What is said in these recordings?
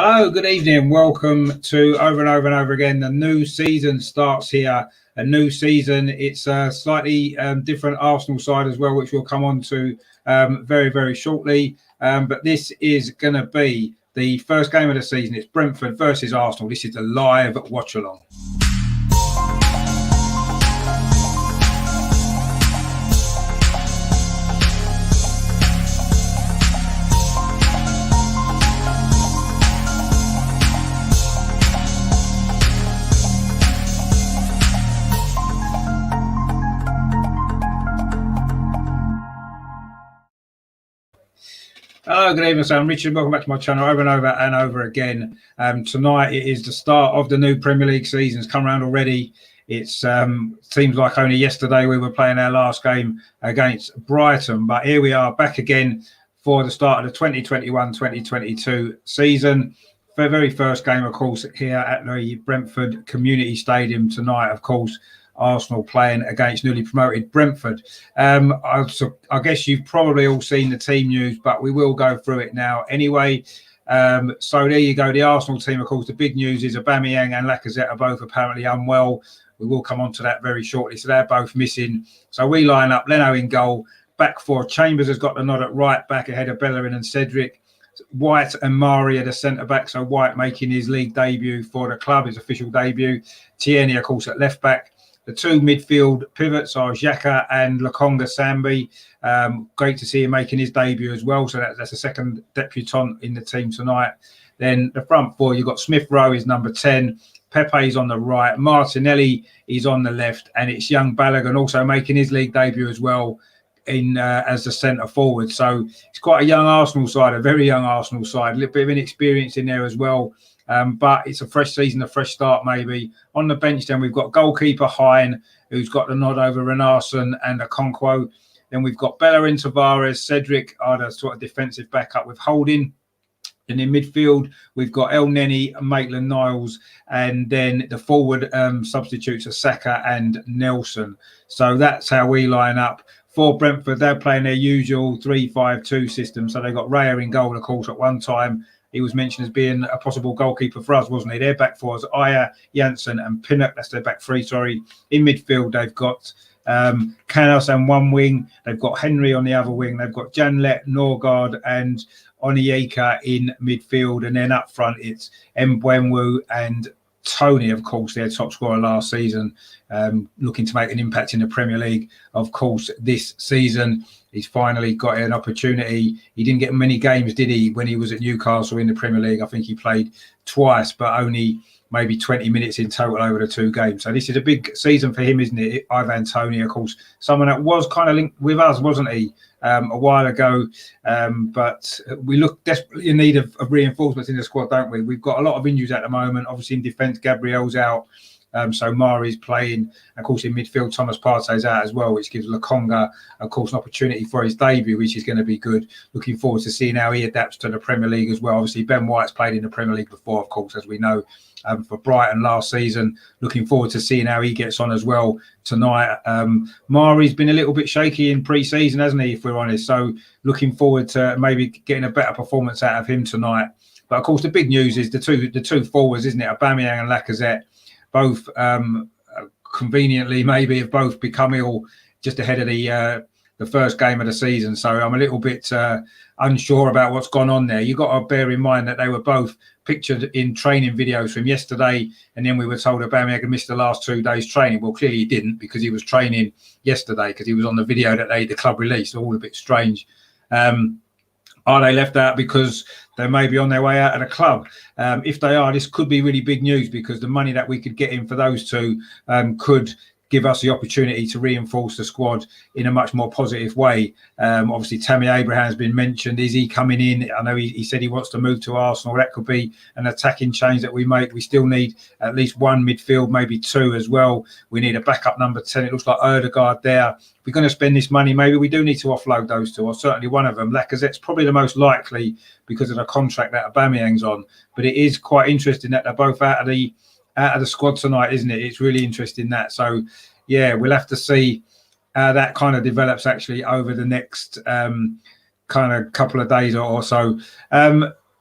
Hello, good evening. Welcome to Over and Over and Over Again. The new season starts here. A new season. It's a slightly different Arsenal side as well, which we'll come on to very, very shortly. But this is going to be the first game of the season. It's Brentford versus Arsenal. This is the live watch-along. Hello, good evening. So I'm Richard. Welcome back to my channel over and over and over again. Tonight it is the start of the new Premier League season. It's come around already. It seems like only yesterday we were playing our last game against Brighton, but here we are back again for the start of the 2021-2022 season. For the very first game, of course, here at the Brentford Community Stadium tonight, of course. Arsenal playing against newly promoted Brentford. I guess you've probably all seen the team news, but we will go through it now anyway. So there you go. The Arsenal team, of course, the big news is Aubameyang and Lacazette are both apparently unwell. We will come on to that very shortly. So they're both missing. So we line up Leno in goal. Back four. Chambers has got the nod at right back ahead of Bellerin and Cedric. White and Mari are the centre-back. So White making his league debut for the club, his official debut. Tierney, of course, at left-back. The two midfield pivots are Xhaka and Lokonga Sambi. Great to see him making his debut as well. So that's a second debutant in the team tonight. Then the front four, you've got Smith Rowe is number 10. Pepe's on the right. Martinelli is on the left. And it's young Balogun also making his league debut as well in as the centre forward. So it's quite a young Arsenal side, a very young Arsenal side. A little bit of inexperience in there as well. But it's a fresh season, a fresh start maybe. On the bench then we've got goalkeeper Hine, who's got the nod over Renarsson and Okonkwo. Then we've got Bellerin, Tavares, Cedric are the sort of defensive backup with Holding. And in midfield, we've got El Neni, Maitland-Niles, and then the forward substitutes are Saka and Nelson. So that's how we line up. For Brentford, they're playing their usual 3-5-2 system. So they've got Raya in goal, of course, at one time. He was mentioned as being a possible goalkeeper for us, wasn't he? Their back four is Aya, Janssen and Pinnock. That's their back three, sorry. In midfield, they've got Canos and one wing. They've got Henry on the other wing. They've got Janlet, Norgard and Onyeka in midfield. And then up front, it's Mbeumo and Tony, of course, their top scorer last season, looking to make an impact in the Premier League. Of course, this season, he's finally got an opportunity. He didn't get many games, did he, when he was at Newcastle in the Premier League? I think he played twice, but only maybe 20 minutes in total over the two games. So this is a big season for him, isn't it? Ivan Toney, of course, someone that was kind of linked with us, wasn't he, a while ago? But we look desperately in need of reinforcements in the squad, don't we? We've got a lot of injuries at the moment. Obviously, in defence, Gabriel's out. So Mari's playing. Of course, in midfield, Thomas Partey's out as well, which gives Lokonga, of course, an opportunity for his debut, which is going to be good. Looking forward to seeing how he adapts to the Premier League as well. Obviously, Ben White's played in the Premier League before, of course, as we know, for Brighton last season. Looking forward to seeing how he gets on as well tonight. Mari's been a little bit shaky in pre-season, hasn't he, if we're honest? So looking forward to maybe getting a better performance out of him tonight. But, of course, the big news is the two forwards, isn't it? Aubameyang and Lacazette. Both conveniently maybe have both become ill just ahead of the first game of the season. So I'm a little bit unsure about what's gone on there. You've got to bear in mind that they were both pictured in training videos from yesterday, and then we were told Aubameyang had missed the last 2 days training. Well, clearly he didn't, because he was training yesterday, because he was on the video that the club released. All a bit strange. Are they left out because they may be on their way out of the club? If they are, this could be really big news, because the money that we could get in for those two could give us the opportunity to reinforce the squad in a much more positive way. Obviously, Tammy Abraham has been mentioned. Is he coming in? I know he said he wants to move to Arsenal. That could be an attacking change that we make. We still need at least one midfield, maybe two as well. We need a backup number 10. It looks like Ødegaard there. If we're going to spend this money, maybe we do need to offload those two, or certainly one of them. Lacazette's probably the most likely because of the contract that Aubameyang's on. But it is quite interesting that they're both out of the squad tonight, isn't it? It's really interesting that. So, yeah, we'll have to see how that kind of develops actually over the next kind of couple of days or so.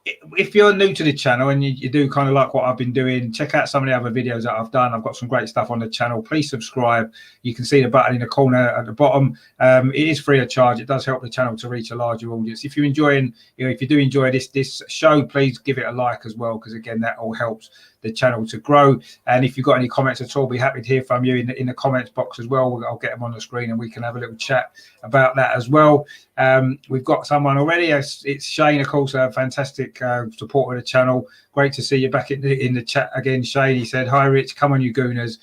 if you're new to the channel and you do kind of like what I've been doing, check out some of the other videos that I've done. I've got some great stuff on the channel. Please subscribe. You can see the button in the corner at the bottom. It is free of charge. It does help the channel to reach a larger audience. If you're enjoying, if you do enjoy this show, please give it a like as well, because again, that all helps the channel to grow. And if you've got any comments at all, I'll be happy to hear from you in the comments box as well. I'll get them on the screen and we can have a little chat about that as well. We've got someone already. It's Shane, of course, a fantastic supporter of the channel. Great to see you back in the chat again, Shane. He said, "Hi, Rich. Come on, you Gooners.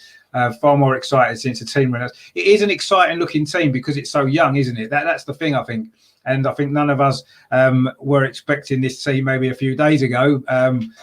Far more excited since the team ran us." It is an exciting looking team because it's so young, isn't it? That's the thing, I think. And I think none of us were expecting this team maybe a few days ago.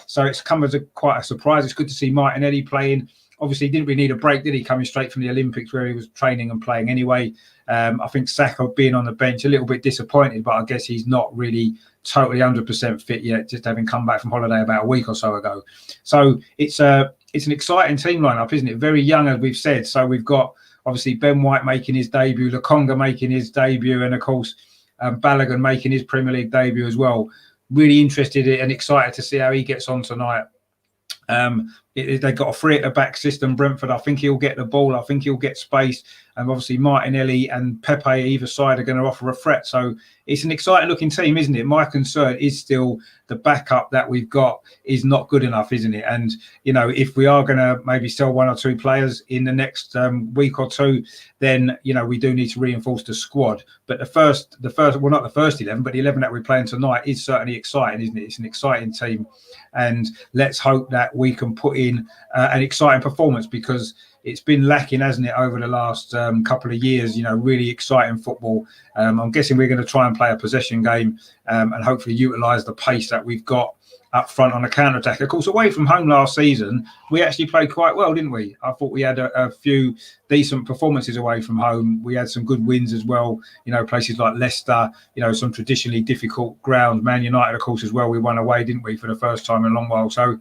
So it's come as quite a surprise. It's good to see Martinelli playing. Obviously, he didn't really need a break, did he? Coming straight from the Olympics where he was training and playing anyway. I think Saka being on the bench, a little bit disappointed, but I guess he's not really totally 100% fit yet, just having come back from holiday about a week or so ago. So it's an exciting team lineup, isn't it? Very young, as we've said. So we've got obviously Ben White making his debut, Lokonga making his debut, and of course Balogun making his Premier League debut as well. Really interested and excited to see how he gets on tonight. They've got a three at the back system, Brentford. I think he'll get the ball. I think he'll get space. And obviously Martinelli and Pepe either side are going to offer a threat. So it's an exciting looking team, isn't it? My concern is still the backup that we've got is not good enough, isn't it? And, if we are going to maybe sell one or two players in the next week or two, then, we do need to reinforce the squad. But the first, well, not the first 11, but the 11 that we're playing tonight is certainly exciting, isn't it? It's an exciting team. And let's hope that we can put in an exciting performance, because it's been lacking, hasn't it, over the last couple of years, really exciting football. I'm guessing we're going to try and play a possession game and hopefully utilise the pace that we've got up front on the counter-attack. Of course, away from home last season, we actually played quite well, didn't we? I thought we had a few decent performances away from home. We had some good wins as well, places like Leicester, some traditionally difficult grounds. Man United, of course, as well. We won away, didn't we, for the first time in a long while. So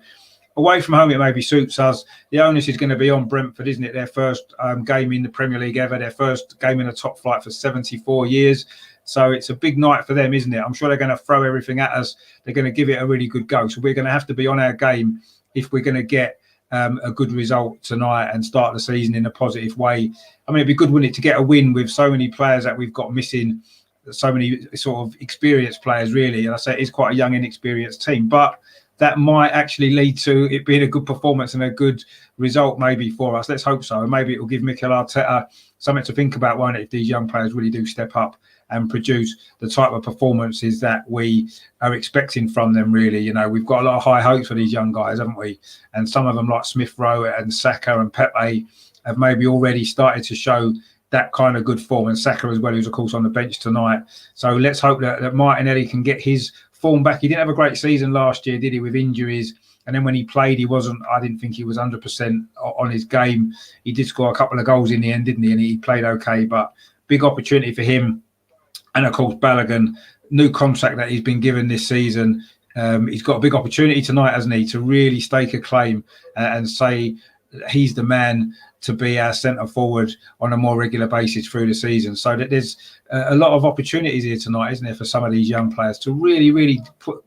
away from home, it maybe suits us. The onus is going to be on Brentford, isn't it? Their first game in the Premier League ever, their first game in the top flight for 74 years. So it's a big night for them, isn't it? I'm sure they're going to throw everything at us. They're going to give it a really good go. So we're going to have to be on our game if we're going to get a good result tonight and start the season in a positive way. I mean, it'd be good, wouldn't it, to get a win with so many players that we've got missing, so many sort of experienced players, really. And I say it's quite a young, inexperienced team. But that might actually lead to it being a good performance and a good result maybe for us. Let's hope so. And maybe it will give Mikel Arteta something to think about, won't it, if these young players really do step up and produce the type of performances that we are expecting from them, really. We've got a lot of high hopes for these young guys, haven't we? And some of them, like Smith Rowe and Saka and Pepe, have maybe already started to show that kind of good form. And Saka as well, who's, of course, on the bench tonight. So let's hope that Martinelli can get his form back. He didn't have a great season last year, did he, with injuries? And then when he played, I didn't think he was 100% on his game. He did score a couple of goals in the end, didn't he? And he played okay, but big opportunity for him. And of course, Balogun, new contract that he's been given this season. He's got a big opportunity tonight, hasn't he, to really stake a claim and say he's the man to be our centre forward on a more regular basis through the season. So that there's a lot of opportunities here tonight, isn't there, for some of these young players to really put,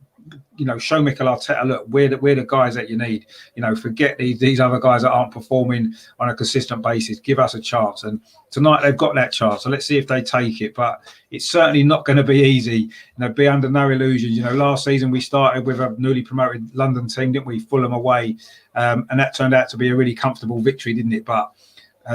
show Mikel Arteta, look, we're the guys that you need. Forget these other guys that aren't performing on a consistent basis. Give us a chance. And tonight they've got that chance. So let's see if they take it. But it's certainly not going to be easy. Be under no illusions. Last season we started with a newly promoted London team, didn't we? Fulham away. And that turned out to be a really comfortable victory, didn't it? But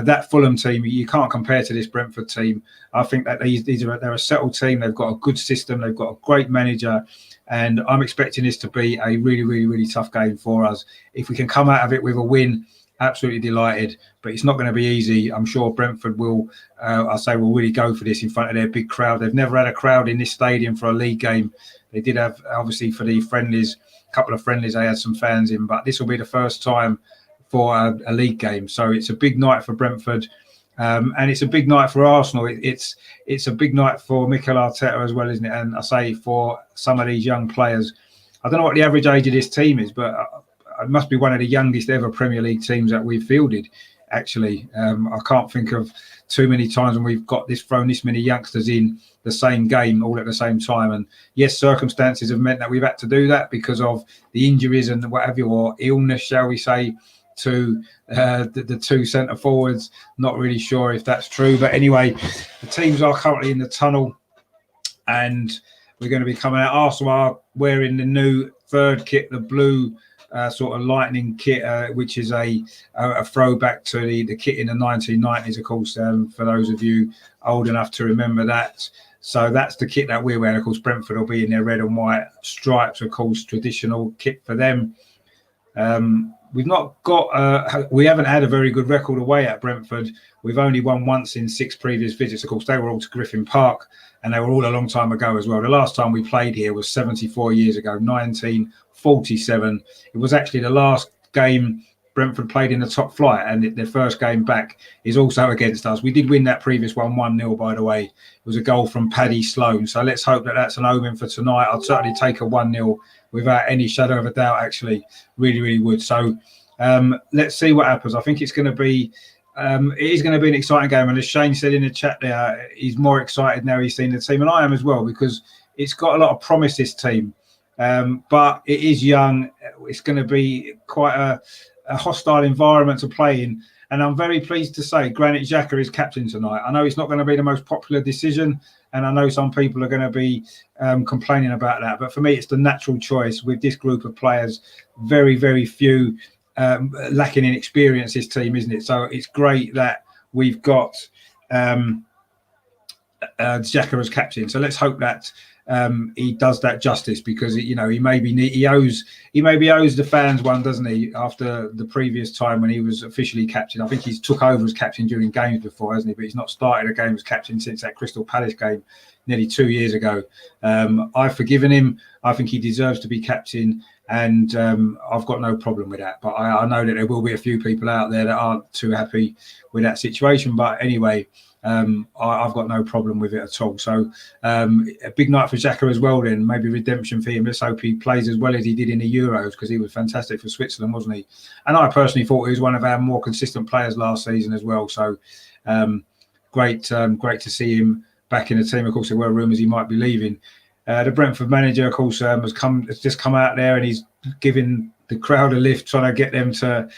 that Fulham team, you can't compare to this Brentford team. I think that they're a settled team. They've got a good system. They've got a great manager. And I'm expecting this to be a really tough game for us. If we can come out of it with a win, absolutely delighted. But it's not going to be easy. I'm sure Brentford will, will really go for this in front of their big crowd. They've never had a crowd in this stadium for a league game. They did have, obviously, for the friendlies, a couple of friendlies, they had some fans in. But this will be the first time for a league game. So it's a big night for Brentford. And it's a big night for Arsenal. It's a big night for Mikel Arteta as well, isn't it? And I say for some of these young players, I don't know what the average age of this team is, but it must be one of the youngest ever Premier League teams that we've fielded. actually. I can't think of too many times when we've got thrown this many youngsters in the same game all at the same time. And yes, circumstances have meant that we've had to do that because of the injuries and what have you, or illness, shall we say, to the two centre forwards. Not really sure if that's true, but anyway, the teams are currently in the tunnel, and we're going to be coming out. Arsenal are wearing the new third kit, the blue sort of lightning kit, which is a throwback to the kit in the 1990s, of course, for those of you old enough to remember that. So that's the kit that we're wearing. Of course, Brentford will be in their red and white stripes, of course, traditional kit for them. We've not got, we haven't had a very good record away at Brentford. We've only won once in 6 previous visits. Of course, they were all to Griffin Park, and they were all a long time ago as well. The last time we played here was 74 years ago, 1947. It was actually the last game Brentford played in the top flight, and their first game back is also against us. We did win that previous one 1-0, by the way. It was a goal from Paddy Sloan. So let's hope that that's an omen for tonight. I'd certainly take a 1-0 without any shadow of a doubt, actually. Really, really would. So let's see what happens. I think it's going to be it is going to be an exciting game. And as Shane said in the chat there, he's more excited now he's seen the team. And I am as well, because it's got a lot of promise, this team. But it is young. It's going to be quite a hostile environment to play in. And I'm very pleased to say Granit Xhaka is captain tonight. I know it's not going to be the most popular decision, and I know some people are going to be complaining about that. But for me, it's the natural choice with this group of players. Very, very few lacking in experience, this team, isn't it? So it's great that we've got Xhaka as captain. So let's hope that he does that justice, because he maybe owes the fans one, doesn't he? After the previous time when he was officially captain, I think he's took over as captain during games before, hasn't he? But he's not started a game as captain since that Crystal Palace game nearly 2 years ago. I've forgiven him. I think he deserves to be captain, and I've got no problem with that. But I know that there will be a few people out there that aren't too happy with that situation. But anyway, I've got no problem with it at all. So a big night for Xhaka as well then, maybe redemption for him. Let's hope he plays as well as he did in the Euros, because he was fantastic for Switzerland, wasn't he? And I personally thought he was one of our more consistent players last season as well. So great to see him back in the team. Of course, there were rumours he might be leaving. The Brentford manager, of course, has just come out there, and he's giving the crowd a lift, trying to get them to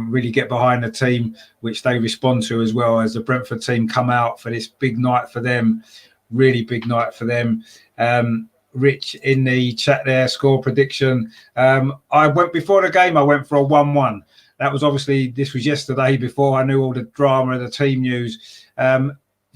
really get behind the team, which they respond to as well, as the Brentford team come out for this big night for them, really big night for them. Rich in the chat there, score prediction. I went before the game, I went for a 1-1. That was obviously, this was yesterday before I knew all the drama of the team news.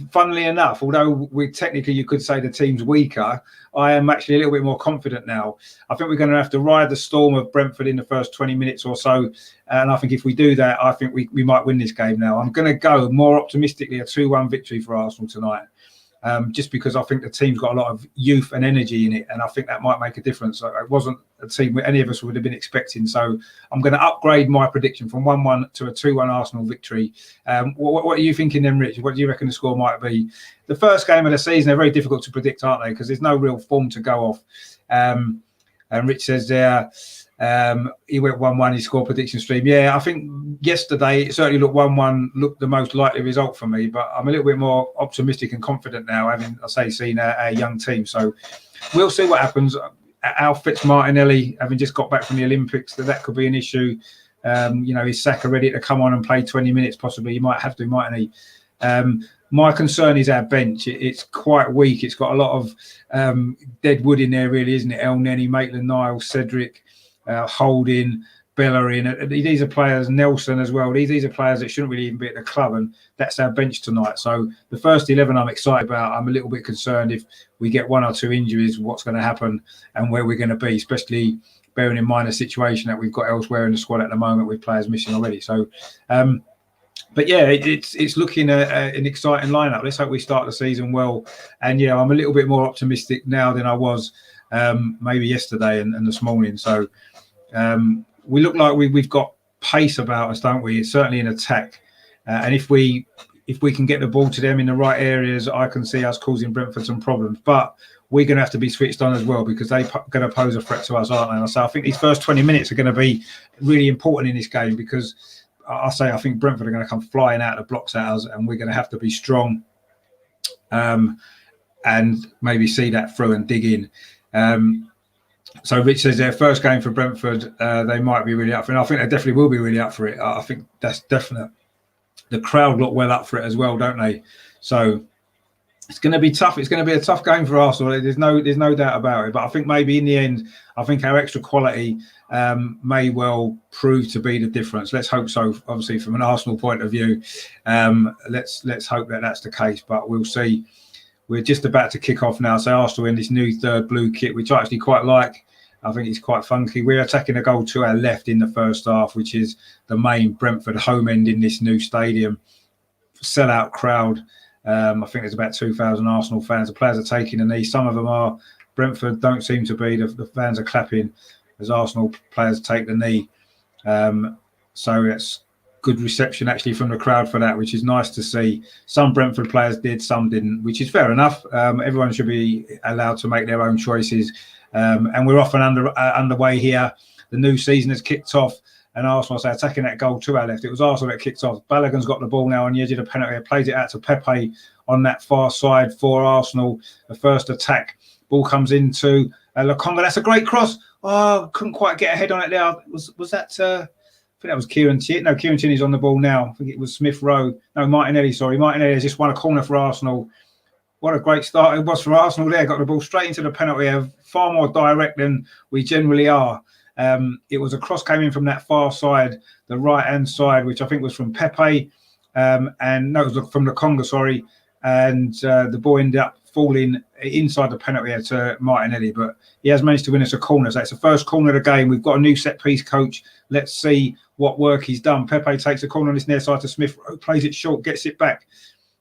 Funnily enough, although technically you could say the team's weaker, I am actually a little bit more confident now. I think we're going to have to ride the storm of Brentford in the first 20 minutes or so. And I think if we do that, I think we might win this game now. I'm going to go more optimistically, a 2-1 victory for Arsenal tonight. Just because I think the team's got a lot of youth and energy in it, and I think that might make a difference. It wasn't a team any of us would have been expecting. So I'm going to upgrade my prediction from 1-1 to a 2-1 Arsenal victory. What are you thinking then, Rich? What do you reckon the score might be? The first game of the season, they're very difficult to predict, aren't they? Because there's no real form to go off. And Rich says there, he went 1-1, his score prediction stream. Yeah, I think yesterday it certainly looked 1-1, looked the most likely result for me, but I'm a little bit more optimistic and confident now, having, seen our young team. So we'll see what happens. Al Martinelli, having just got back from the Olympics, that could be an issue. Is Saka ready to come on and play 20 minutes possibly? He might have to, mightn't he? My concern is our bench. It's quite weak. It's got a lot of dead wood in there, really, isn't it? El Neni, Maitland-Niles, Cedric, Holding, Bellerin. These are players, Nelson as well. These are players that shouldn't really even be at the club, and that's our bench tonight. So the first 11 I'm excited about. I'm a little bit concerned if we get 1 or 2 injuries, what's going to happen and where we're going to be, especially bearing in mind the situation that we've got elsewhere in the squad at the moment with players missing already. So, but yeah, it's looking an exciting lineup. Let's hope we start the season well. And yeah, I'm a little bit more optimistic now than I was maybe yesterday and this morning. So we look like we've got pace about us, don't we? It's certainly an attack. And if we can get the ball to them in the right areas, I can see us causing Brentford some problems. But we're going to have to be switched on as well, because they're going to pose a threat to us, aren't they? So I think these first 20 minutes are going to be really important in this game, because I think Brentford are going to come flying out of the blocks at us, and we're going to have to be strong and maybe see that through and dig in. So Rich says their first game for Brentford, they might be really up for it. I think they definitely will be really up for it. I think that's definite. The crowd look well up for it as well, don't they? So it's going to be tough. It's going to be a tough game for Arsenal. There's no doubt about it. But I think maybe in the end, I think our extra quality may well prove to be the difference. Let's hope so. Obviously, from an Arsenal point of view, let's hope that that's the case. But we'll see. We're just about to kick off now. So Arsenal in this new third blue kit, which I actually quite like. I think it's quite funky. We're attacking a goal to our left in the first half, which is the main Brentford home end in this new stadium. Sellout crowd. I think there's about 2,000 Arsenal fans. The players are taking a knee. Some of them are. Brentford don't seem to be. The fans are clapping as Arsenal players take the knee. So it's good reception actually from the crowd for that, which is nice to see. Some Brentford players did, some didn't, which is fair enough. Everyone should be allowed to make their own choices. And we're off and underway here. The new season has kicked off, and Arsenal are attacking that goal to our left. It was Arsenal that kicked off. Balogun's got the ball now on the edge of the penalty. Plays it out to Pepe on that far side for Arsenal. The first attack. Ball comes into Lokonga. That's a great cross. Oh, couldn't quite get ahead on it there. Was that... I think that was Kieran Tierney. No, Kieran Tierney's on the ball now. I think it was Smith Rowe. No, Martinelli, sorry. Martinelli has just won a corner for Arsenal. What a great start it was for Arsenal there. Got the ball straight into the penalty area, far more direct than we generally are. It was a cross came in from that far side, the right-hand side, which I think was from Pepe. And no, it was from the Conga, sorry. And the ball ended up falling inside the penalty area to Martinelli. But he has managed to win us a corner. So it's the first corner of the game. We've got a new set-piece coach. Let's see what work he's done. Pepe takes a corner on this near side to Smith, plays it short, gets it back.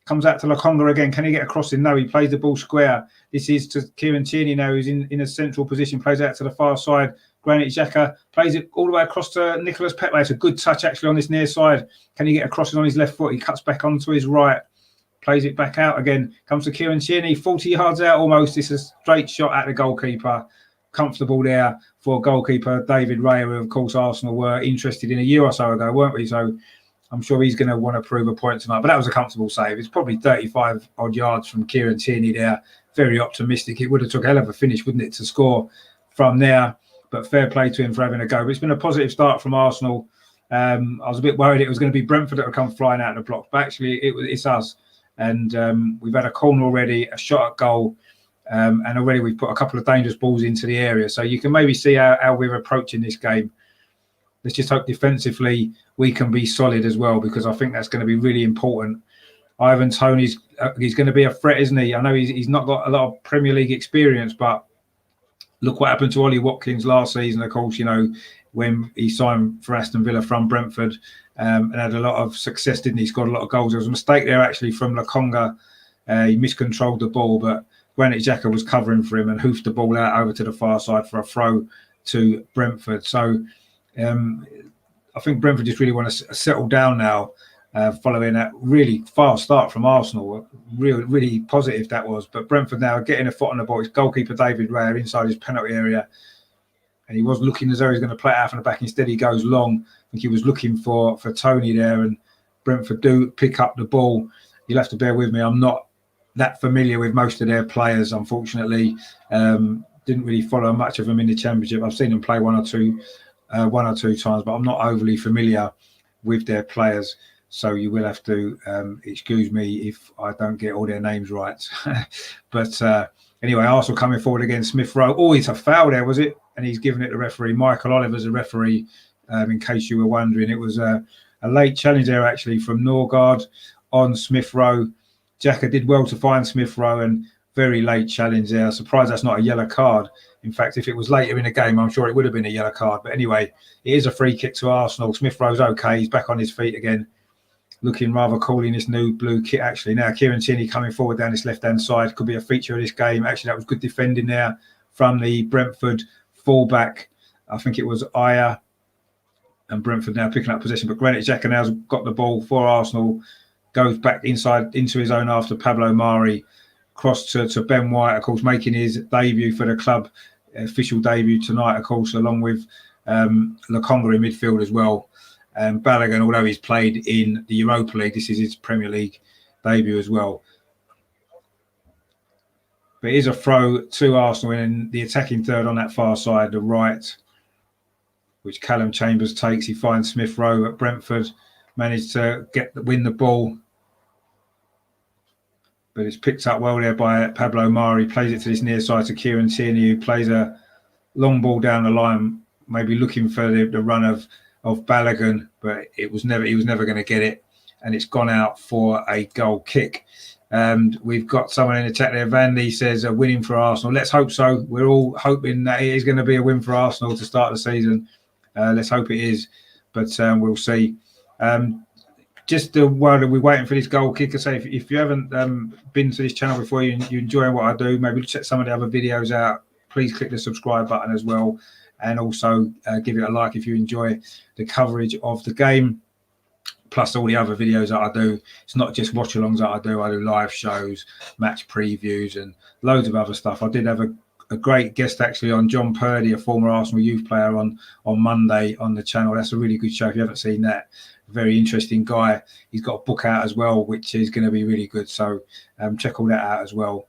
Comes out to Lokonga again. Can he get across in? No, he plays the ball square. This is to Kieran Tierney now, who's in a central position, plays out to the far side. Granit Xhaka plays it all the way across to Nicolas Pepe. It's a good touch actually on this near side. Can he get across on his left foot? He cuts back onto his right. Plays it back out again. Comes to Kieran Tierney, 40 yards out almost. It's a straight shot at the goalkeeper. Comfortable there for goalkeeper David Raya, who of course Arsenal were interested in a year or so ago, weren't we? So I'm sure he's going to want to prove a point tonight. But that was a comfortable save. It's probably 35 odd yards from Kieran Tierney there. Very optimistic. It would have took a hell of a finish, wouldn't it, to score from there. But fair play to him for having a go. But it's been a positive start from Arsenal. I was a bit worried it was going to be Brentford that would come flying out of the block. But actually, it's us. And we've had a corner already, a shot at goal. And already we've put a couple of dangerous balls into the area. So you can maybe see how we're approaching this game. Let's just hope defensively we can be solid as well, because I think that's going to be really important. Ivan Toney's he's going to be a threat, isn't he? I know he's not got a lot of Premier League experience, but look what happened to Ollie Watkins last season, of course, you know, when he signed for Aston Villa from Brentford and had a lot of success, didn't he? He scored a lot of goals. There was a mistake there actually from Lokonga. He miscontrolled the ball, but Granit Xhaka was covering for him and hoofed the ball out over to the far side for a throw to Brentford. So I think Brentford just really want to settle down now, following that really fast start from Arsenal. Really positive that was. But Brentford now getting a foot on the ball. It's goalkeeper David Raya inside his penalty area. And he was looking as though he's going to play it out from the back. Instead, he goes long. I think he was looking for Toney there. And Brentford do pick up the ball. You'll have to bear with me. I'm not that familiar with most of their players, unfortunately. Didn't really follow much of them in the Championship. I've seen them play one or two times, but I'm not overly familiar with their players. So you will have to excuse me if I don't get all their names right. But anyway, Arsenal coming forward against Smith Rowe. Oh, it's a foul there, was it? And he's given it to the referee. Michael Oliver's a referee, in case you were wondering. It was a late challenge there, actually, from Norgard on Smith Rowe. Xhaka did well to find Smith Rowe, and very late challenge there. Surprised that's not a yellow card. In fact, if it was later in the game, I'm sure it would have been a yellow card. But anyway, it is a free kick to Arsenal. Smith Rowe's okay. He's back on his feet again. Looking rather cool in this new blue kit, actually. Now, Kieran Tierney coming forward down this left-hand side could be a feature of this game. Actually, that was good defending there from the Brentford fullback. I think it was Aya. And Brentford now picking up possession. But Granit Xhaka now's got the ball for Arsenal. Goes back inside into his own after Pablo Mari. Cross to Ben White, of course, making his debut for the club. Official debut tonight, of course, along with Lokonga in midfield as well. Balogun, although he's played in the Europa League, this is his Premier League debut as well. But it is a throw to Arsenal in the attacking third on that far side, the right, which Callum Chambers takes. He finds Smith Rowe at Brentford, managed to win the ball. But it's picked up well there by Pablo Mari. Plays it to this near side to Kieran Tierney, who plays a long ball down the line, maybe looking for the run of Balogun, but he was never going to get it, and it's gone out for a goal kick. And we've got someone in the chat there. Vandy says a winning for Arsenal. Let's hope so. We're all hoping that it is going to be a win for Arsenal to start the season. Let's hope it is, but we'll see. Just while we're waiting for this goal kick, I say if you haven't been to this channel before, you enjoy what I do, maybe check some of the other videos out. Please click the subscribe button as well, and also give it a like if you enjoy the coverage of the game, plus all the other videos that I do. It's not just watch-alongs that I do live shows, match previews, and loads of other stuff. I did have a great guest actually on John Purdy, a former Arsenal youth player, on Monday on the channel. That's a really good show if you haven't seen that. Very interesting guy. He's got a book out as well, which is going to be really good. So check all that out as well.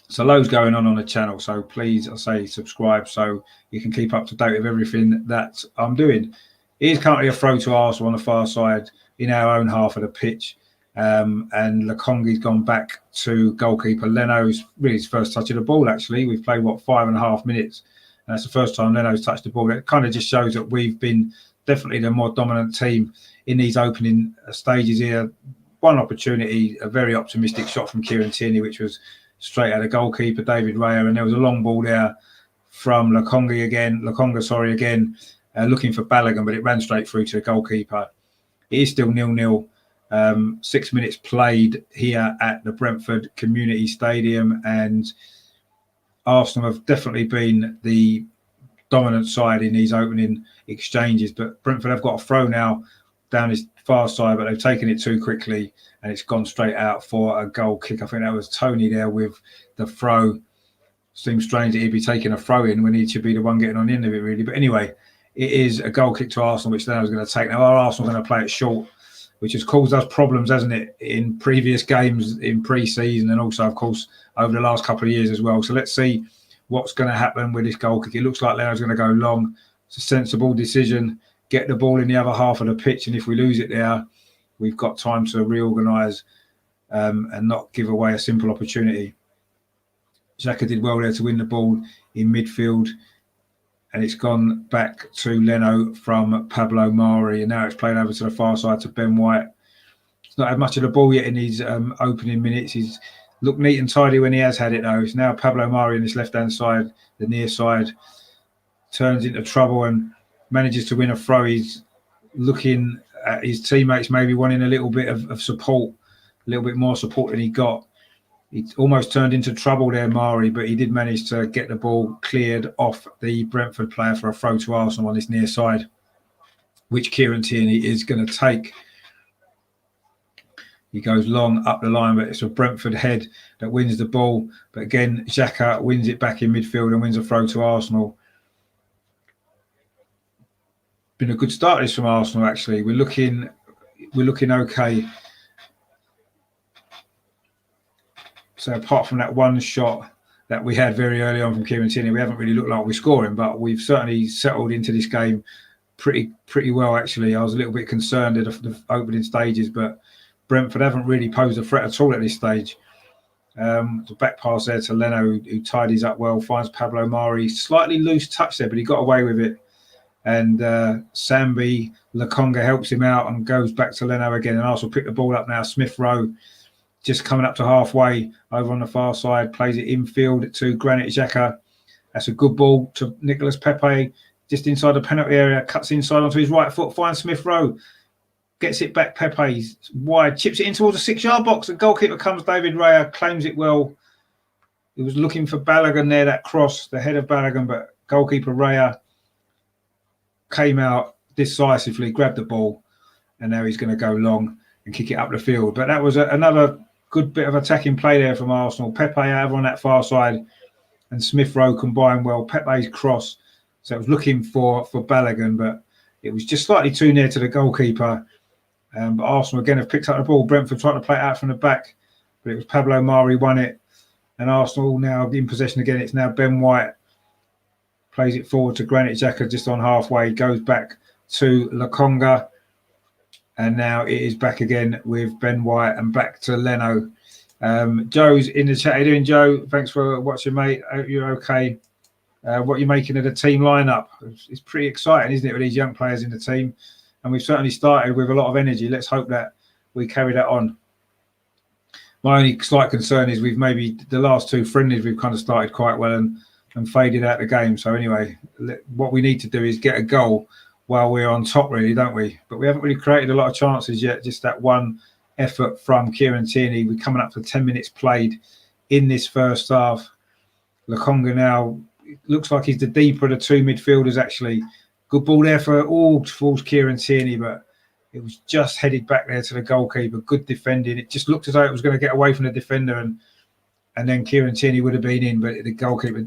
So loads going on the channel. So please, I say, subscribe so you can keep up to date with everything that I'm doing. It is currently a throw to Arsenal on the far side in our own half of the pitch. And Lokongi's gone back to goalkeeper Leno's really his first touch of the ball, actually. We've played, 5.5 minutes. And that's the first time Leno's touched the ball. It kind of just shows that we've been definitely the more dominant team in these opening stages here. One opportunity, a very optimistic shot from Kieran Tierney, which was straight at the goalkeeper, David Raya. And there was a long ball there from Lokonga again, looking for Balogun, but it ran straight through to the goalkeeper. It is still 0-0. 6 minutes played here at the Brentford Community Stadium, and Arsenal have definitely been the dominant side in these opening exchanges, but Brentford have got a throw now down his far side, but they've taken it too quickly and it's gone straight out for a goal kick. I think that was Tony there with the throw. Seems strange that he'd be taking a throw in when he should be the one getting on the end of it, really. But anyway, it is a goal kick to Arsenal, which Leno's going to take. Now, are Arsenal going to play it short, which has caused us problems, hasn't it, in previous games in pre-season and also, of course, over the last couple of years as well. So let's see what's going to happen with this goal kick. It looks like Leno's going to go long. It's a sensible decision. Get the ball in the other half of the pitch, and if we lose it there, we've got time to reorganise and not give away a simple opportunity. Xhaka did well there to win the ball in midfield, and it's gone back to Leno from Pablo Mari, and now it's played over to the far side to Ben White. He's not had much of the ball yet in his opening minutes. He's looked neat and tidy when he has had it, though. It's now Pablo Mari on this left-hand side, the near side, turns into trouble and manages to win a throw. He's looking at his teammates, maybe wanting a little bit of support, a little bit more support than he got. He almost turned into trouble there, Mari, but he did manage to get the ball cleared off the Brentford player for a throw to Arsenal on this near side, which Kieran Tierney is going to take. He goes long up the line, but it's a Brentford head that wins the ball. But again, Xhaka wins it back in midfield and wins a throw to Arsenal. Been a good start this from Arsenal, actually. We're looking okay. So apart from that one shot that we had very early on from Kieran Tierney, we haven't really looked like we're scoring, but we've certainly settled into this game pretty well, actually. I was a little bit concerned at the opening stages, but Brentford haven't really posed a threat at all at this stage. The back pass there to Leno, who tidies up well, finds Pablo Mari. Slightly loose touch there, but he got away with it. And Sambi Lokonga helps him out and goes back to Leno again. And Arsenal pick the ball up now. Smith Rowe just coming up to halfway over on the far side, plays it infield to Granit Xhaka. That's a good ball to Nicolas Pepe, just inside the penalty area, cuts inside onto his right foot, finds Smith Rowe, gets it back. Pepe's wide, chips it in towards the 6-yard box. The goalkeeper comes, David Raya, claims it well. He was looking for Balogun there, that cross, the head of Balogun, but goalkeeper Raya came out decisively, grabbed the ball, and now he's going to go long and kick it up the field. But that was another good bit of attacking play there from Arsenal. Pepe over on that far side and Smith Rowe combined well. Pepe's cross, so it was looking for Balogun, but It was just slightly too near to the goalkeeper. But Arsenal again have picked up the ball. Brentford tried to play it out from the back, but it was Pablo Mari won it. And Arsenal now in possession again. It's now Ben White. Plays it forward to Granit Xhaka just on halfway. Goes back to Lokonga. And now it is back again with Ben White and back to Leno. Joe's in the chat. How you doing, Joe? Thanks for watching, mate. I hope you're okay. What are you making of the team lineup? It's pretty exciting, isn't it, with these young players in the team? And we've certainly started with a lot of energy. Let's hope that we carry that on. My only slight concern is we've maybe the last two friendlies we've kind of started quite well and faded out the game. So anyway, what we need to do is get a goal while we're on top, really, don't we? But we haven't really created a lot of chances yet. Just that one effort from Kieran Tierney. We're coming up to 10 minutes played in this first half. Lokonga now looks like he's the deeper of the two midfielders, actually. Good ball there towards Kieran Tierney, but it was just headed back there to the goalkeeper. Good defending. It just looked as though it was going to get away from the defender, and then Kieran Tierney would have been in, but the goalkeeper,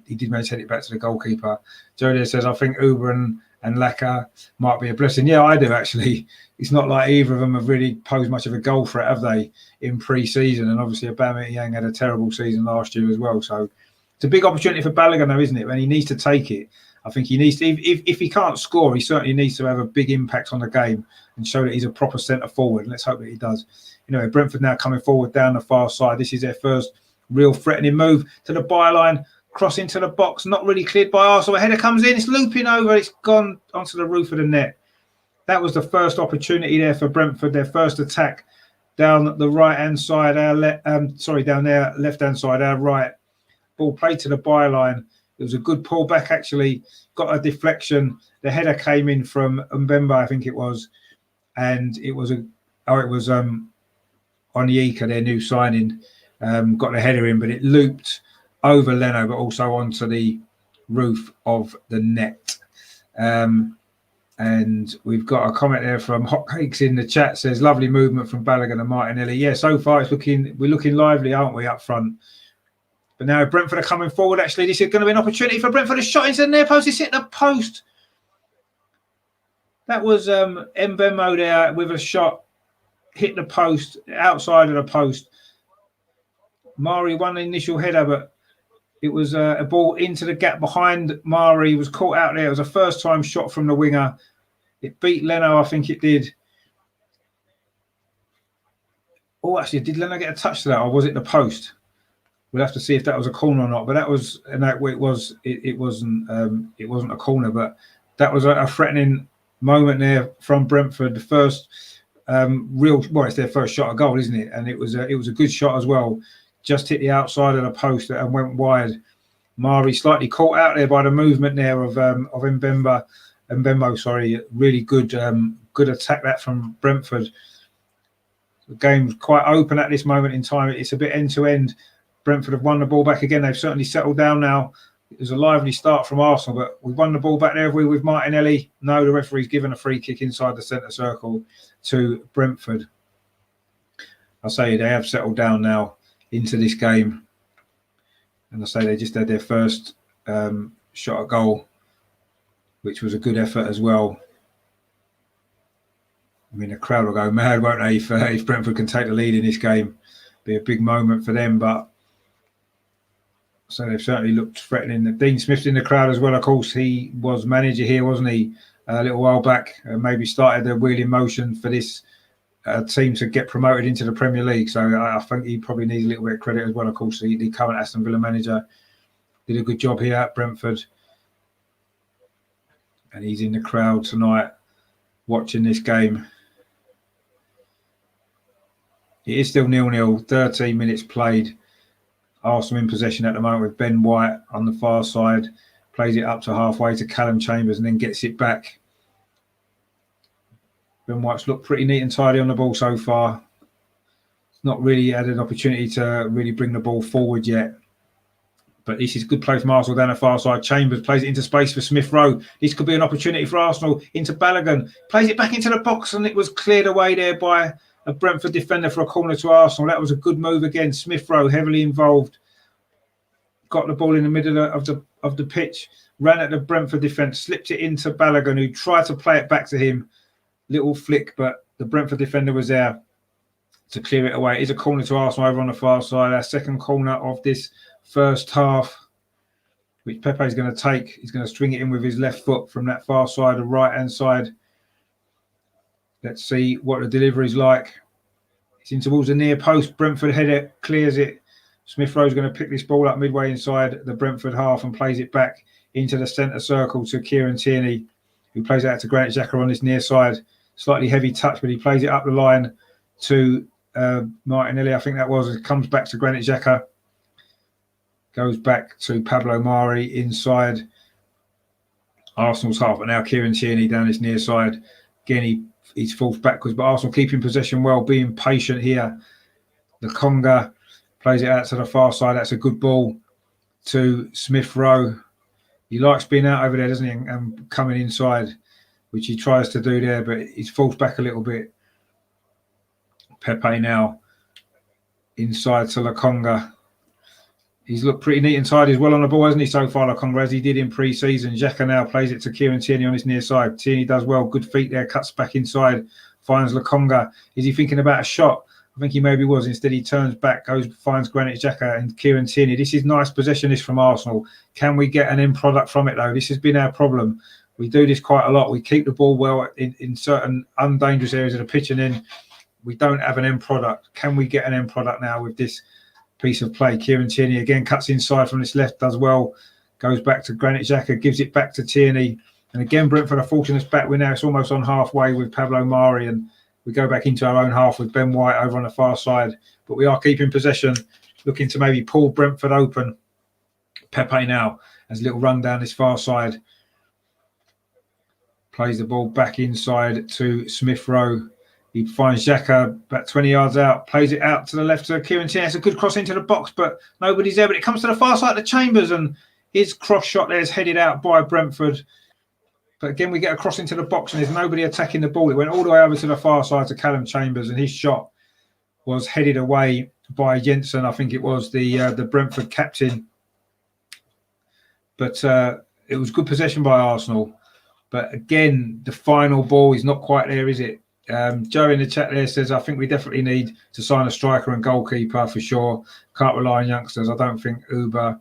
he did manage to head it back to the goalkeeper. Joe says, I think Uber and Laka might be a blessing. Yeah, I do, actually. It's not like either of them have really posed much of a goal threat, have they, in pre-season? And obviously, Aubameyang had a terrible season last year as well. So it's a big opportunity for Balogun, though, isn't it? And he needs to take it. I think he needs to, if he can't score, he certainly needs to have a big impact on the game and show that he's a proper centre forward. And let's hope that he does. You know, Brentford now coming forward down the far side. This is their first real threatening move to the byline, cross into the box, not really cleared by Arsenal. A header comes in, it's looping over, it's gone onto the roof of the net. That was the first opportunity there for Brentford, their first attack down the right-hand side, down their left-hand side, our right. Ball played to the byline. It was a good pullback, actually. Got a deflection. The header came in from Mbemba, I think it was, and it was Onyeka, their new signing. Got the header in, but it looped over Leno, but also onto the roof of the net. And we've got a comment there from Hotcakes in the chat. Says lovely movement from Balogun and Martinelli. Yeah, so far we're looking lively, aren't we, up front? But now Brentford are coming forward. Actually, this is going to be an opportunity for Brentford. A shot into the near post. It's hit the post. That was Mbemba there with a shot. Hit the post, outside of the post. Mari won the initial header, but it was a ball into the gap behind Mari. He was caught out there. It was a first-time shot from the winger. It beat Leno, I think it did. Oh, actually, did Leno get a touch to that, or was it the post? We'll have to see if that was a corner or not. But that was, and that it wasn't a corner. But that was a threatening moment there from Brentford. The first it's their first shot at goal, isn't it? And it was a good shot as well. Just hit the outside of the post and went wide. Mari slightly caught out there by the movement there of Mbemba. Really good attack that from Brentford. The game's quite open at this moment in time. It's a bit end to end. Brentford have won the ball back again. They've certainly settled down now. It was a lively start from Arsenal, but we've won the ball back there, have we, with Martinelli? No, the referee's given a free kick inside the centre circle to Brentford. I'll say they have settled down now into this game. And I say they just had their first shot at goal, which was a good effort as well. I mean, the crowd will go mad, won't they, if Brentford can take the lead in this game. Be a big moment for them, but so they've certainly looked threatening. Dean Smith's in the crowd as well, of course. He was manager here, wasn't he, a little while back, maybe started the wheel in motion for this team to get promoted into the Premier League. So I think he probably needs a little bit of credit as well, of course. The current Aston Villa manager did a good job here at Brentford. And he's in the crowd tonight watching this game. It is still 0-0, 13 minutes played. Arsenal in possession at the moment with Ben White on the far side. Plays it up to halfway to Callum Chambers and then gets it back. Ben White's looked pretty neat and tidy on the ball so far. Not really had an opportunity to really bring the ball forward yet. But this is good play from Arsenal down the far side. Chambers plays it into space for Smith Rowe. This could be an opportunity for Arsenal into Balogun. Plays it back into the box and it was cleared away there by a Brentford defender for a corner to Arsenal. That was a good move again. Smith Rowe heavily involved. Got the ball in the middle of the pitch. ran at the Brentford defence, slipped it into Balogun, who tried to play it back to him. Little flick, but the Brentford defender was there to clear it away. It is a corner to Arsenal over on the far side. Our second corner of this first half, which Pepe is going to take. He's going to string it in with his left foot from that far side, the right-hand side. Let's see what the delivery is like. It's in towards the near post. Brentford header clears it. Smith Rowe's going to pick this ball up midway inside the Brentford half and plays it back into the centre circle to Kieran Tierney, who plays it out to Granit Xhaka on this near side. Slightly heavy touch, but he plays it up the line to Martinelli, I think that was. It comes back to Granit Xhaka. Goes back to Pablo Mari inside Arsenal's half. But now Kieran Tierney down this near side. Again, he's falls backwards, but Arsenal keeping possession well, being patient here. The Conga plays it out to the far side. That's a good ball to Smith Rowe. He likes being out over there, doesn't he? And coming inside, which he tries to do there, but he falls back a little bit. Pepe now inside to Lokonga. He's looked pretty neat and tidy as well on the ball, hasn't he, so far, Lokonga, as he did in pre-season. Xhaka now plays it to Kieran Tierney on his near side. Tierney does well. Good feet there. Cuts back inside. Finds Lokonga. Is he thinking about a shot? I think he maybe was. Instead, he turns back, finds Granit Xhaka and Kieran Tierney. This is nice possession, this from Arsenal. Can we get an end product from it, though? This has been our problem. We do this quite a lot. We keep the ball well in certain undangerous areas of the pitch, and then we don't have an end product. Can we get an end product now with this piece of play? Kieran Tierney again cuts inside from this left, does well, goes back to Granit Xhaka, gives it back to Tierney, and again Brentford are forcing us back. We're now, it's almost on halfway with Pablo Mari, and we go back into our own half with Ben White over on the far side, but we are keeping possession, looking to maybe pull Brentford open. Pepe now has a little run down this far side, plays the ball back inside to Smith Rowe. He finds Xhaka about 20 yards out, plays it out to the left to Kieran Tierney. It's a good cross into the box, but nobody's there. But it comes to the far side to Chambers, and his cross shot there is headed out by Brentford. But again, we get a cross into the box, and there's nobody attacking the ball. It went all the way over to the far side to Callum Chambers, and his shot was headed away by Jensen. I think it was the Brentford captain. But it was good possession by Arsenal. But again, the final ball is not quite there, is it? Joe in the chat there says, I think we definitely need to sign a striker and goalkeeper for sure. Can't rely on youngsters. I don't think Uber,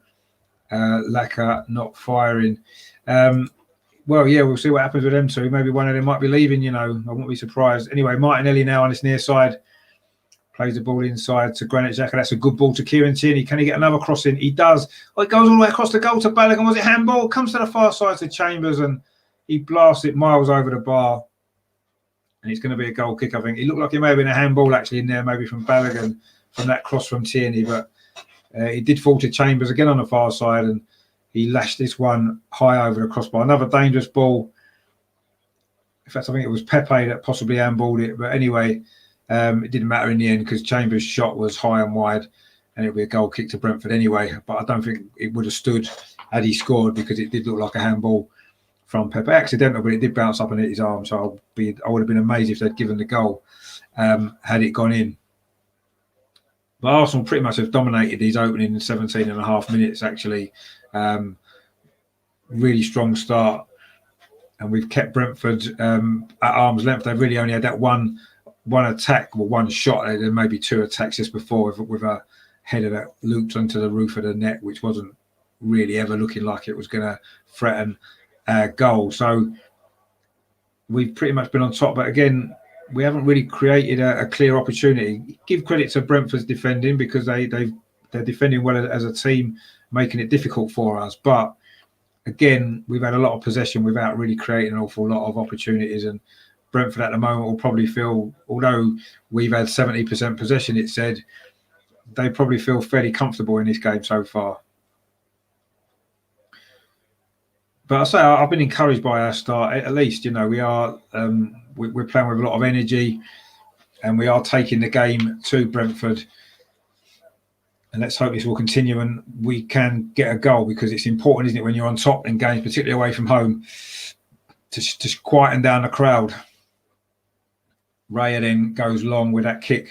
Laka not firing. Well, yeah, we'll see what happens with them two. Maybe one of them might be leaving, you know. I wouldn't be surprised. Anyway, Martinelli now on his near side. Plays the ball inside to Granit Xhaka. That's a good ball to Kieran Tierney. Can he get another cross in? He does. Oh, it goes all the way across the goal to Balogun. Was it handball? Comes to the far side to Chambers, and he blasts it miles over the bar. And it's going to be a goal kick, I think. It looked like it may have been a handball actually in there, maybe from Balogun, from that cross from Tierney. But it did fall to Chambers again on the far side, and he lashed this one high over the crossbar. Another dangerous ball. In fact, I think it was Pepe that possibly handballed it. But anyway, it didn't matter in the end because Chambers' shot was high and wide, and it'll be a goal kick to Brentford anyway. But I don't think it would have stood had he scored, because it did look like a handball from Pepe. Accidental, but it did bounce up and hit his arm. So I would have been amazed if they'd given the goal had it gone in. But Arsenal pretty much have dominated these opening 17 and a half minutes, actually. Really strong start. And we've kept Brentford at arm's length. They've really only had that one attack, or one shot. There may be two attacks just before with a header that looped onto the roof of the net, which wasn't really ever looking like it was going to threaten goal. So we've pretty much been on top, but again, we haven't really created a clear opportunity. Give credit to Brentford's defending, because they're defending well as a team, making it difficult for us. But again, we've had a lot of possession without really creating an awful lot of opportunities, and Brentford at the moment will probably feel, although we've had 70% possession, it said, they probably feel fairly comfortable in this game so far. But I say I've been encouraged by our start. At least, you know, we are we're playing with a lot of energy, and we are taking the game to Brentford. And let's hope this will continue and we can get a goal, because it's important, isn't it, when you're on top in games, particularly away from home, to quieten down the crowd. Raya then goes long with that kick,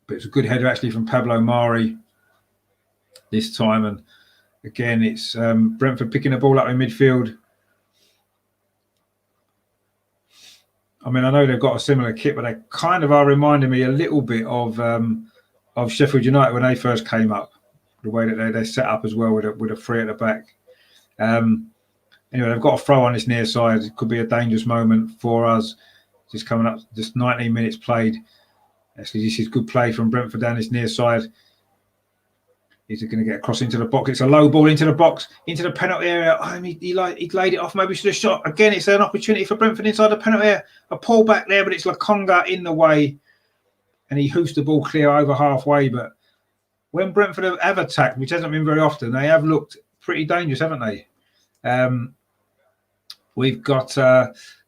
but it's a good header actually from Pablo Mari this time, and Again, it's Brentford picking the ball up in midfield. I mean, I know they've got a similar kit, but they kind of are reminding me a little bit of Sheffield United when they first came up. The way that they set up as well with a three at the back. Anyway, they've got a throw on this near side. It could be a dangerous moment for us. Just coming up, just 19 minutes played. Actually, this is good play from Brentford down this near side. He's going to get across into the box. It's a low ball into the box, into the penalty area. He laid it off. Maybe should have shot. Again, it's an opportunity for Brentford inside the penalty area. A pull back there, but it's Lokonga in the way. And he hoofs the ball clear over halfway. But when Brentford have attacked, which hasn't been very often, they have looked pretty dangerous, haven't they? We've got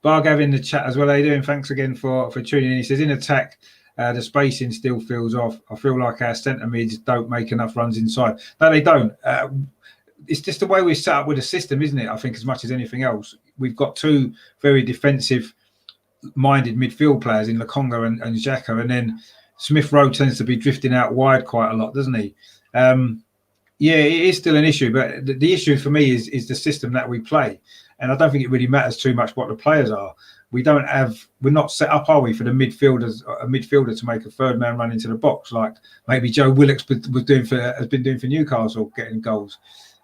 Bargav in the chat as well. How are you doing? Thanks again for tuning in. He says, in attack, the spacing still feels off. I feel like our centre mids don't make enough runs inside. No, they don't. It's just the way we're set up with the system, isn't it? I think as much as anything else. We've got two very defensive-minded midfield players in Lokonga and Xhaka, and then Smith Rowe tends to be drifting out wide quite a lot, doesn't he? Yeah, it is still an issue, but the issue for me is the system that we play. And I don't think it really matters too much what the players are. We're not set up, are we, for a midfielder to make a third man run into the box like maybe Joe Willock's has been doing for Newcastle, getting goals.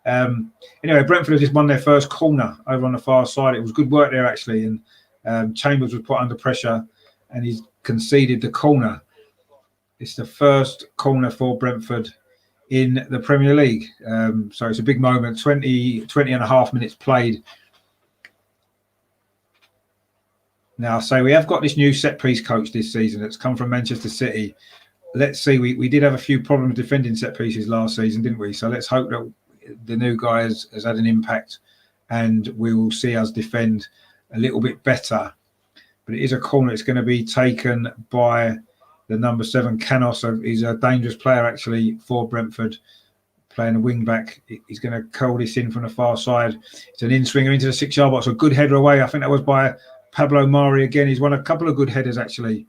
Anyway, Brentford have just won their first corner over on the far side. It was good work there actually, and Chambers was put under pressure, and he's conceded the corner. It's the first corner for Brentford in the Premier League, so it's a big moment. 20 and a half minutes played. Now, so we have got this new set-piece coach this season that's come from Manchester City. Let's see, we did have a few problems defending set-pieces last season, didn't we? So let's hope that the new guy has had an impact and we will see us defend a little bit better. But it is a corner. It's going to be taken by the number 7, Canos. So he's a dangerous player, actually, for Brentford, playing a wing-back. He's going to curl this in from the far side. It's an in-swinger into the 6-yard box. A good header away. I think that was by Pablo Mari again. He's won a couple of good headers, actually.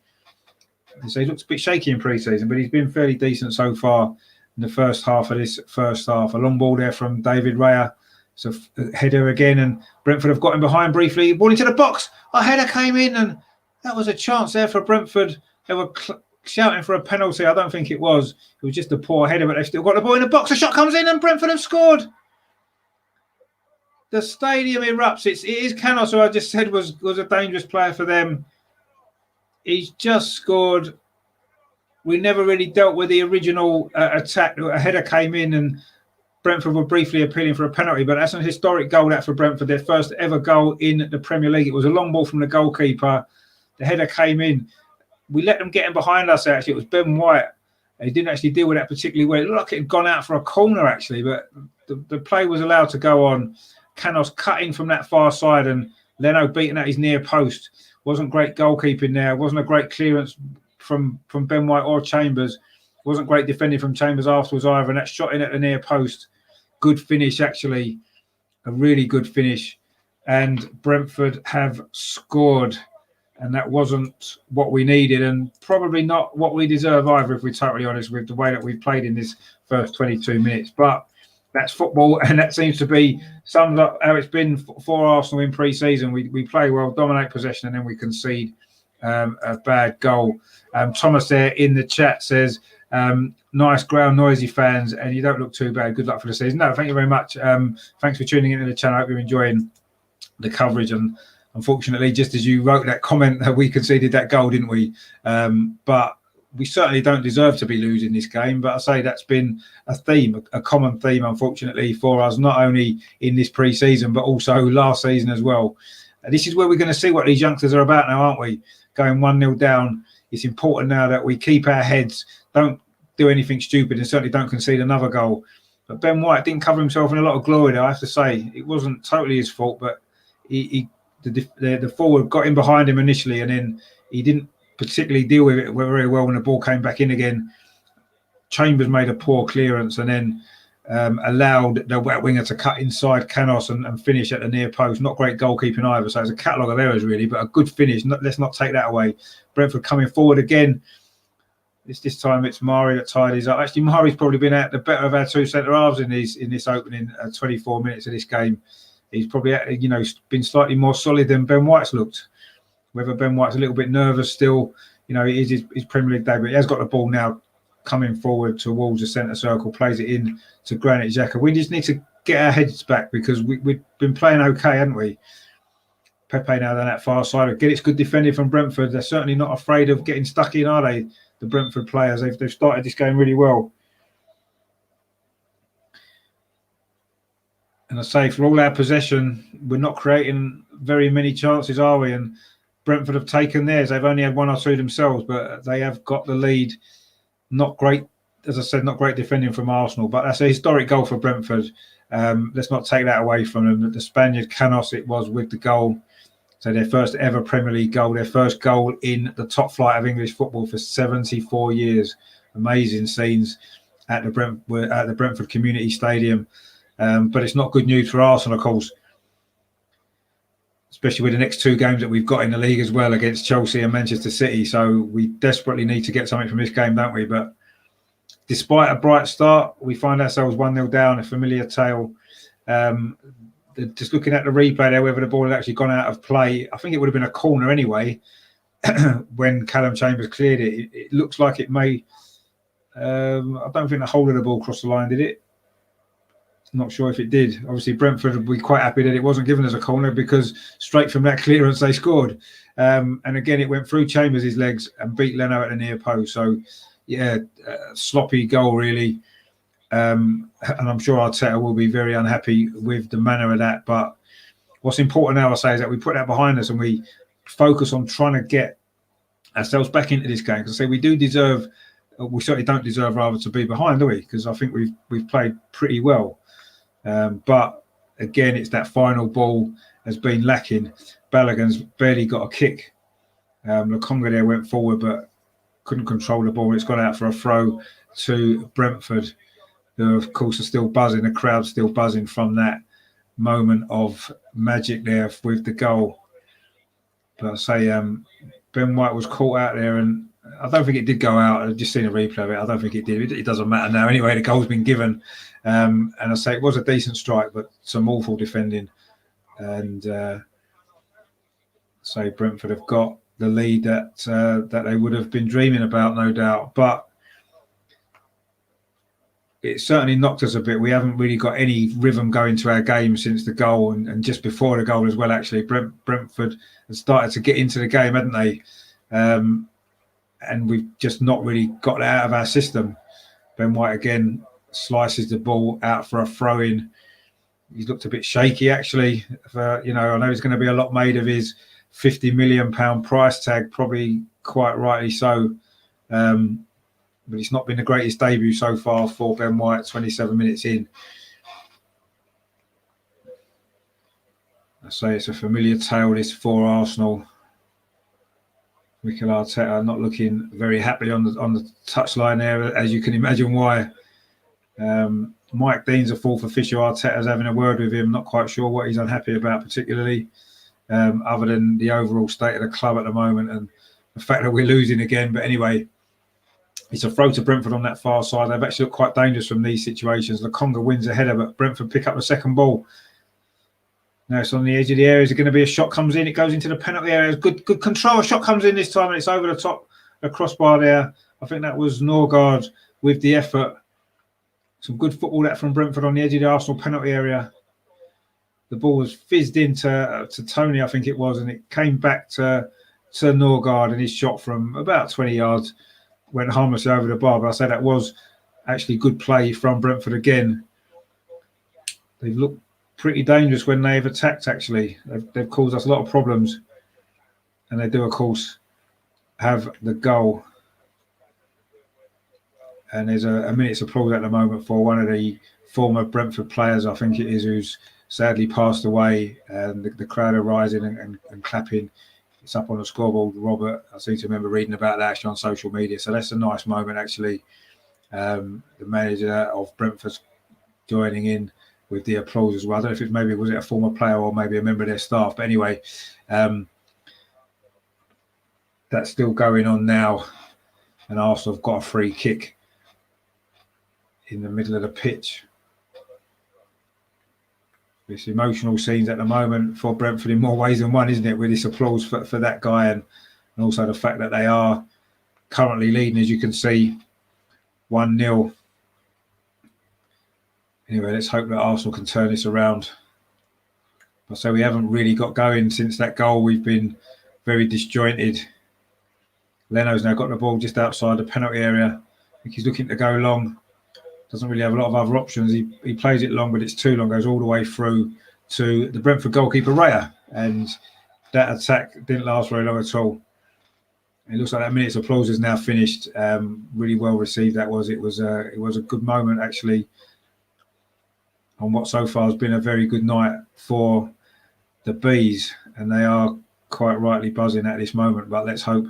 So he looks a bit shaky in pre-season, but he's been fairly decent so far in the first half of this first half. A long ball there from David Raya. It's a header again, and Brentford have got him behind briefly. Ball into the box. A header came in, and that was a chance there for Brentford. They were shouting for a penalty. I don't think it was. It was just a poor header, but they've still got the ball in the box. A shot comes in, and Brentford have scored. The stadium erupts. It is Canos, who I just said was a dangerous player for them. He's just scored. We never really dealt with the original attack. A header came in and Brentford were briefly appealing for a penalty, but that's an historic goal that for Brentford, their first ever goal in the Premier League. It was a long ball from the goalkeeper. The header came in. We let them get in behind us, actually. It was Ben White. He didn't actually deal with that particularly well. It looked like it had gone out for a corner, actually, but the play was allowed to go on. Canos cutting from that far side and Leno beating at his near post. Wasn't great goalkeeping there. Wasn't a great clearance from Ben White or Chambers. Wasn't great defending from Chambers afterwards either. And that shot in at the near post. Good finish, actually. A really good finish. And Brentford have scored. And that wasn't what we needed and probably not what we deserve either, if we're totally honest, with the way that we've played in this first 22 minutes. But that's football, and that seems to be sums up how it's been for Arsenal in pre-season. We play well, dominate possession, and then we concede a bad goal. Thomas there in the chat says, nice ground, noisy fans, and you don't look too bad. Good luck for the season. No, thank you very much. Thanks for tuning into the channel. I hope you're enjoying the coverage. And unfortunately, just as you wrote that comment, we conceded that goal, didn't we? But we certainly don't deserve to be losing this game. But I say that's been a theme, a common theme, unfortunately, for us, not only in this pre-season, but also last season as well. This is where we're going to see what these youngsters are about now, aren't we? Going 1-0 down. It's important now that we keep our heads, don't do anything stupid, and certainly don't concede another goal. But Ben White didn't cover himself in a lot of glory there, I have to say. It wasn't totally his fault, but the forward got in behind him initially, and then he didn't particularly deal with it very well when the ball came back in again. Chambers made a poor clearance and then allowed the wet winger to cut inside Canos and finish at the near post. Not great goalkeeping either, so it's a catalogue of errors really, but a good finish. Let's not take that away. Brentford coming forward again. This time it's Mari that tidies up. Actually, Mari's probably been out the better of our two centre halves in this opening 24 minutes of this game. He's probably been slightly more solid than Ben White's looked. Whether Ben White's a little bit nervous still, it is his Premier League debut. He has got the ball now, coming forward towards the centre circle, plays it in to Granit Xhaka. We just need to get our heads back because we've been playing okay, haven't we? Pepe now down that far side. Again, it's good defending from Brentford. They're certainly not afraid of getting stuck in, are they? The Brentford players. They've started this game really well. And I say, for all our possession, we're not creating very many chances, are we? And Brentford have taken theirs. They've only had one or two themselves, but they have got the lead. Not great, as I said, not great defending from Arsenal, but that's a historic goal for Brentford. Let's not take that away from them. The Spaniard Canos, it was with the goal. So their first ever Premier League goal, their first goal in the top flight of English football for 74 years. Amazing scenes at the Brentford Community Stadium. But it's not good news for Arsenal, of course, especially with the next two games that we've got in the league as well against Chelsea and Manchester City. So we desperately need to get something from this game, don't we? But despite a bright start, we find ourselves 1-0 down, a familiar tale. Just looking at the replay there, whether the ball had actually gone out of play, I think it would have been a corner anyway when Callum Chambers cleared it. It looks like it may... I don't think the whole of the ball crossed the line, did it? Not sure if it did. Obviously, Brentford would be quite happy that it wasn't given as a corner because straight from that clearance they scored. And again, it went through Chambers' legs and beat Leno at the near post. So, yeah, sloppy goal, really. And I'm sure Arteta will be very unhappy with the manner of that. But what's important now, I say, is that we put that behind us and we focus on trying to get ourselves back into this game. Because I say we certainly don't deserve rather to be behind, do we? Because I think we've played pretty well. But again, it's that final ball has been lacking. Balogun's barely got a kick. Lokonga there went forward but couldn't control the ball. It's gone out for a throw to Brentford, who of course are still buzzing. The crowd's still buzzing from that moment of magic there with the goal. But I say Ben White was caught out there, and I don't think it did go out. I've just seen a replay of it. I don't think it did. It doesn't matter now. Anyway, the goal's been given. And I say it was a decent strike, but some awful defending. And say Brentford have got the lead that they would have been dreaming about, no doubt. But it certainly knocked us a bit. We haven't really got any rhythm going to our game since the goal, and just before the goal as well, actually. Brentford have started to get into the game, haven't they? And we've just not really got that out of our system. Ben White again slices the ball out for a throw-in. He's looked a bit shaky, actually. I know there's going to be a lot made of his £50 million price tag, probably quite rightly so. But it's not been the greatest debut so far for Ben White, 27 minutes in. I say it's a familiar tale, this, for Arsenal. Mikel Arteta not looking very happy on the touchline there, as you can imagine why. Mike Dean's a fourth official. Arteta's having a word with him. Not quite sure what he's unhappy about particularly, other than the overall state of the club at the moment and the fact that we're losing again. But anyway, it's a throw to Brentford on that far side. They've actually looked quite dangerous from these situations. Lokonga wins a header, but Brentford pick up the second ball. Now it's on the edge of the area. Is it going to be a shot comes in? It goes into the penalty area. Good control. A shot comes in this time, and it's over the top, a crossbar there. I think that was Norgard with the effort. Some good football that from Brentford on the edge of the Arsenal penalty area. The ball was fizzed into Tony, I think it was, and it came back to Norgard, and his shot from about 20 yards went harmlessly over the bar. But I say that was actually good play from Brentford again. They've looked pretty dangerous when they've attacked, actually. They've caused us a lot of problems. And they do, of course, have the goal. And there's a minute's applause at the moment for one of the former Brentford players, I think it is, who's sadly passed away. And the crowd are rising and clapping. It's up on the scoreboard, Robert. I seem to remember reading about that actually on social media. So that's a nice moment, actually. The manager of Brentford's joining in with the applause as well. I don't know if was it a former player or maybe a member of their staff. But anyway, that's still going on now. and Arsenal have got a free kick in the middle of the pitch. It's emotional scenes at the moment for Brentford in more ways than one, isn't it? With this applause for that guy, and also the fact that they are currently leading, as you can see, 1-0. Anyway, let's hope that Arsenal can turn this around. So we haven't really got going since that goal. We've been very disjointed. Leno's now got the ball just outside the penalty area. I think he's looking to go long. Doesn't really have a lot of other options. He plays it long, but it's too long. Goes all the way through to the Brentford goalkeeper, Raya. And that attack didn't last very long at all. It looks like that minute's applause is now finished. Really well received that was. It was a good moment, actually, on what so far has been a very good night for the Bees. And they are quite rightly buzzing at this moment. But let's hope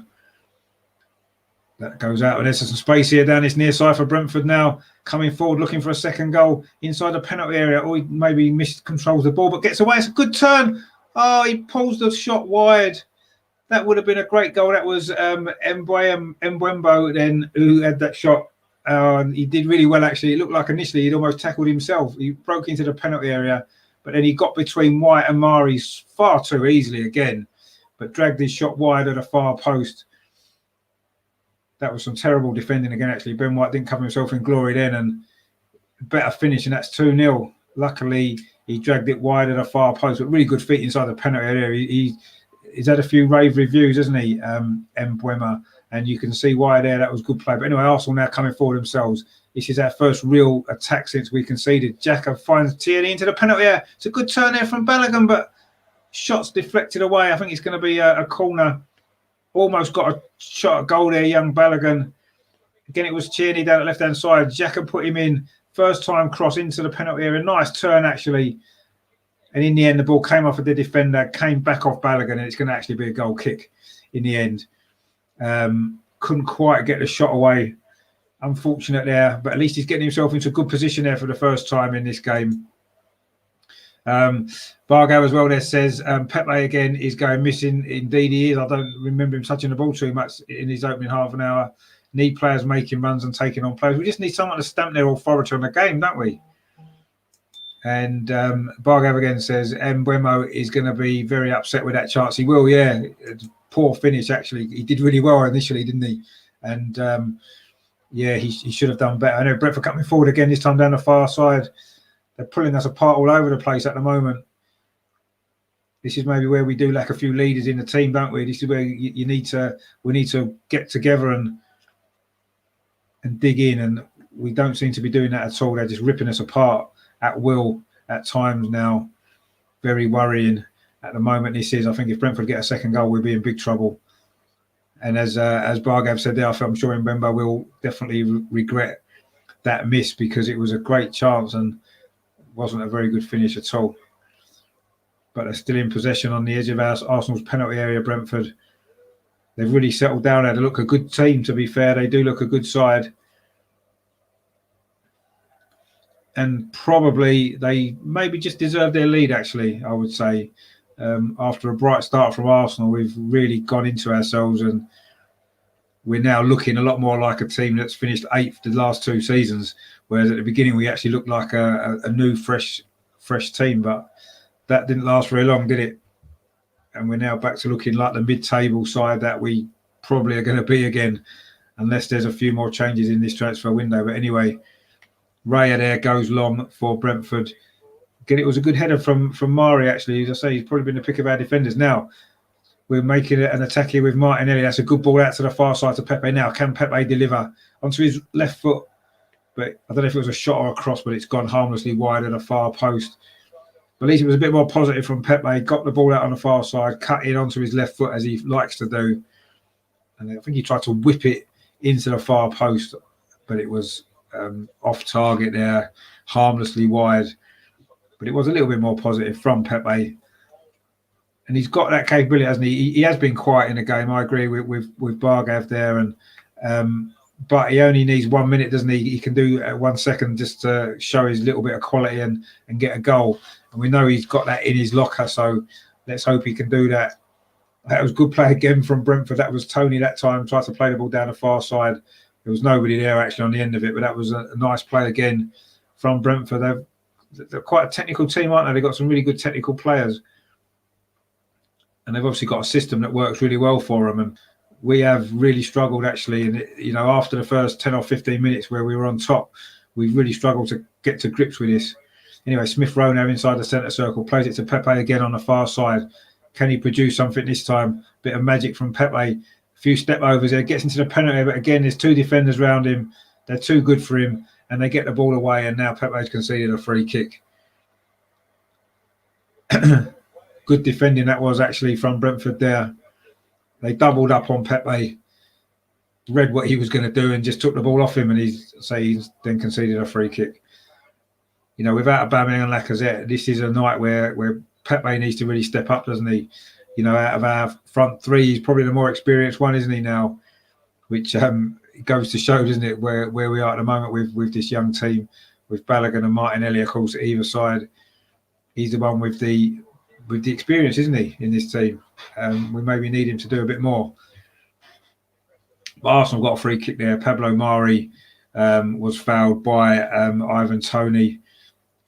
that goes out. And there's some space here down this near side for Brentford now. Coming forward, looking for a second goal inside the penalty area. Or he maybe miscontrols the ball, but gets away. It's a good turn. Oh, he pulls the shot wide. That would have been a great goal. That was Mbembo then who had that shot. He did really well, actually. It looked like initially he'd almost tackled himself. He broke into the penalty area, but then he got between White and Mari far too easily again, but dragged his shot wide at a far post. That was some terrible defending again, actually. Ben White didn't cover himself in glory then, and better finish, and that's 2-0. Luckily, he dragged it wide at a far post, but really good feet inside the penalty area. He's had a few rave reviews, hasn't he, Mbembo? And you can see why there. That was good play. But anyway, Arsenal now coming forward themselves. This is our first real attack since we conceded. Xhaka finds Tierney into the penalty area. It's a good turn there from Balogun, but shots deflected away. I think it's going to be a corner. Almost got a shot at goal there, young Balogun. Again, it was Tierney down the left-hand side. Xhaka put him in. First time cross into the penalty area. Nice turn, actually. And in the end, the ball came off of the defender, came back off Balogun, and it's going to actually be a goal kick in the end. Couldn't quite get the shot away. Unfortunate there, but at least he's getting himself into a good position there for the first time in this game. Bargo as well there says Pepe again is going missing. Indeed he is. I don't remember him touching the ball too much in his opening half an hour. Need players making runs and taking on players. We just need someone to stamp their authority on the game, don't we? And Bargo again says Mbembo is going to be very upset with that chance. He will, yeah. Poor finish, actually. He did really well initially, didn't he? And yeah, he should have done better. I know Brentford coming forward again, this time down the far side. They're pulling us apart all over the place at the moment. This is maybe where we do lack a few leaders in the team, don't we? This is where we need to get together and dig in, and we don't seem to be doing that at all. They're just ripping us apart at will at times now. Very worrying at the moment. This is, I think, if Brentford get a second goal, we'll be in big trouble. And as Bargav said there, I'm sure Mbembo will definitely regret that miss, because it was a great chance and wasn't a very good finish at all. But they're still in possession on the edge of Arsenal's penalty area, Brentford. They've really settled down there. They look a good team, to be fair. They do look a good side. And probably they maybe just deserve their lead, actually, I would say. After a bright start from Arsenal, we've really gone into ourselves, and we're now looking a lot more like a team that's finished 8th the last 2 seasons, whereas at the beginning we actually looked like a new, fresh team. But that didn't last very long, did it? And we're now back to looking like the mid-table side that we probably are going to be again, unless there's a few more changes in this transfer window. But anyway, Raya there goes long for Brentford. Again, it was a good header from Mari, actually. As I say, he's probably been the pick of our defenders. Now, we're making an attack here with Martinelli. That's a good ball out to the far side to Pepe. Now, can Pepe deliver onto his left foot? But I don't know if it was a shot or a cross, but it's gone harmlessly wide at a far post. But at least it was a bit more positive from Pepe. Got the ball out on the far side, cut in onto his left foot as he likes to do. And I think he tried to whip it into the far post, but it was off target there, harmlessly wide. But it was a little bit more positive from Pepe. And he's got that capability, hasn't he? He has been quiet in the game. I agree with Bargav there. And but he only needs 1 minute, doesn't he? He can do 1 second just to show his little bit of quality and get a goal. And we know he's got that in his locker. So let's hope he can do that That was good play again from Brentford. That was Tony that time, tried to play the ball down the far side. There was nobody there actually on the end of it, but that was a nice play again from Brentford. They're quite a technical team, aren't they? They've got some really good technical players. And they've obviously got a system that works really well for them. And we have really struggled actually. And, after the first 10 or 15 minutes where we were on top, we've really struggled to get to grips with this. Anyway, Smith Rowe now inside the centre circle, plays it to Pepe again on the far side. Can he produce something this time? Bit of magic from Pepe. A few step overs there, gets into the penalty, but again, there's two defenders around him. They're too good for him, and they get the ball away, and now Pepe's conceded a free kick. Good defending that was actually from Brentford there. They doubled up on Pepe, read what he was going to do, and just took the ball off him, and he's then conceded a free kick. Without Aubameyang and Lacazette, this is a night where Pepe needs to really step up, doesn't he? Out of our front three, he's probably the more experienced one, isn't he now? Which goes to show, doesn't it, where we are at the moment with this young team, with Balogun and Martinelli, of course, at either side. He's the one with the experience, isn't he, in this team? We maybe need him to do a bit more. But Arsenal got a free kick there. Pablo Mari was fouled by Ivan Toney.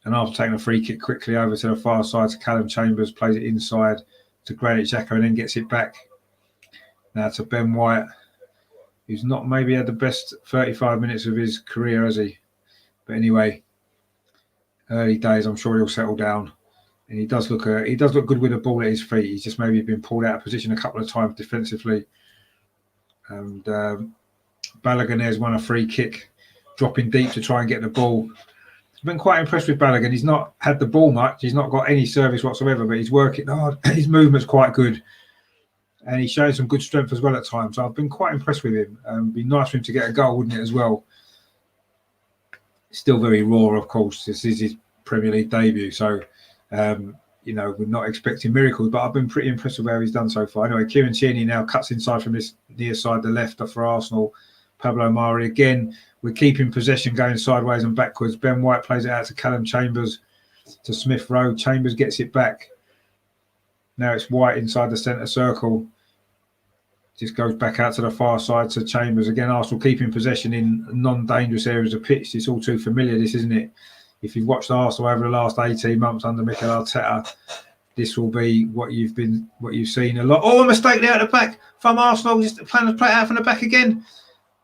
And after taking a free kick quickly over to the far side to Callum Chambers, plays it inside to Granit Xhaka and then gets it back. Now to Ben White, who's not maybe had the best 35 minutes of his career, has he? But anyway, early days, I'm sure he'll settle down. And he does look good with the ball at his feet. He's just maybe been pulled out of position a couple of times defensively. And Balogun has won a free kick, dropping deep to try and get the ball. I've been quite impressed with Balogun. He's not had the ball much. He's not got any service whatsoever, but he's working hard. His movement's quite good. And he's showing some good strength as well at times. So I've been quite impressed with him. It'd be nice for him to get a goal, wouldn't it, as well? Still very raw, of course. This is his Premier League debut. So, we're not expecting miracles, but I've been pretty impressed with how he's done so far. Anyway, Kieran Tierney now cuts inside from this near side, the left for Arsenal. Pablo Mari again. We're keeping possession, going sideways and backwards. Ben White plays it out to Callum Chambers, to Smith Rowe. Chambers gets it back. Now it's White inside the centre circle. Just goes back out to the far side to Chambers. Again, Arsenal keeping possession in non-dangerous areas of pitch. It's all too familiar, this, isn't it? If you've watched Arsenal over the last 18 months under Mikel Arteta, this will be what you've seen a lot. Oh, a mistake there at the back from Arsenal. Just planning to play it out from the back again.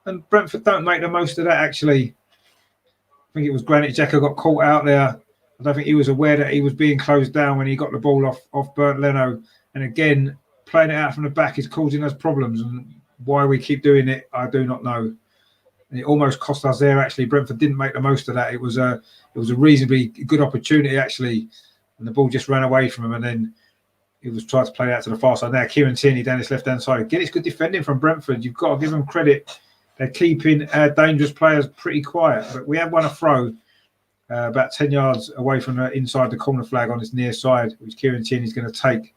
And Brentford don't make the most of that, actually. I think it was Granit Xhaka got caught out there. I don't think he was aware that he was being closed down when he got the ball off Bernd Leno. And again, playing it out from the back is causing us problems. And why we keep doing it, I do not know. And it almost cost us there, actually. Brentford didn't make the most of that. It was a reasonably good opportunity, actually. And the ball just ran away from him. And then he was trying to play it out to the far side. Now, Kieran Tierney down his left-hand side. Again, it's good defending from Brentford. You've got to give them credit. They're keeping our dangerous players pretty quiet. But we have won a throw about 10 yards away from inside the corner flag on this near side, which Kieran Tierney's going to take.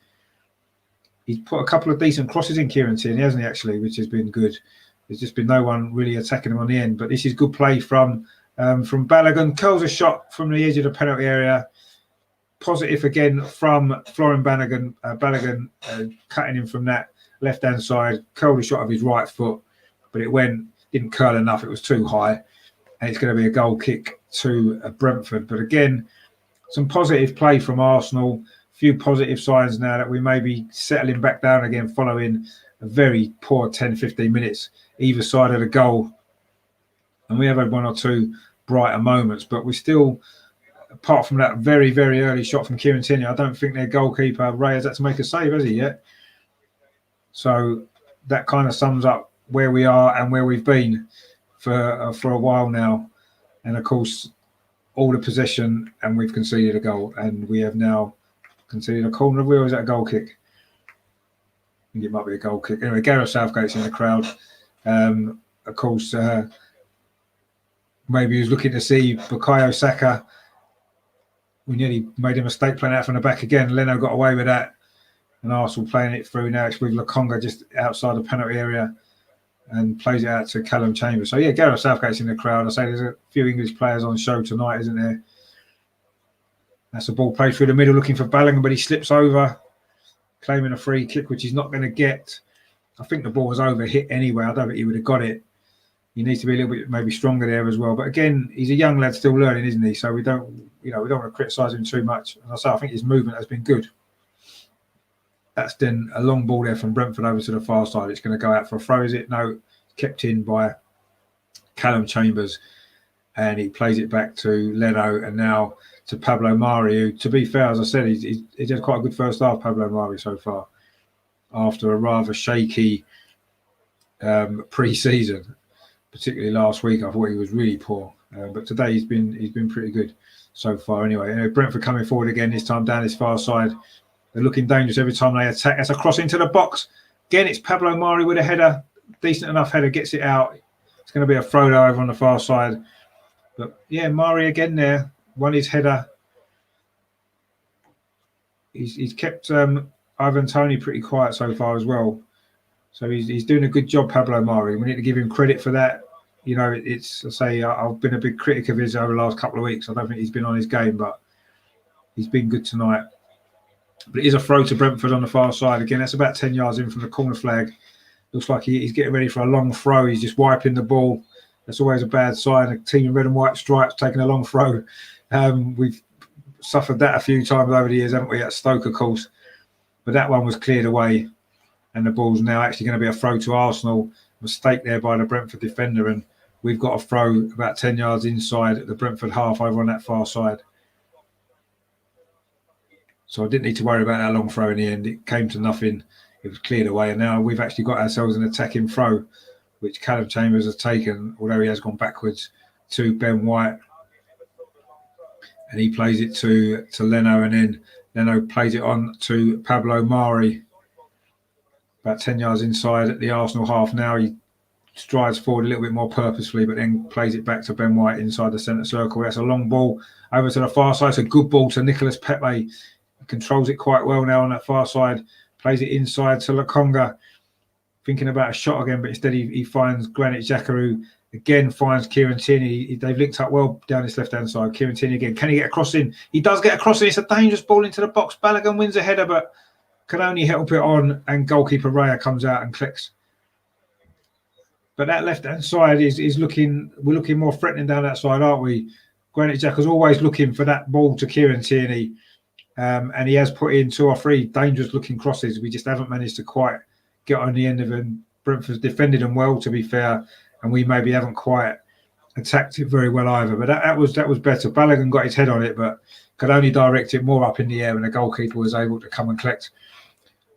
He's put a couple of decent crosses in, Kieran Tierney, hasn't he, actually, which has been good. There's just been no one really attacking him on the end. But this is good play from Balogun. Curls a shot from the edge of the penalty area. Positive again from Florian Balogun. Balogun cutting him from that left-hand side. Curled a shot of his right foot. But it didn't curl enough. It was too high. And it's going to be a goal kick to Brentford. But again, some positive play from Arsenal. A few positive signs now that we may be settling back down again following a very poor 10-15 minutes either side of the goal. And we have had one or two brighter moments. But we're still, apart from that very, very early shot from Kieran Tierney, I don't think their goalkeeper, Ray, has had to make a save, has he, yet? So that kind of sums up where we are and where we've been for a while now. And of course, all the possession, and we've conceded a goal, and we have now conceded a corner. Or is that a goal kick? I think it might be a goal kick. Anyway, Gareth Southgate's in the crowd. Of course, maybe he was looking to see Bukayo Saka. We nearly made a mistake playing out from the back again. Leno got away with that, and Arsenal playing it through now. It's with Lokonga just outside the penalty area, and plays it out to Callum Chambers. So, yeah, Gareth Southgate's in the crowd. I say there's a few English players on show tonight, isn't there? That's a ball played through the middle looking for Balogun, but he slips over. claiming a free kick, which he's not going to get. I think the ball was over hit anyway. I don't think he would have got it. He needs to be a little bit maybe stronger there as well. But again, he's a young lad still learning, isn't he? So we don't want to criticise him too much. And I think his movement has been good. That's then a long ball there from Brentford over to the far side. It's going to go out for a throw, is it? No, kept in by Callum Chambers. And he plays it back to Leno and now to Pablo Mari, who, to be fair, as I said, he's had quite a good first half, Pablo Mari, so far, after a rather shaky pre-season. Particularly last week, I thought he was really poor. But today he's been pretty good so far anyway. Brentford coming forward again, this time down this far side. They're looking dangerous every time they attack. That's a cross into the box. Again, it's Pablo Mari with a header. Decent enough header, gets it out. It's going to be a throw over on the far side. But yeah, Mari again there. Won his header. He's kept Ivan Toney pretty quiet so far as well. So he's doing a good job, Pablo Mari. We need to give him credit for that. I've been a big critic of his over the last couple of weeks. I don't think he's been on his game, but he's been good tonight. But it is a throw to Brentford on the far side. Again, that's about 10 yards in from the corner flag. Looks like he's getting ready for a long throw. He's just wiping the ball. That's always a bad sign. A team in red and white stripes taking a long throw. We've suffered that a few times over the years, haven't we, at Stoke, of course. But that one was cleared away. And the ball's now actually going to be a throw to Arsenal. Mistake there by the Brentford defender. And we've got a throw about 10 yards inside the Brentford half over on that far side. So I didn't need to worry about that long throw in the end. It came to nothing. It was cleared away. And now we've actually got ourselves an attacking throw, which Callum Chambers has taken, although he has gone backwards, to Ben White. And he plays it to Leno. And then Leno plays it on to Pablo Mari. About 10 yards inside at the Arsenal half now. He strides forward a little bit more purposefully, but then plays it back to Ben White inside the centre circle. That's a long ball over to the far side. It's a good ball to Nicolas Pepe. He controls it quite well now on that far side. Plays it inside to Lokonga. Thinking about a shot again, but instead he finds Granit Xhaka, who again finds Kieran Tierney. They've linked up well down this left-hand side. Kieran Tierney again. Can he get a cross in? He does get a cross in. It's a dangerous ball into the box. Balogun wins a header, but can only help it on, and goalkeeper Raya comes out and collects. But that left-hand side is looking, we're looking more threatening down that side, aren't we? Granit Xhaka's always looking for that ball to Kieran Tierney, and he has put in 2 or 3 dangerous-looking crosses. We just haven't managed to quite get on the end of them. Brentford's defended them well, to be fair, and we maybe haven't quite attacked it very well either. But that was better. Balogun got his head on it, but could only direct it more up in the air, and the goalkeeper was able to come and collect.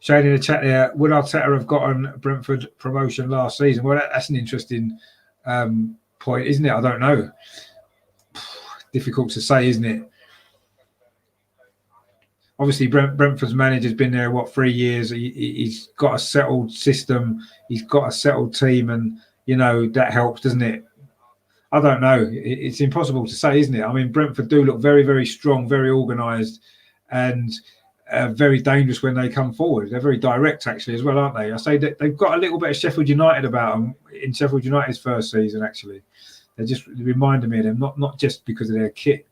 Shane in the chat there, would Arteta have gotten Brentford promotion last season? Well, that's an interesting point, isn't it? I don't know. Difficult to say, isn't it? Obviously, Brentford's manager's been there, 3 years? He's got a settled system. He's got a settled team, and, that helps, doesn't it? I don't know. It's impossible to say, isn't it? I mean, Brentford do look very, very strong, very organised, and very dangerous when they come forward. They're very direct, actually, as well, aren't they? I say that they've got a little bit of Sheffield United about them in Sheffield United's first season, actually. They just reminded me of them, not just because of their kit.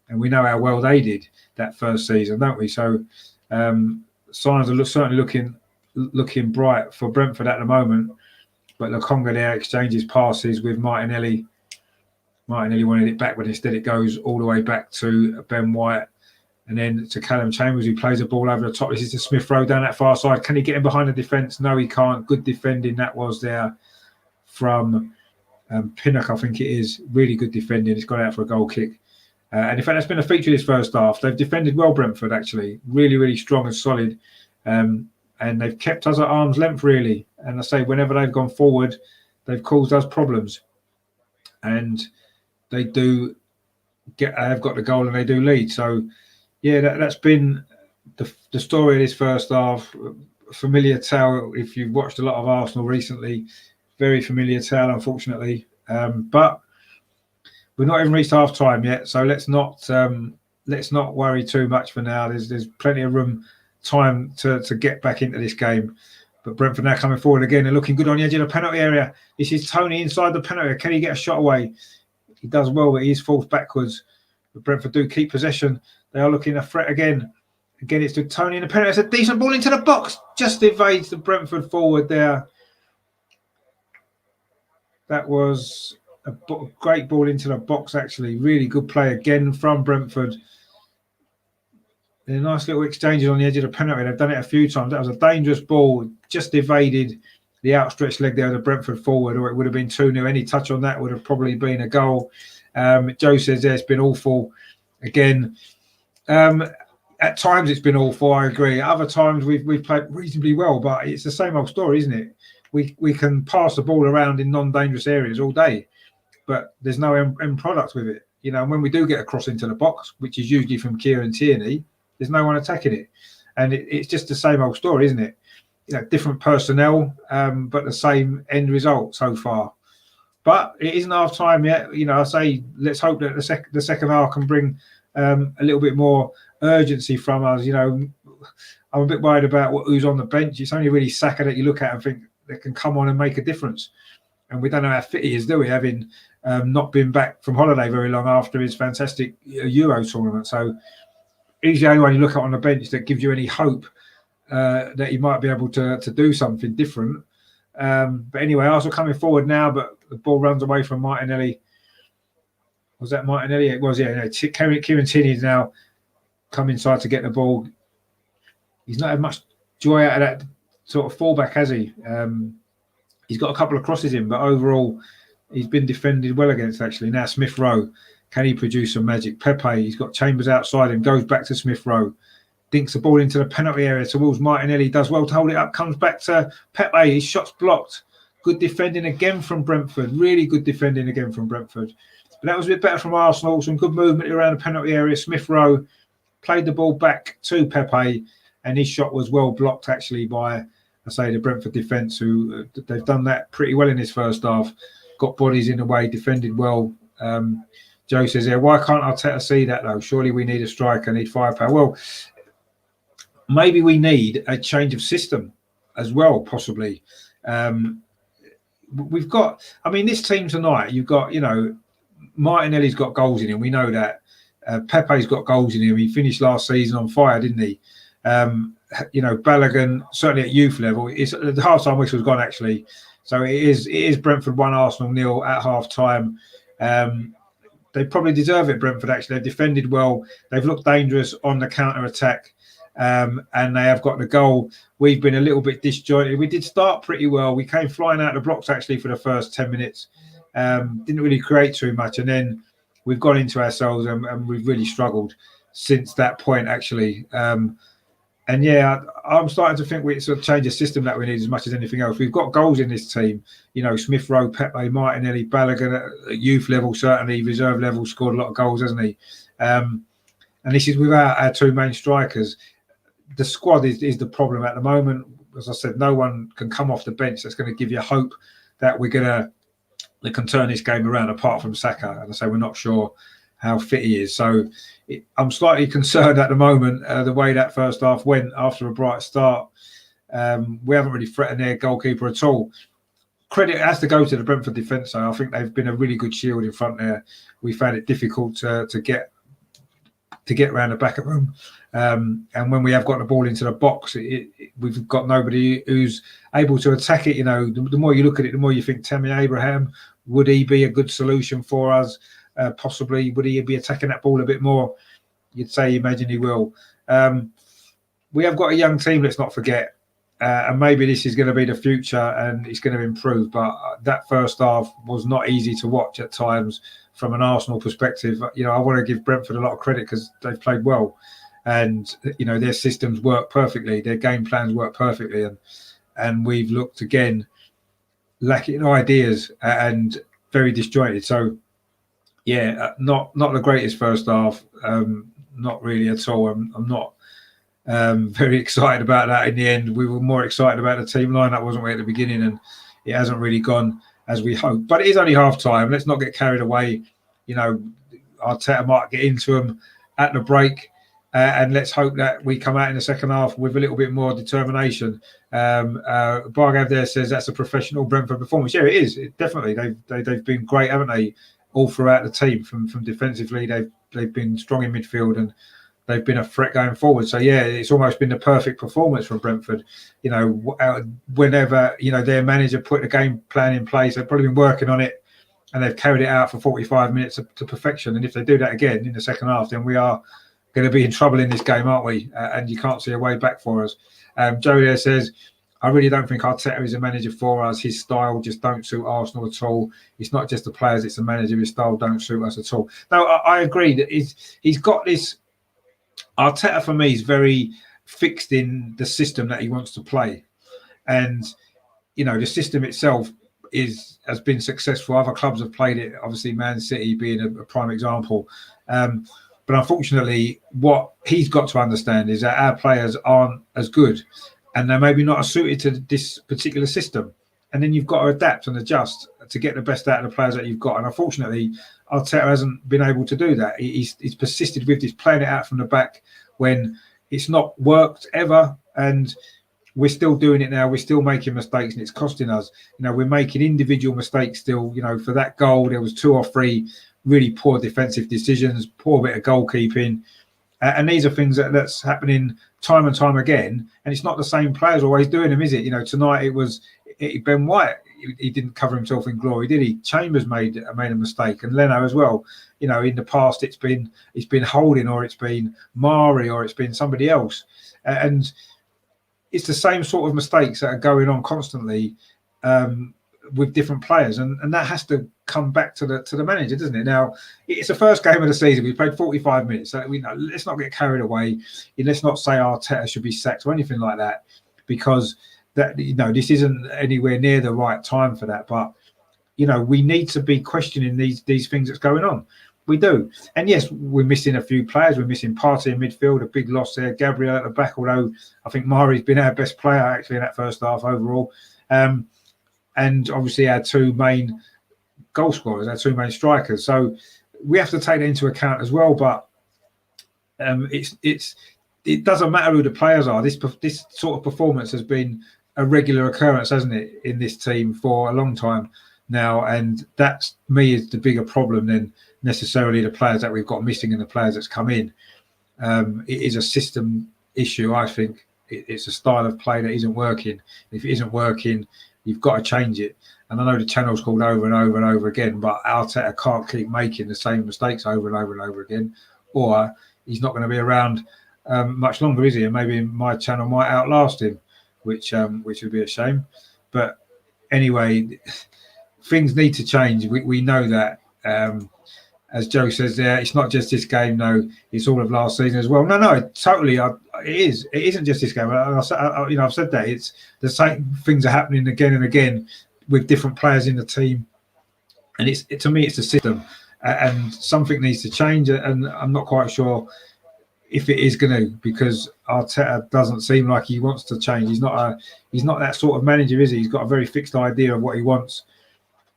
And we know how well they did that first season, don't we? So signs are certainly looking bright for Brentford at the moment. But Lokonga there exchanges passes with Martinelli. Martinelli wanted it back, but instead it goes all the way back to Ben White. And then to Callum Chambers, who plays a ball over the top. This is the Smith Rowe down that far side. Can he get in behind the defence? No, he can't. Good defending that was there from Pinnock, I think it is. Really good defending. It's gone out for a goal kick. And in fact, that's been a feature this first half. They've defended well, Brentford, actually. Really, really strong and solid. And they've kept us at arm's length, really. And I say, whenever they've gone forward, they've caused us problems. And they do have got the goal and they do lead. So, yeah, that's been the story of this first half. Familiar tale, if you've watched a lot of Arsenal recently. Very familiar tale, unfortunately. But we've not even reached half time yet, so let's not worry too much for now. There's plenty of time to get back into this game. But Brentford now coming forward again and looking good on the edge of the penalty area. This is Toney inside the penalty area. Can he get a shot away? He does well, but he is forced backwards. But Brentford do keep possession. They are looking a threat again. Again, it's to Tony in the penalty. It's a decent ball into the box. Just evades the Brentford forward there. That was a great ball into the box, actually. Really good play again from Brentford. Nice little exchanges on the edge of the penalty. They've done it a few times. That was a dangerous ball. Just evaded the outstretched leg there of the Brentford forward, or it would have been 2-0. Any touch on that would have probably been a goal. Joe says there, it's been awful. Again, at times it's been awful, I agree. Other times we've played reasonably well, but it's the same old story, isn't it? We can pass the ball around in non-dangerous areas all day, but there's no end product with it. You know, and when we do get a cross into the box, which is usually from Kieran Tierney, there's no one attacking it. And it's just the same old story, isn't it? You know, different personnel, but the same end result so far. But it isn't half time yet. You know, I say let's hope that the second half can bring a little bit more urgency from us. You know, I'm a bit worried about who's on the bench. It's only really Saka that you look at and think that can come on and make a difference. And we don't know how fit he is, do we? Having not been back from holiday very long after his fantastic Euro tournament. So he's the only one you look at on the bench that gives you any hope that he might be able to do something different. But anyway, Arsenal coming forward now, but the ball runs away from Martinelli. Was that Martinelli? It was, yeah. Kieran Tierney is now come inside to get the ball. He's not had much joy out of that sort of fallback, has he? He's got a couple of crosses in, but overall, he's been defended well against, actually. Now Smith Rowe, can he produce some magic? Pepe, he's got Chambers outside him, goes back to Smith Rowe, dinks the ball into the penalty area towards Martinelli, does well to hold it up, comes back to Pepe, his shot's blocked. Good defending again from Brentford, really good defending again from Brentford. But that was a bit better from Arsenal, some good movement around the penalty area. Smith Rowe played the ball back to Pepe, and his shot was well blocked, actually, by, I say, the Brentford defence, who they've done that pretty well in this first half. Got bodies in the way, defended well. Joe says here, why can't Arteta see that, though? Surely we need a striker, need firepower. Well, maybe we need a change of system as well, possibly. We've got, I mean, this team tonight, you've got, you know, Martinelli's got goals in him. We know that. Pepe's got goals in him. He finished last season on fire, didn't he? You know, Balogun, certainly at youth level, the half-time whistle's gone, actually. So it is Brentford 1, Arsenal 0 at half-time. They probably deserve it, Brentford, actually. They've defended well. They've looked dangerous on the counter-attack. And they have got the goal. We've been a little bit disjointed. We did start pretty well. We came flying out of the blocks, actually, for the first 10 minutes. Didn't really create too much. And then we've gone into ourselves and we've really struggled since that point, actually. And yeah, I'm starting to think it's a change of system that we need as much as anything else. We've got goals in this team. You know, Smith Rowe, Pepe, Martinelli, Balogun at youth level, certainly reserve level, scored a lot of goals, hasn't he? And this is without our two main strikers. The squad is the problem at the moment. As I said, no one can come off the bench that's going to give you hope that we can turn this game around, apart from Saka. And I say we're not sure how fit he is. So I'm slightly concerned at the moment the way that first half went after a bright start. We haven't really threatened their goalkeeper at all. Credit has to go to the Brentford defence, though. I think they've been a really good shield in front there. We found it difficult to get around the back of them. And when we have got the ball into the box, we've got nobody who's able to attack it. You know, the more you look at it, the more you think Tammy Abraham, would he be a good solution for us? Possibly, would he be attacking that ball a bit more? You'd say, imagine he will. We have got a young team, let's not forget. And maybe this is going to be the future and it's going to improve. But that first half was not easy to watch at times from an Arsenal perspective. You know, I want to give Brentford a lot of credit because they've played well. And, you know, their systems work perfectly. Their game plans work perfectly. And we've looked, again, lacking ideas and very disjointed. So, yeah, not the greatest first half. Not really at all. I'm not very excited about that in the end. We were more excited about the team lineup, wasn't we, at the beginning? And it hasn't really gone as we hoped. But it is only half time. Let's not get carried away. You know, Arteta might get into them at the break. And let's hope that we come out in the second half with a little bit more determination. Bargav there says that's a professional Brentford performance. Yeah, it is. Definitely. They've been great, haven't they? All throughout the team. From defensively, they've been strong in midfield, and they've been a threat going forward. So yeah, it's almost been the perfect performance from Brentford. You know, whenever their manager put a game plan in place, they've probably been working on it, and they've carried it out for 45 minutes to perfection. And if they do that again in the second half, then we are going to be in trouble in this game, aren't we? And you can't see a way back for us. Joe there says, I really don't think Arteta is a manager for us. His style just don't suit Arsenal at all. It's not just the players, it's the manager. His style don't suit us at all. No, I agree that he's got this. Arteta, for me, is very fixed in the system that he wants to play. And, the system itself has been successful. Other clubs have played it, obviously Man City being a prime example. But unfortunately, what he's got to understand is that our players aren't as good, and they're maybe not as suited to this particular system. And then you've got to adapt and adjust to get the best out of the players that you've got. And unfortunately, Arteta hasn't been able to do that. He's persisted with this, playing it out from the back when it's not worked ever. And we're still doing it now. We're still making mistakes, and it's costing us. We're making individual mistakes still. For that goal, there was 2 or 3 really poor defensive decisions, poor bit of goalkeeping. And these are things that's happening time and time again. And it's not the same players always doing them, is it? Tonight it was Ben White. He didn't cover himself in glory, did he? Chambers made a mistake, and Leno as well. In the past it's been Holding, or it's been Mari, or it's been somebody else. And it's the same sort of mistakes that are going on constantly with different players, and that has to come back to the manager, doesn't it? Now, it's the first game of the season. We played 45 minutes, so let's not get carried away. Let's not say Arteta should be sacked or anything like that, because this isn't anywhere near the right time for that. But we need to be questioning these things that's going on. We do. And yes, we're missing a few players. We're missing Partey in midfield, a big loss there. Gabriel at the back, although I think Mari's been our best player actually in that first half overall. And obviously our 2 main goal scorers, our 2 main strikers. So we have to take that into account as well. But it doesn't matter who the players are. This sort of performance has been a regular occurrence, hasn't it, in this team for a long time now. And that's, me, is the bigger problem than necessarily the players that we've got missing and the players that's come in. It is a system issue, I think. It's a style of play that isn't working. If it isn't working, you've got to change it. And I know the channel's called over and over and over again, but Arteta can't keep making the same mistakes over and over and over again, or he's not going to be around much longer, is he? And maybe my channel might outlast him, which would be a shame. But anyway, things need to change. We know that. As Joe says there, it's not just this game. No, it's all of last season as well. No, totally. It is. It isn't just this game. I've said that. It's the same things are happening again and again with different players in the team, and to me, it's a system, and something needs to change. And I'm not quite sure if it is going to, because Arteta doesn't seem like he wants to change. He's not that sort of manager, is he? He's got a very fixed idea of what he wants,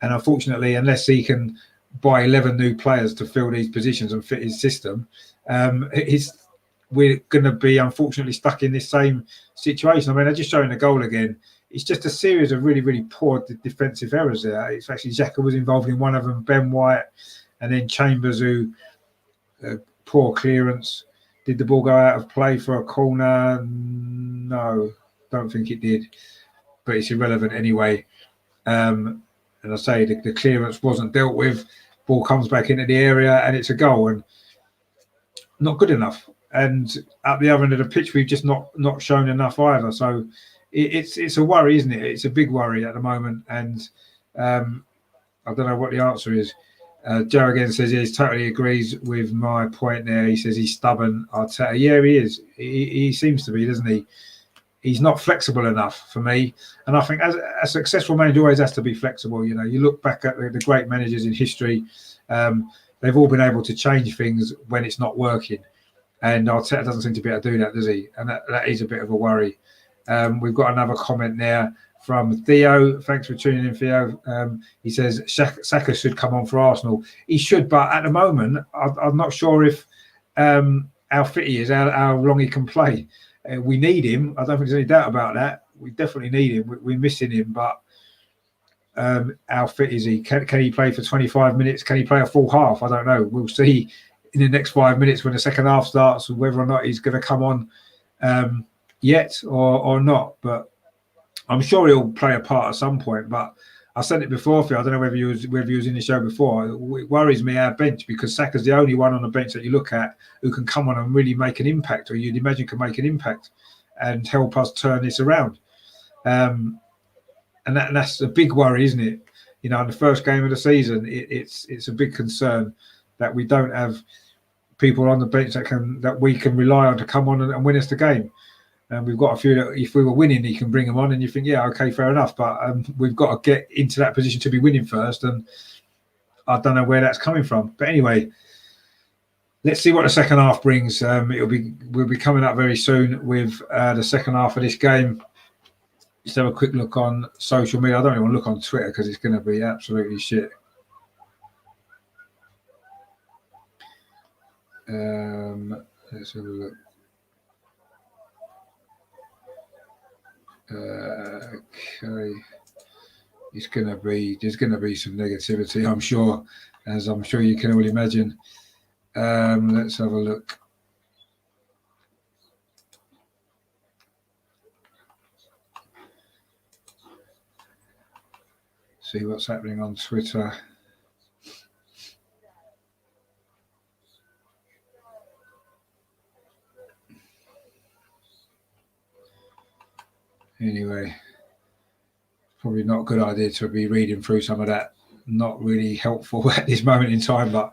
and unfortunately, unless he can buy 11 new players to fill these positions and fit his system, we're going to be unfortunately stuck in this same situation. I mean, I'm just showing the goal again. It's just a series of really, really poor defensive errors there. It's actually Xhaka was involved in one of them, Ben White, and then Chambers, who poor clearance. Did the ball go out of play for a corner? No, don't think it did, but it's irrelevant anyway. And I say the clearance wasn't dealt with. Ball comes back into the area and it's a goal, and not good enough. And at the other end of the pitch, we've just not shown enough either. So it's a worry, isn't it? It's a big worry at the moment, and I don't know what the answer is. Joe again says he totally agrees with my point there. He says he's stubborn. Arteta, yeah, he is. He seems to be, doesn't he? He's not flexible enough for me. And I think as a successful manager always has to be flexible. You look back at the great managers in history, they've all been able to change things when it's not working. And Arteta doesn't seem to be able to do that, does he? And that is a bit of a worry. We've got another comment there from Theo. Thanks for tuning in, Theo. He says Saka should come on for Arsenal. He should, but at the moment, I'm not sure if how fit he is, how long he can play. We need him. I don't think there's any doubt about that. We definitely need him. We're missing him, but how fit is he? Can he play for 25 minutes? Can he play a full half? I don't know. We'll see in the next 5 minutes when the second half starts, whether or not he's going to come on yet or not. But I'm sure he'll play a part at some point. But I said it before, Phil. I don't know whether you was in the show before. It worries me our bench, because Saka's the only one on the bench that you look at who can come on and really make an impact, or you'd imagine can make an impact and help us turn this around. And that's a big worry, isn't it? You know, in the first game of the season, it's a big concern that we don't have people on the bench that we can rely on to come on and win us the game. And we've got a few that, if we were winning, you can bring them on, and you think, yeah, okay, fair enough. But we've got to get into that position to be winning first, and I don't know where that's coming from. But anyway, let's see what the second half brings. We'll be coming up very soon with the second half of this game. Just have a quick look on social media. I don't even want to look on Twitter because it's going to be absolutely shit. Let's have a look. Okay, there's going to be some negativity, I'm sure, as I'm sure you can all imagine. Let's have a look. See what's happening on Twitter. Anyway, probably not a good idea to be reading through some of that. Not really helpful at this moment in time, but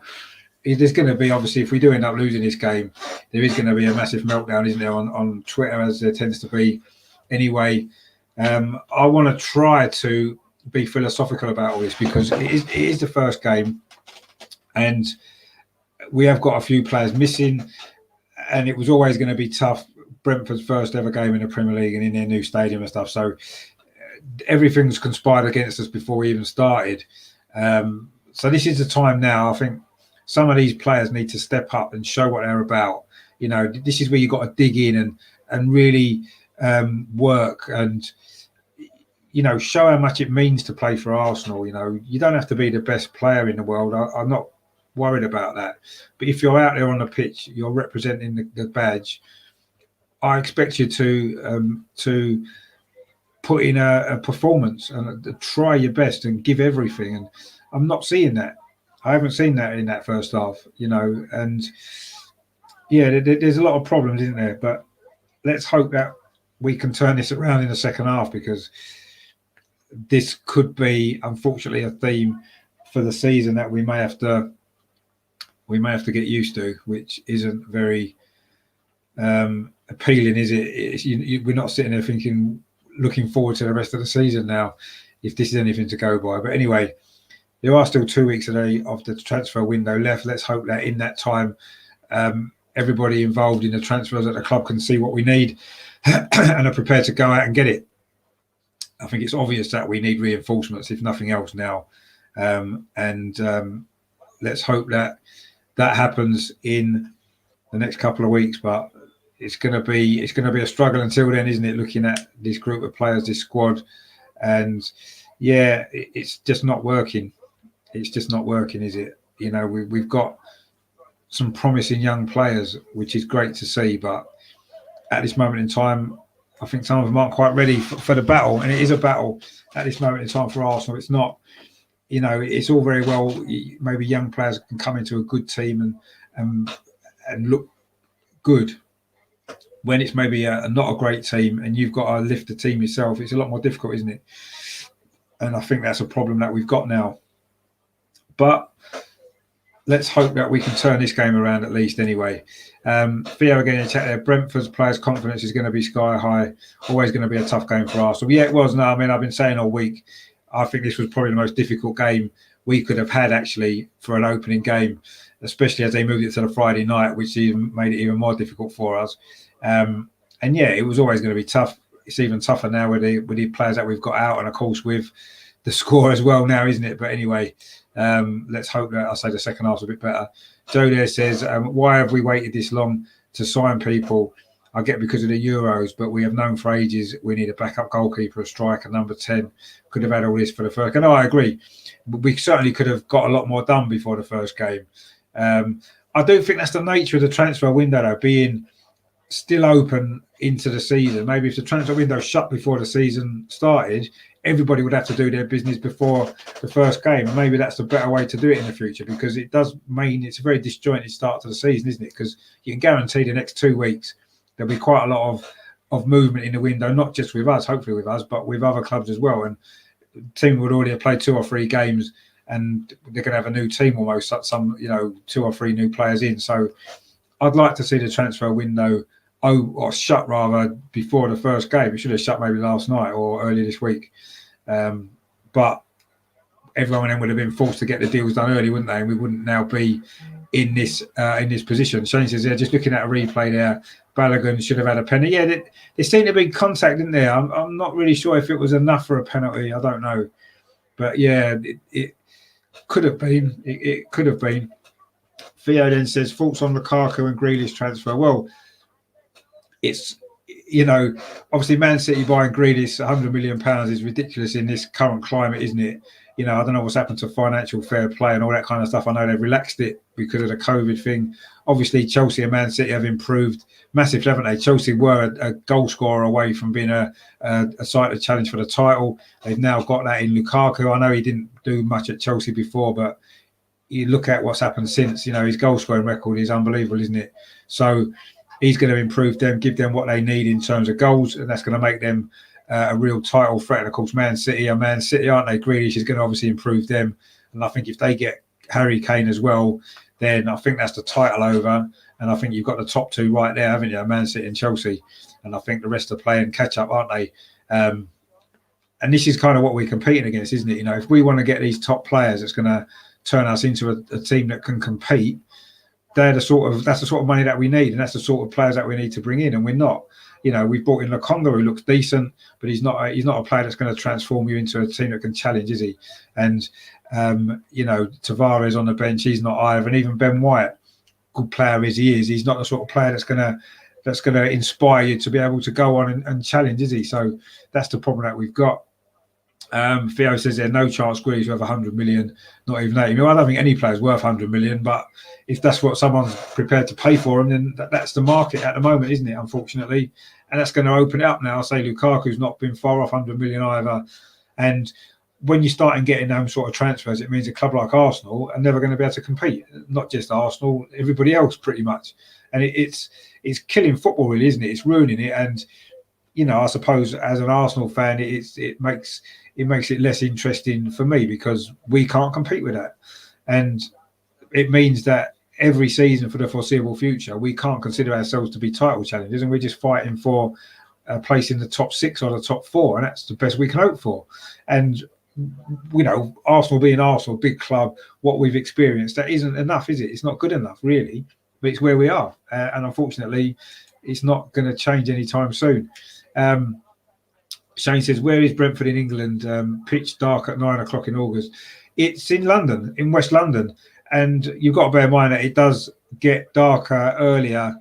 there's going to be, obviously, if we do end up losing this game, there is going to be a massive meltdown, isn't there, on Twitter, as there tends to be anyway. I want to try to be philosophical about all this, because it is the first game, and we have got a few players missing, and it was always going to be tough. Brentford's first ever game in the Premier League and in their new stadium and stuff. So everything's conspired against us before we even started. So this is the time now. I think some of these players need to step up and show what they're about. You know, this is where you've got to dig in and really work and, you know, show how much it means to play for Arsenal. You know, you don't have to be the best player in the world. I'm not worried about that. But if you're out there on the pitch, you're representing the badge. I expect you to put in a performance and try your best and give everything. And I'm not seeing that. I haven't seen that in that first half, you know. And yeah, there's a lot of problems, isn't there? But let's hope that we can turn this around in the second half, because this could be, unfortunately, a theme for the season that we may have to get used to, which isn't very appealing, is it? We're not sitting there looking forward to the rest of the season now, if this is anything to go by. But anyway, there are still 2 weeks today of the transfer window left. Let's hope that in that time, everybody involved in the transfers at the club can see what we need and are prepared to go out and get it. I think it's obvious that we need reinforcements, if nothing else now. Let's hope that happens in the next couple of weeks. But it's going to be a struggle until then, isn't it? Looking at this group of players, this squad, and yeah, it's just not working. It's just not working, is it? You know, we've got some promising young players, which is great to see, but at this moment in time, I think some of them aren't quite ready for the battle, and it is a battle at this moment in time for Arsenal. It's not, you know, it's all very well. Maybe young players can come into a good team and look good. When it's maybe not a great team and you've got to lift the team yourself, it's a lot more difficult, isn't it? And I think that's a problem that we've got now. But let's hope that we can turn this game around at least anyway. Theo again in chat there, Brentford's players' confidence is going to be sky high. Always going to be a tough game for Arsenal. Yeah, it was. No, I mean, I've been saying all week, I think this was probably the most difficult game we could have had actually for an opening game, especially as they moved it to the Friday night, which even made it even more difficult for us. And yeah, it was always going to be tough. It's even tougher now with the players that we've got out, and of course with the score as well now, isn't it? But anyway, let's hope that the second half's a bit better. Joe there says, why have we waited this long to sign people? I get because of the Euros, but we have known for ages we need a backup goalkeeper, a striker, number 10. Could have had all this for the first game. No, I agree. We certainly could have got a lot more done before the first game. I do think that's the nature of the transfer window, though, being still open into the season. Maybe if the transfer window shut before the season started, everybody would have to do their business before the first game. Maybe that's a better way to do it in the future, because it does mean it's a very disjointed start to the season, isn't it? Because you can guarantee the next 2 weeks there'll be quite a lot of movement in the window, not just with us, hopefully with us, but with other clubs as well. And the team would already have played 2 or 3 games, and they're going to have a new team almost, some 2 or 3 new players in. So I'd like to see the transfer window or shut rather before the first game. It should have shut maybe last night or early this week. But everyone then would have been forced to get the deals done early, wouldn't they? And we wouldn't now be in this position. Shane says, just looking at a replay there, Balogun should have had a penalty. Yeah, there seemed to be contact, didn't there? I'm not really sure if it was enough for a penalty. I don't know. But yeah, it could have been. It could have been. Theo then says, thoughts on Lukaku and Grealish transfer? Well, it's, obviously Man City buying Grealish £100 million is ridiculous in this current climate, isn't it? I don't know what's happened to financial fair play and all that kind of stuff. I know they've relaxed it because of the COVID thing. Obviously, Chelsea and Man City have improved massively, haven't they? Chelsea were a goal scorer away from being a side of challenge for the title. They've now got that in Lukaku. I know he didn't do much at Chelsea before, but you look at what's happened since. His goal scoring record is unbelievable, isn't it? So he's going to improve them, give them what they need in terms of goals, and that's going to make them a real title threat. And of course, Man City, aren't they? Grealish is going to obviously improve them. And I think if they get Harry Kane as well, then I think that's the title over. And I think you've got the top 2 right there, haven't you? Man City and Chelsea. And I think the rest are playing catch up, aren't they? And this is kind of what we're competing against, isn't it? If we want to get these top players, it's going to turn us into a team that can compete. That's the sort of money that we need, and that's the sort of players that we need to bring in, and we're not. We've brought in Lokonga, who looks decent, but he's not a player that's going to transform you into a team that can challenge, is he? And Tavares on the bench, he's not either, and even Ben White, good player as he is, he's not the sort of player that's going to inspire you to be able to go on and challenge, is he? So that's the problem that we've got. Theo says there's no chance Grealish worth 100 million, not even 80 million. I don't think any player's worth 100 million, but if that's what someone's prepared to pay for him, then that's the market at the moment, isn't it? Unfortunately, and that's going to open it up now. I say Lukaku's not been far off 100 million either, and when you start getting those sort of transfers, it means a club like Arsenal are never going to be able to compete. Not just Arsenal, everybody else pretty much, and it's killing football, really, isn't it? It's ruining it, and I suppose as an Arsenal fan, it makes it less interesting for me because we can't compete with that. And it means that every season for the foreseeable future, we can't consider ourselves to be title challengers, and we're just fighting for a place in the top 6 or the top 4, and that's the best we can hope for. And, Arsenal being Arsenal, big club, what we've experienced, that isn't enough, is it? It's not good enough, really, but it's where we are. And unfortunately, it's not going to change anytime soon. Shane says, where is Brentford in England? Pitch dark at 9 o'clock in August. It's in London, in West London. And you've got to bear in mind that it does get darker earlier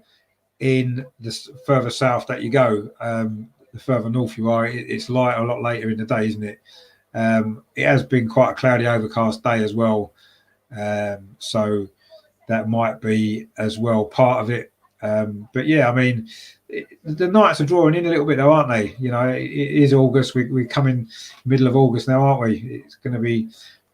in the further south that you go. The further north you are, it's light a lot later in the day, isn't it? It has been quite a cloudy, overcast day as well. So that might be as well part of it. But yeah, I mean, the nights are drawing in a little bit, though, aren't they? It is August. We're coming middle of August now, aren't we? It's going to be,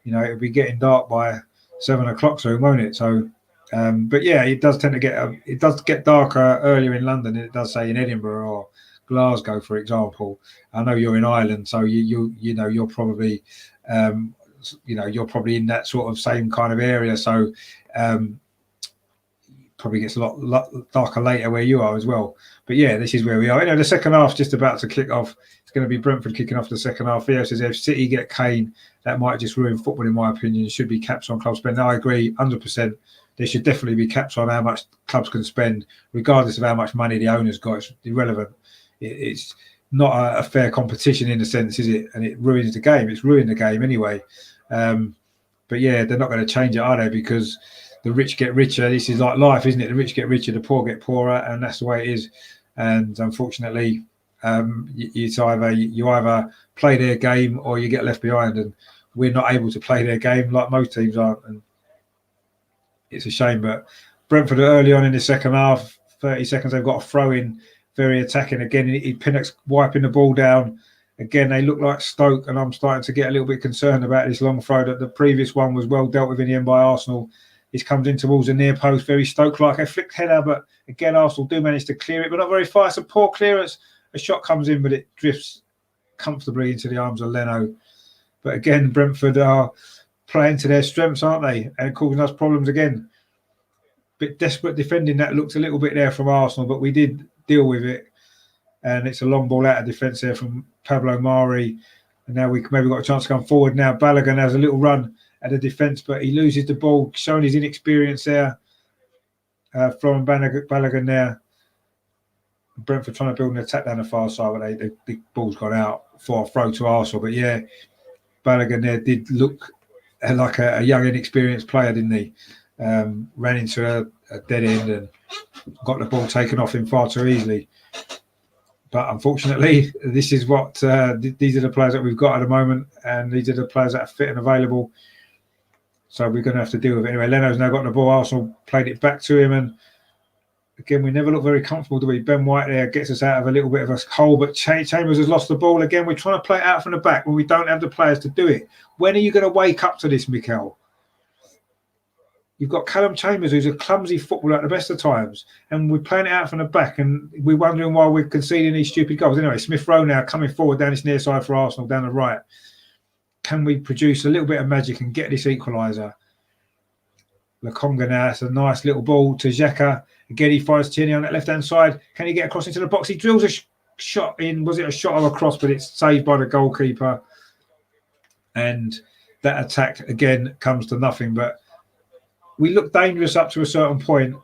it'll be getting dark by 7 o'clock soon, won't it? So, but yeah, it does tend to get darker earlier in London than it does, say, in Edinburgh or Glasgow, for example. I know you're in Ireland, so you're probably you're probably in that sort of same kind of area. So. Probably gets a lot darker later where you are as well. But yeah, this is where we are. The second half's just about to kick off. It's going to be Brentford kicking off the second half. Theo says if City get Kane, that might just ruin football, in my opinion. It should be caps on club spend. Now, I agree 100%. There should definitely be caps on how much clubs can spend, regardless of how much money the owner's got. It's irrelevant. It's not a fair competition in a sense, is it? And it ruins the game. It's ruined the game anyway. But yeah, they're not going to change it, are they? Because the rich get richer. This is like life, isn't it? The rich get richer, the poor get poorer, and that's the way it is. And unfortunately, you either play their game or you get left behind. And we're not able to play their game like most teams aren't. And it's a shame, but Brentford early on in the second half, 30 seconds, they've got a throw in, very attacking again. Pinnock's wiping the ball down. Again, they look like Stoke, and I'm starting to get a little bit concerned about this long throw. That the previous one was well dealt with in the end by Arsenal. This comes in towards the near post, very Stoke-like. A flicked header, but again, Arsenal do manage to clear it, but not very far. It's a poor clearance. A shot comes in, but it drifts comfortably into the arms of Leno. But again, Brentford are playing to their strengths, aren't they? And causing us problems again. Bit desperate defending that looked a little bit there from Arsenal, but we did deal with it. And it's a long ball out of defence there from Pablo Mari. And now we maybe got a chance to come forward now. Balogun has a little run at the defence, but he loses the ball, showing his inexperience there. Florian Balogun there. Brentford trying to build an attack down the far side, but the ball's gone out for a throw to Arsenal. But yeah, Balogun there did look like a young, inexperienced player, didn't he? Ran into a dead end and got the ball taken off him far too easily. But unfortunately, this is what these are the players that we've got at the moment, and these are the players that are fit and available. So we're going to have to deal with it. Anyway, Leno's now got the ball. Arsenal played it back to him, and again, we never look very comfortable, do we? Ben White there gets us out of a little bit of a hole, but Chambers has lost the ball again. We're trying to play it out from the back when we don't have the players to do it. When are you going to wake up to this, Mikel? You've got Callum Chambers, who's a clumsy footballer at the best of times, and we're playing it out from the back, and we're wondering why we're conceding these stupid goals. Anyway, Smith Rowe now coming forward down this near side for Arsenal, down the right. Can we produce a little bit of magic and get this equaliser? Lokonga now, it's a nice little ball to Xhaka. Again, he finds Tierney on that left-hand side. Can he get across into the box? He drills a shot in. Was it a shot or a cross? But it's saved by the goalkeeper. And that attack, again, comes to nothing. But we looked dangerous up to a certain point.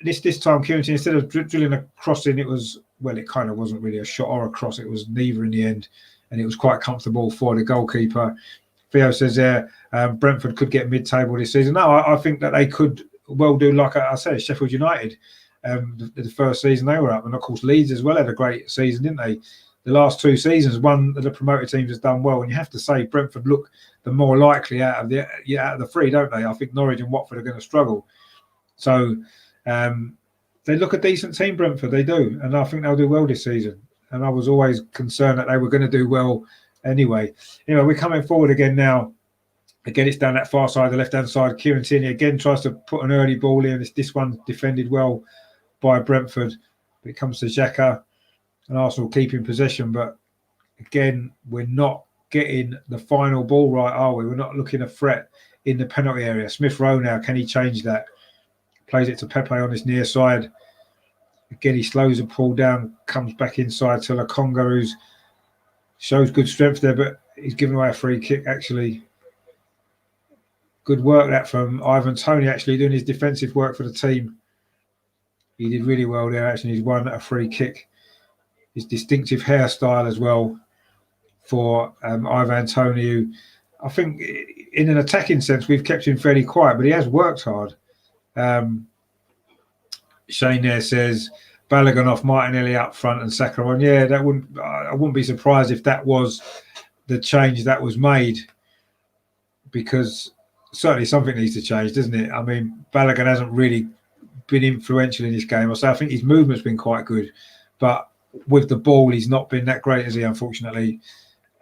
This time, Kieran, instead of drilling a cross in, it was, well, it kind of wasn't really a shot or a cross. It was neither in the end. And it was quite comfortable for the goalkeeper. Theo says there, Brentford could get mid-table this season. No, I think that they could well do, like I said, Sheffield United. The first season they were up. And, of course, Leeds as well had a great season, didn't they? The last two seasons, one of the promoted teams has done well. And you have to say Brentford look the more likely out of the three, don't they? I think Norwich and Watford are going to struggle. So they look a decent team, Brentford. They do. And I think they'll do well this season. And I was always concerned that they were going to do well anyway. Anyway, we're coming forward again now. Again, it's down that far side, the left-hand side. Kieran Tierney again tries to put an early ball in. This one defended well by Brentford. It comes to Xhaka, and Arsenal keeping possession. But again, we're not getting the final ball right, are we? We're not looking a threat in the penalty area. Smith Rowe now, can he change that? Plays it to Pepe on his near side. Again, he slows the ball down, comes back inside to Lokonga, who shows good strength there, but he's given away a free kick, actually. Good work that from Ivan Toney, actually doing his defensive work for the team. He did really well there, actually. He's won a free kick. His distinctive hairstyle as well for Ivan Toney, who I think in an attacking sense, we've kept him fairly quiet, but he has worked hard. Shane there says Balogun off, Martinelli up front and Saka on. Yeah, I wouldn't be surprised if that was the change that was made, because certainly something needs to change, doesn't it? I mean, Balogun hasn't really been influential in this game. I think his movement's been quite good, but with the ball, he's not been that great, has he, unfortunately.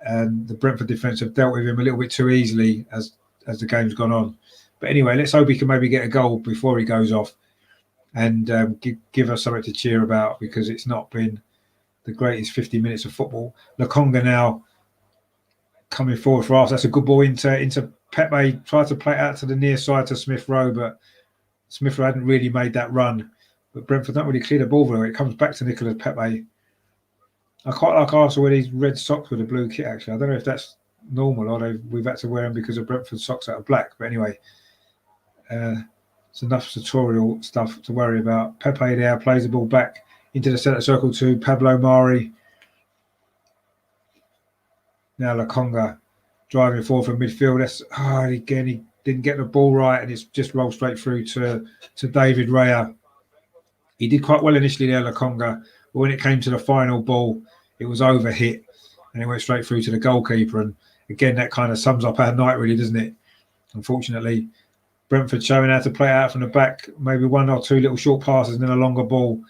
And the Brentford defence have dealt with him a little bit too easily as the game's gone on. But anyway, let's hope he can maybe get a goal before he goes off and give us something to cheer about, because it's not been the greatest 50 minutes of football. Lokonga now coming forward for us. That's a good ball into Pepe. Tried to play it out to the near side to Smith Rowe, but Smith Rowe hadn't really made that run. But Brentford don't really clear the ball very well. It comes back to Nicolas Pepe. I quite like Arsenal with these red socks with a blue kit, actually. I don't know if that's normal or we've had to wear them because of Brentford socks that are black. But anyway, it's enough tutorial stuff to worry about. Pepe there plays the ball back into the centre circle to Pablo Mari. Now Lokonga driving forward from midfield. Again, he didn't get the ball right, and it's just rolled straight through to David Raya. He did quite well initially there, Lokonga, but when it came to the final ball, it was overhit, and it went straight through to the goalkeeper. And again, that kind of sums up our night, really, doesn't it? Unfortunately, Brentford showing how to play it out from the back, maybe one or two little short passes and then a longer ball.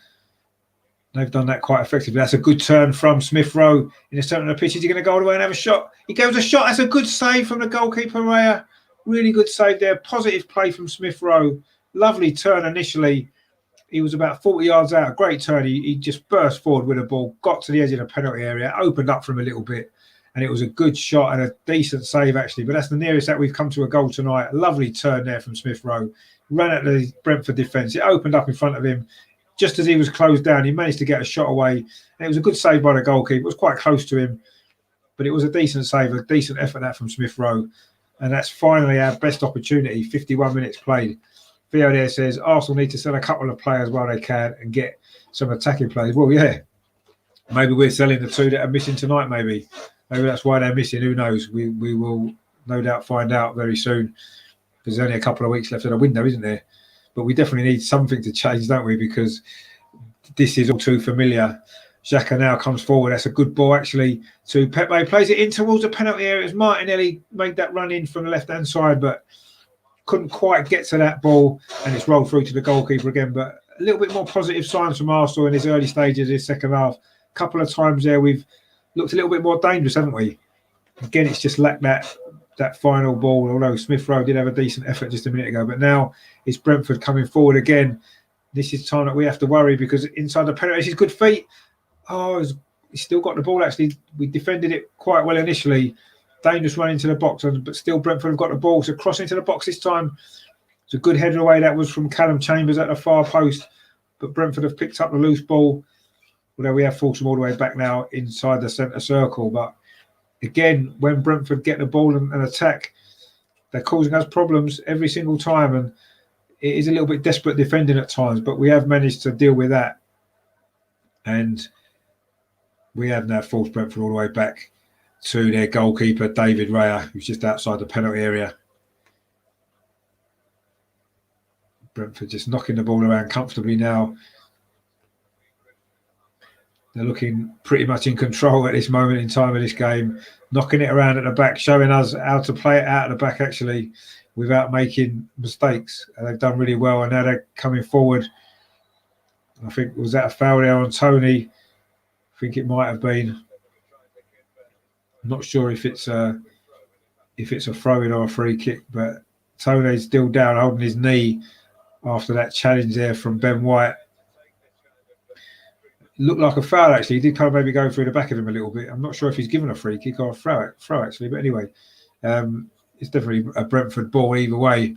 They've done that quite effectively. That's a good turn from Smith Rowe in the centre of the pitch. Is he going to go all the way and have a shot? He goes a shot. That's a good save from the goalkeeper, Raya. Really good save there. Positive play from Smith Rowe. Lovely turn initially. He was about 40 yards out. Great turn. He just burst forward with the ball, got to the edge of the penalty area, opened up for him a little bit. And it was a good shot and a decent save, actually. But that's the nearest that we've come to a goal tonight. A lovely turn there from Smith Rowe. Ran at the Brentford defence. It opened up in front of him. Just as he was closed down, he managed to get a shot away. And it was a good save by the goalkeeper. It was quite close to him. But it was a decent save, a decent effort that from Smith Rowe. And that's finally our best opportunity. 51 minutes played. Theo there says, Arsenal need to sell a couple of players while they can and get some attacking players. Well, yeah. Maybe we're selling the two that are missing tonight, maybe. Maybe that's why they're missing. Who knows? We will no doubt find out very soon. There's only a couple of weeks left of the window, isn't there? But we definitely need something to change, don't we? Because this is all too familiar. Xhaka now comes forward. That's a good ball, actually, to Pepe. Plays it in towards the penalty area. As Martinelli made that run in from the left-hand side, but couldn't quite get to that ball. And it's rolled through to the goalkeeper again. But a little bit more positive signs from Arsenal in his early stages of his second half. A couple of times there we've looked a little bit more dangerous, haven't we? Again, it's just lacked that final ball, although Smith Rowe did have a decent effort just a minute ago. But now it's Brentford coming forward again. This is time that we have to worry because inside the penalty, his good feet. Oh, he's still got the ball, actually. We defended it quite well initially. Dangerous run into the box, but still Brentford have got the ball. So cross into the box this time. It's a good header away. That was from Callum Chambers at the far post. But Brentford have picked up the loose ball. Although we have forced them all the way back now inside the centre circle. But again, when Brentford get the ball and attack, they're causing us problems every single time. And it is a little bit desperate defending at times, but we have managed to deal with that. And we have now forced Brentford all the way back to their goalkeeper, David Raya, who's just outside the penalty area. Brentford just knocking the ball around comfortably now. They're looking pretty much in control at this moment in time of this game, knocking it around at the back, showing us how to play it out at the back, actually, without making mistakes. And they've done really well, and now they're coming forward. I think, was that a foul there on Tony? I think it might have been. I'm not sure if it's a throw-in or a free kick, but Tony's still down, holding his knee after that challenge there from Ben White. Looked like a foul, actually. He did kind of maybe go through the back of him a little bit. I'm not sure if he's given a free kick or a throw actually. But anyway, it's definitely a Brentford ball either way.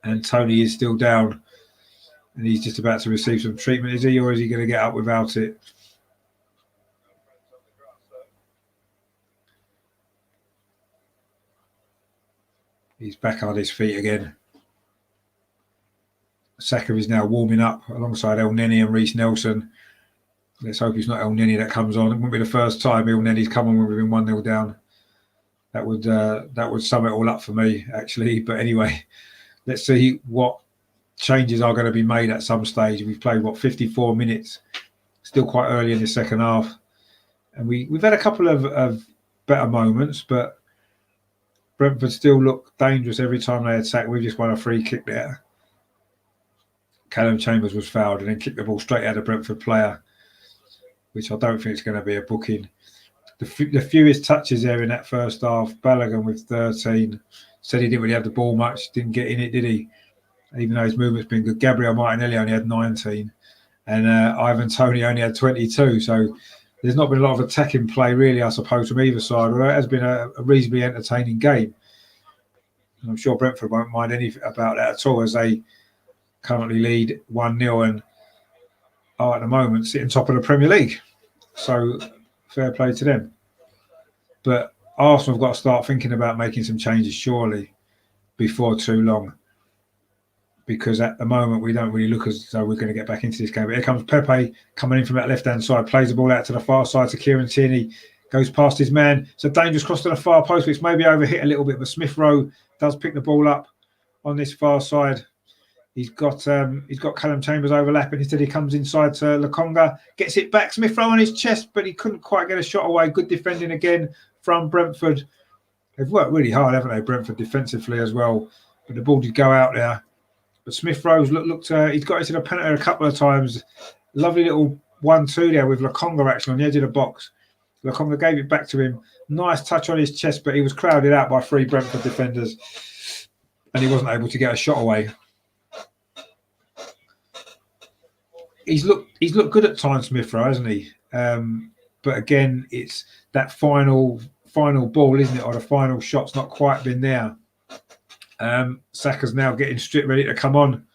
And Tony is still down. And he's just about to receive some treatment, is he? Or is he going to get up without it? He's back on his feet again. Saka is now warming up alongside El Neni and Reece Nelson. Let's hope it's not El Neni that comes on. It won't be the first time El Neni's come on when we've been 1-0 down. That would sum it all up for me, actually. But anyway, let's see what changes are going to be made at some stage. We've played, 54 minutes? Still quite early in the second half. And we've had a couple of better moments, but Brentford still look dangerous every time they attack. We've just won a free kick there. Callum Chambers was fouled and then kicked the ball straight at a Brentford player, which I don't think is going to be a booking. The fewest touches there in that first half. Balogun with 13. Said he didn't really have the ball much. Didn't get in it, did he? Even though his movement's been good. Gabriel Martinelli only had 19. And Ivan Toney only had 22. So there's not been a lot of attacking play, really, I suppose, from either side. Although it has been a reasonably entertaining game. And I'm sure Brentford won't mind anything about that at all, as they currently lead 1-0 and are at the moment sitting top of the Premier League. So fair play to them. But Arsenal have got to start thinking about making some changes, surely, before too long. Because at the moment, we don't really look as though we're going to get back into this game. But here comes Pepe coming in from that left-hand side, plays the ball out to the far side to Kieran Tierney, goes past his man. It's a dangerous cross to the far post, which maybe overhit a little bit, but Smith Rowe does pick the ball up on this far side. He's got Callum Chambers overlapping. Instead, he comes inside to Lokonga, gets it back. Smith Rowe on his chest, but he couldn't quite get a shot away. Good defending again from Brentford. They've worked really hard, haven't they, Brentford, defensively as well. but the ball did go out there. But Smith Rowe looked he's got into the penalty a couple of times. Lovely little 1-2 there with Lokonga actually on the edge of the box. Lokonga gave it back to him. Nice touch on his chest, but he was crowded out by 3 Brentford defenders and he wasn't able to get a shot away. He's looked good at times, Smith Rowe, hasn't he? But again, it's that final ball, isn't it? Or the final shot's not quite been there. Saka's now getting stripped, ready to come on.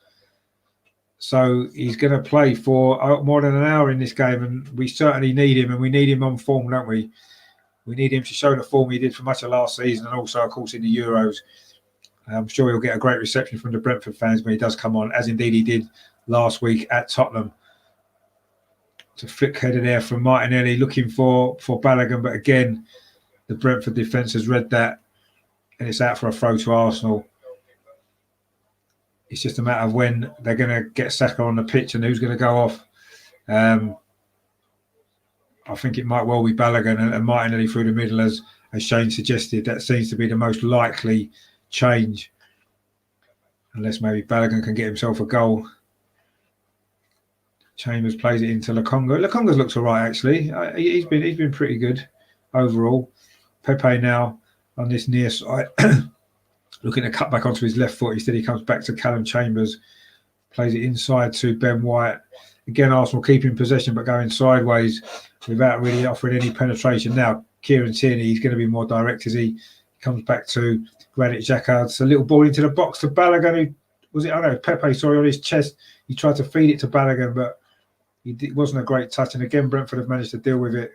So he's going to play for more than an hour in this game, and we certainly need him, and we need him on form, don't we? We need him to show the form he did for much of last season, and also, of course, in the Euros. I'm sure he'll get a great reception from the Brentford fans when he does come on, as indeed he did last week at Tottenham. It's a flick header there from Martinelli, looking for Balogun, but again, the Brentford defence has read that, and it's out for a throw to Arsenal. It's just a matter of when they're going to get Saka on the pitch and who's going to go off. I think it might well be Balogun and Martinelli through the middle, as Shane suggested. That seems to be the most likely change, unless maybe Balogun can get himself a goal. Chambers plays it into Lokonga. Lokonga's looks all right, actually. He's been pretty good overall. Pepe now on this near side. Looking to cut back onto his left foot. Instead, he comes back to Callum Chambers. Plays it inside to Ben White. Again, Arsenal keeping possession but going sideways without really offering any penetration. Now, Kieran Tierney, he's going to be more direct as he comes back to Granit Xhaka. It's a little ball into the box to Balogun. Pepe, on his chest. He tried to feed it to Balogun, but it wasn't a great touch. And again, Brentford have managed to deal with it.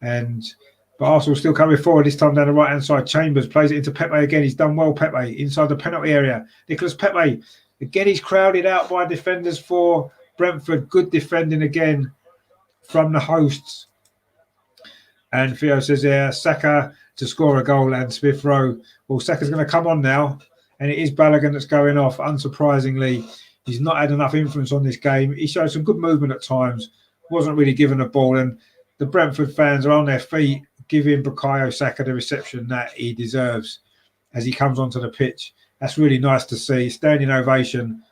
But Arsenal still coming forward, this time down the right-hand side. Chambers plays it into Pepe again. He's done well, Pepe, inside the penalty area. Nicolas Pepe, again, he's crowded out by defenders for Brentford. Good defending again from the hosts. And Theo says there, Saka to score a goal and Smith Rowe. Well, Saka's going to come on now, and it is Balogun that's going off. Unsurprisingly, he's not had enough influence on this game. He showed some good movement at times, wasn't really given the ball, and the Brentford fans are on their feet, giving Bukayo Saka the reception that he deserves as he comes onto the pitch. That's really nice to see. Standing ovation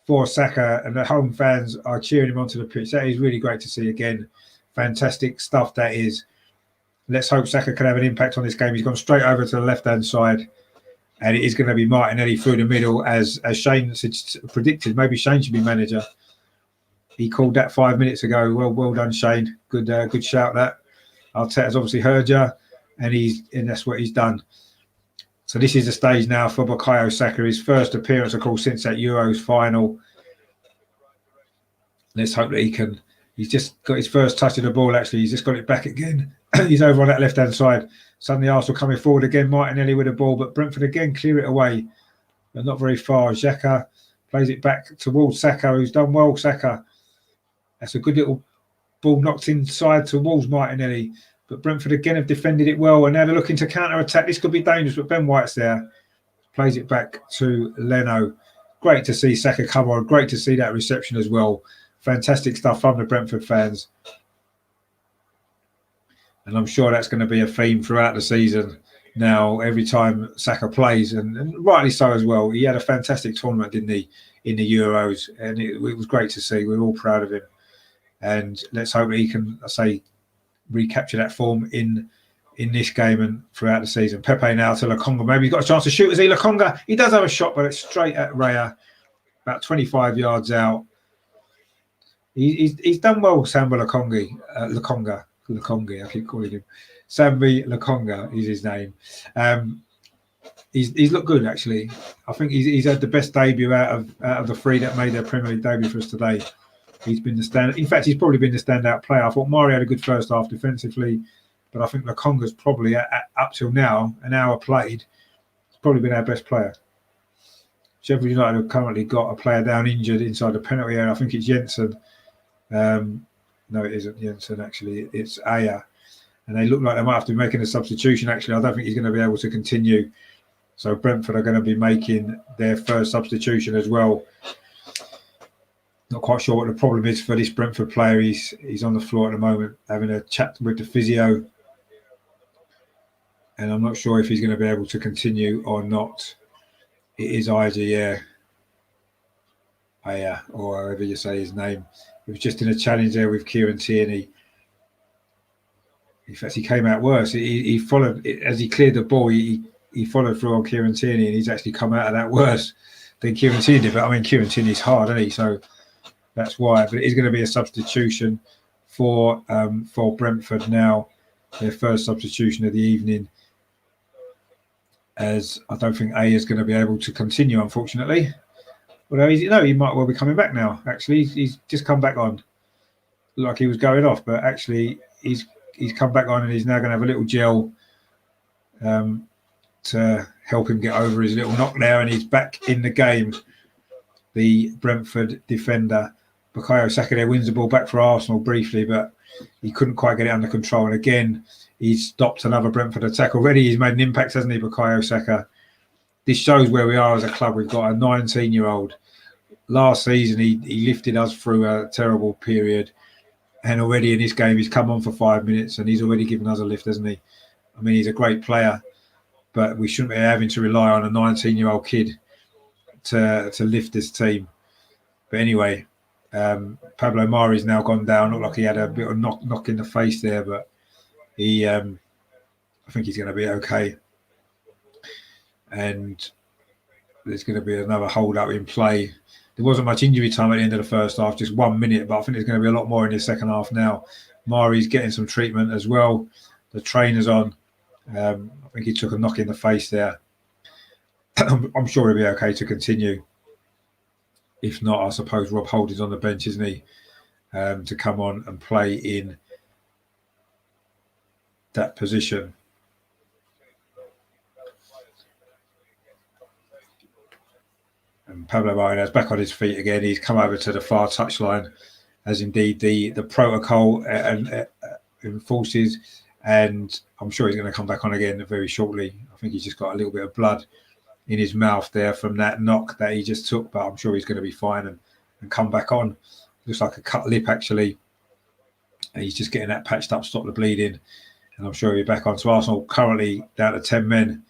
for Saka, and the home fans are cheering him onto the pitch. That is really great to see again. Fantastic stuff that is. Let's hope Saka can have an impact on this game. He's gone straight over to the left-hand side, and it is going to be Martinelli through the middle, as Shane predicted. Maybe Shane should be manager. He called that 5 minutes ago. Well done, Shane. Good shout that. Arteta's obviously heard you, and that's what he's done. So this is the stage now for Bukayo Saka, his first appearance, of course, since that Euros final. Let's hope that he's just got his first touch of the ball, actually. He's just got it back again. He's over on that left-hand side. Suddenly Arsenal coming forward again. Martinelli with the ball, but Brentford again clear it away. But not very far. Xhaka plays it back towards Saka, who's done well, Saka. That's a good little ball knocked inside towards Martinelli. But Brentford again have defended it well, and now they're looking to counter-attack. This could be dangerous, but Ben White's there. Plays it back to Leno. Great to see Saka come on. Great to see that reception as well. Fantastic stuff from the Brentford fans. And I'm sure that's going to be a theme throughout the season now, every time Saka plays, and rightly so as well. He had a fantastic tournament, didn't he, in the Euros, and it was great to see. We're all proud of him. And let's hope he can, recapture that form in this game and throughout the season. Pepe now to Lokonga. Maybe he's got a chance to shoot. Is he Lokonga? He does have a shot, but it's straight at Raya, about 25 yards out. He's done well, Samba Lokonga, I keep calling him. Sambi Lokonga is his name. He's looked good, actually. I think he's had the best debut out of the 3 that made their Premier League debut for us today. He's been the standout. In fact, he's probably been the standout player. I thought Mari had a good first half defensively, but I think Lokonga's probably, up till now, an hour played, he's probably been our best player. Sheffield United have currently got a player down injured inside the penalty area. I think it's Jensen. No, it isn't Jensen, actually. It's Aya. And they look like they might have to be making a substitution, actually. I don't think he's going to be able to continue. So Brentford are going to be making their first substitution as well. Not quite sure what the problem is for this Brentford player. He's on the floor at the moment, having a chat with the physio. And I'm not sure if he's going to be able to continue or not. It is Ija, yeah. Aya, or however you say his name. He was just in a challenge there with Kieran Tierney. In fact, he came out worse. He followed, as he cleared the ball, he followed through on Kieran Tierney, and he's actually come out of that worse than Kieran Tierney did. But I mean, Kieran Tierney's hard, isn't he? So that's why. But it is going to be a substitution for Brentford now, their first substitution of the evening, as I don't think A is going to be able to continue, unfortunately. Although he might well be coming back now. Actually, he's just come back on, like he was going off, but actually he's come back on, and he's now going to have a little gel to help him get over his little knock there, and he's back in the game. The Brentford defender, Bukayo Saka, there wins the ball back for Arsenal briefly, but he couldn't quite get it under control. And again, he's stopped another Brentford attack. Already he's made an impact, hasn't he, Bukayo Saka? This shows where we are as a club. We've got a 19-year-old. Last season, he lifted us through a terrible period. And already in this game, he's come on for 5 minutes and he's already given us a lift, hasn't he? I mean, he's a great player, but we shouldn't be having to rely on a 19-year-old kid to lift this team. But anyway, Pablo Mari's now gone down. Looked like he had a bit of knock in the face there, but I think he's going to be okay. And there's going to be another hold-up in play. There wasn't much injury time at the end of the first half, just 1 minute, but I think there's going to be a lot more in the second half now. Mari's getting some treatment as well. The trainer's on. I think he took a knock in the face there. I'm sure he'll be okay to continue. If not, I suppose Rob Holt is on the bench, isn't he? To come on and play in that position. And Pablo Marinez back on his feet again. He's come over to the far touchline, as indeed the protocol enforces. And I'm sure he's going to come back on again very shortly. I think he's just got a little bit of blood in his mouth there from that knock that he just took, but I'm sure he's going to be fine and come back on. Looks like a cut lip, actually. And he's just getting that patched up, stop the bleeding. And I'm sure he'll be back on. So Arsenal currently down to 10 men,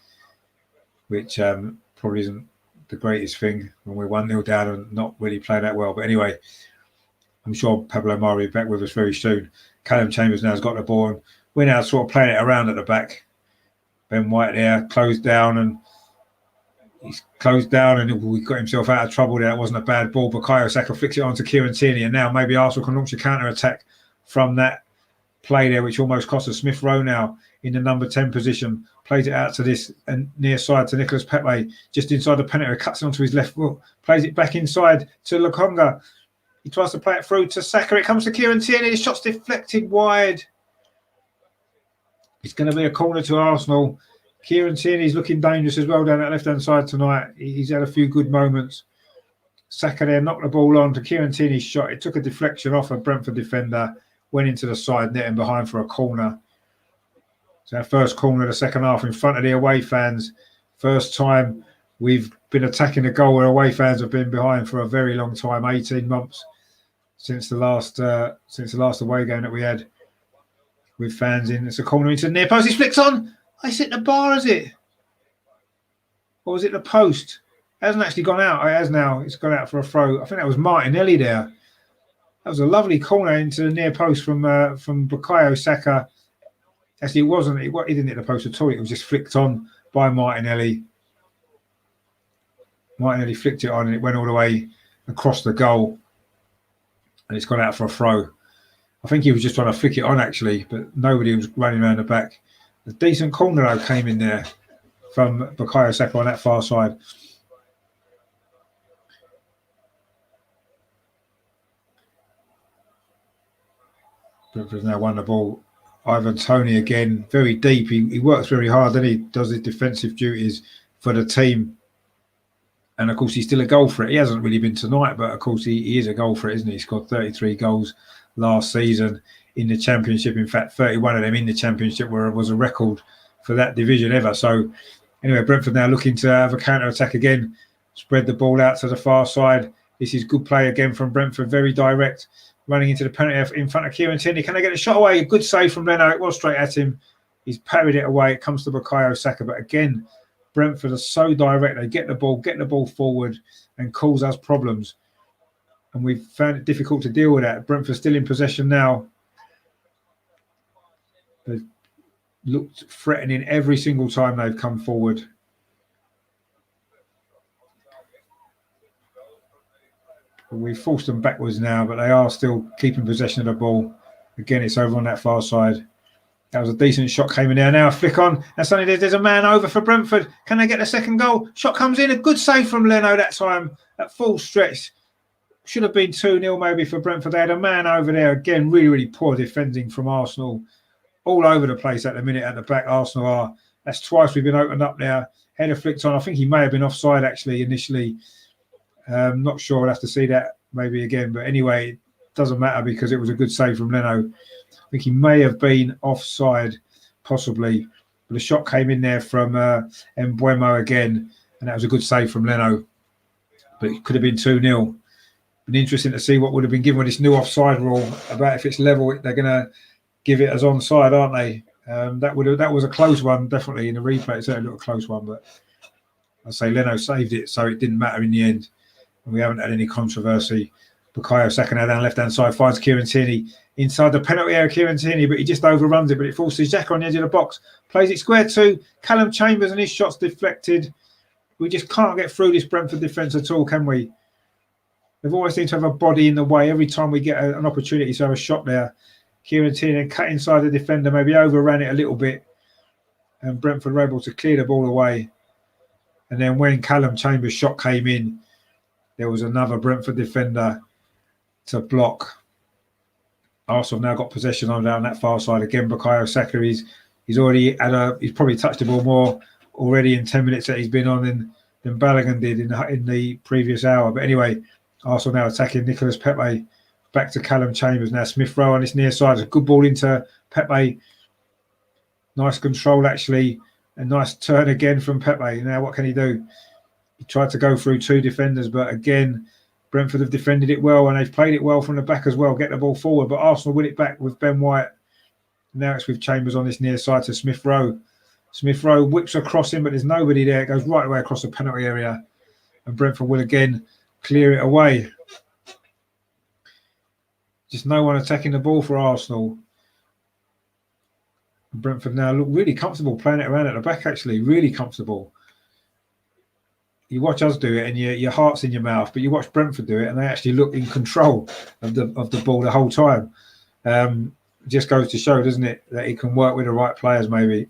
which probably isn't the greatest thing when we're 1-0 down and not really playing that well. But anyway, I'm sure Pablo Mari will be back with us very soon. Callum Chambers now has got the ball, and we're now sort of playing it around at the back. Ben White there, closed down, and he got himself out of trouble there. It wasn't a bad ball. Bukayo Saka flicks it on to Kieran Tierney, and now maybe Arsenal can launch a counter-attack from that play there, which almost cost us. Smith Rowe now in the number 10 position, plays it out to this and near side to Nicolas Pepe, just inside the penalty, cuts it onto his left foot, plays it back inside to Lokonga. He tries to play it through to Saka. It comes to Kieran Tierney. The shot's deflected wide. It's going to be a corner to Arsenal. Kieran Tierney's looking dangerous as well down that left-hand side tonight. He's had a few good moments. Saka there knocked the ball on to Kieran Tierney's shot. It took a deflection off a Brentford defender, went into the side net and behind for a corner. So our first corner of the second half in front of the away fans. First time we've been attacking the goal where away fans have been behind for a very long time, 18 months since the last away game that we had with fans in. It's a corner into the near post. He flicks on. It's hit the bar, is it? Or was it the post? It hasn't actually gone out. It has now. It's gone out for a throw. I think that was Martinelli there. That was a lovely corner into the near post from Bukayo Saka. Actually, it wasn't. He didn't hit the post at all. It was just flicked on by Martinelli. Martinelli flicked it on and it went all the way across the goal. And it's gone out for a throw. I think he was just trying to flick it on, actually, but nobody was running around the back. A decent corner, though, came in there from Bukayo Saka on that far side. Brentford's now won the ball. Ivan Toney again, very deep. He works very hard, and he does his defensive duties for the team. And of course, he's still a goal threat. He hasn't really been tonight, but of course, he is a goal threat, isn't he? He scored 33 goals last season in the Championship. In fact, 31 of them in the Championship was a record for that division ever. So anyway, Brentford now looking to have a counter-attack again, spread the ball out to the far side. This is good play again from Brentford, very direct. Running into the penalty in front of Kieran Tierney. Can they get a shot away? A good save from Leno. It was straight at him. He's parried it away. It comes to Bukayo Saka. But again, Brentford are so direct. They get the ball forward and cause us problems. And we've found it difficult to deal with that. Brentford still in possession now. They've looked threatening every single time they've come forward. We've forced them backwards now, but they are still keeping possession of the ball. Again, it's over on that far side. That was a decent shot, came in there. Now a flick on, and suddenly there's a man over for Brentford. Can they get the second goal? Shot comes in, a good save from Leno that time. At full stretch. Should have been 2-0 maybe for Brentford. They had a man over there. Again, really, really poor defending from Arsenal. All over the place at the minute at the back, Arsenal are. That's twice we've been opened up there. Header flicked on. I think he may have been offside actually initially. Not sure. I'll have to see that maybe again. But anyway, it doesn't matter because it was a good save from Leno. I think he may have been offside, possibly. But the shot came in there from Mbeumo again. And that was a good save from Leno. But it could have been 2-0. Been interesting to see what would have been given with this new offside rule about if it's level. They're going to give it as onside, aren't they? That was a close one, definitely. In the replay, it's a little close one. But I'd say Leno saved it, so it didn't matter in the end. And we haven't had any controversy. Bukayo Saka now down left-hand side finds Kieran Tierney inside the penalty area. Kieran Tierney, but he just overruns it. But it forces Xhaka on the edge of the box. Plays it square to Callum Chambers, and his shot's deflected. We just can't get through this Brentford defence at all, can we? They've always seemed to have a body in the way every time we get an opportunity to have a shot there. Kieran Tierney cut inside the defender, maybe overran it a little bit. And Brentford were able to clear the ball away. And then when Callum Chambers' shot came in, there was another Brentford defender to block. Arsenal now got possession on down that far side again. Bukayo Saka, he's already he's probably touched the ball more already in 10 minutes that he's been on than Balogun did in the previous hour. But anyway, Arsenal now attacking Nicolas Pepe. Back to Callum Chambers now. Smith Rowe on this near side. A good ball into Pepe. Nice control actually. A nice turn again from Pepe. Now what can he do? He tried to go through two defenders, but again, Brentford have defended it well and they've played it well from the back as well. Get the ball forward, but Arsenal win it back with Ben White. Now it's with Chambers on this near side to Smith Rowe. Smith Rowe whips across him, but there's nobody there. It goes right away across the penalty area. And Brentford will again clear it away. Just no one attacking the ball for Arsenal. Brentford now look really comfortable playing it around at the back, actually. Really comfortable. You watch us do it and your heart's in your mouth, but you watch Brentford do it and they actually look in control of the ball the whole time. It just goes to show, doesn't it, that he can work with the right players maybe.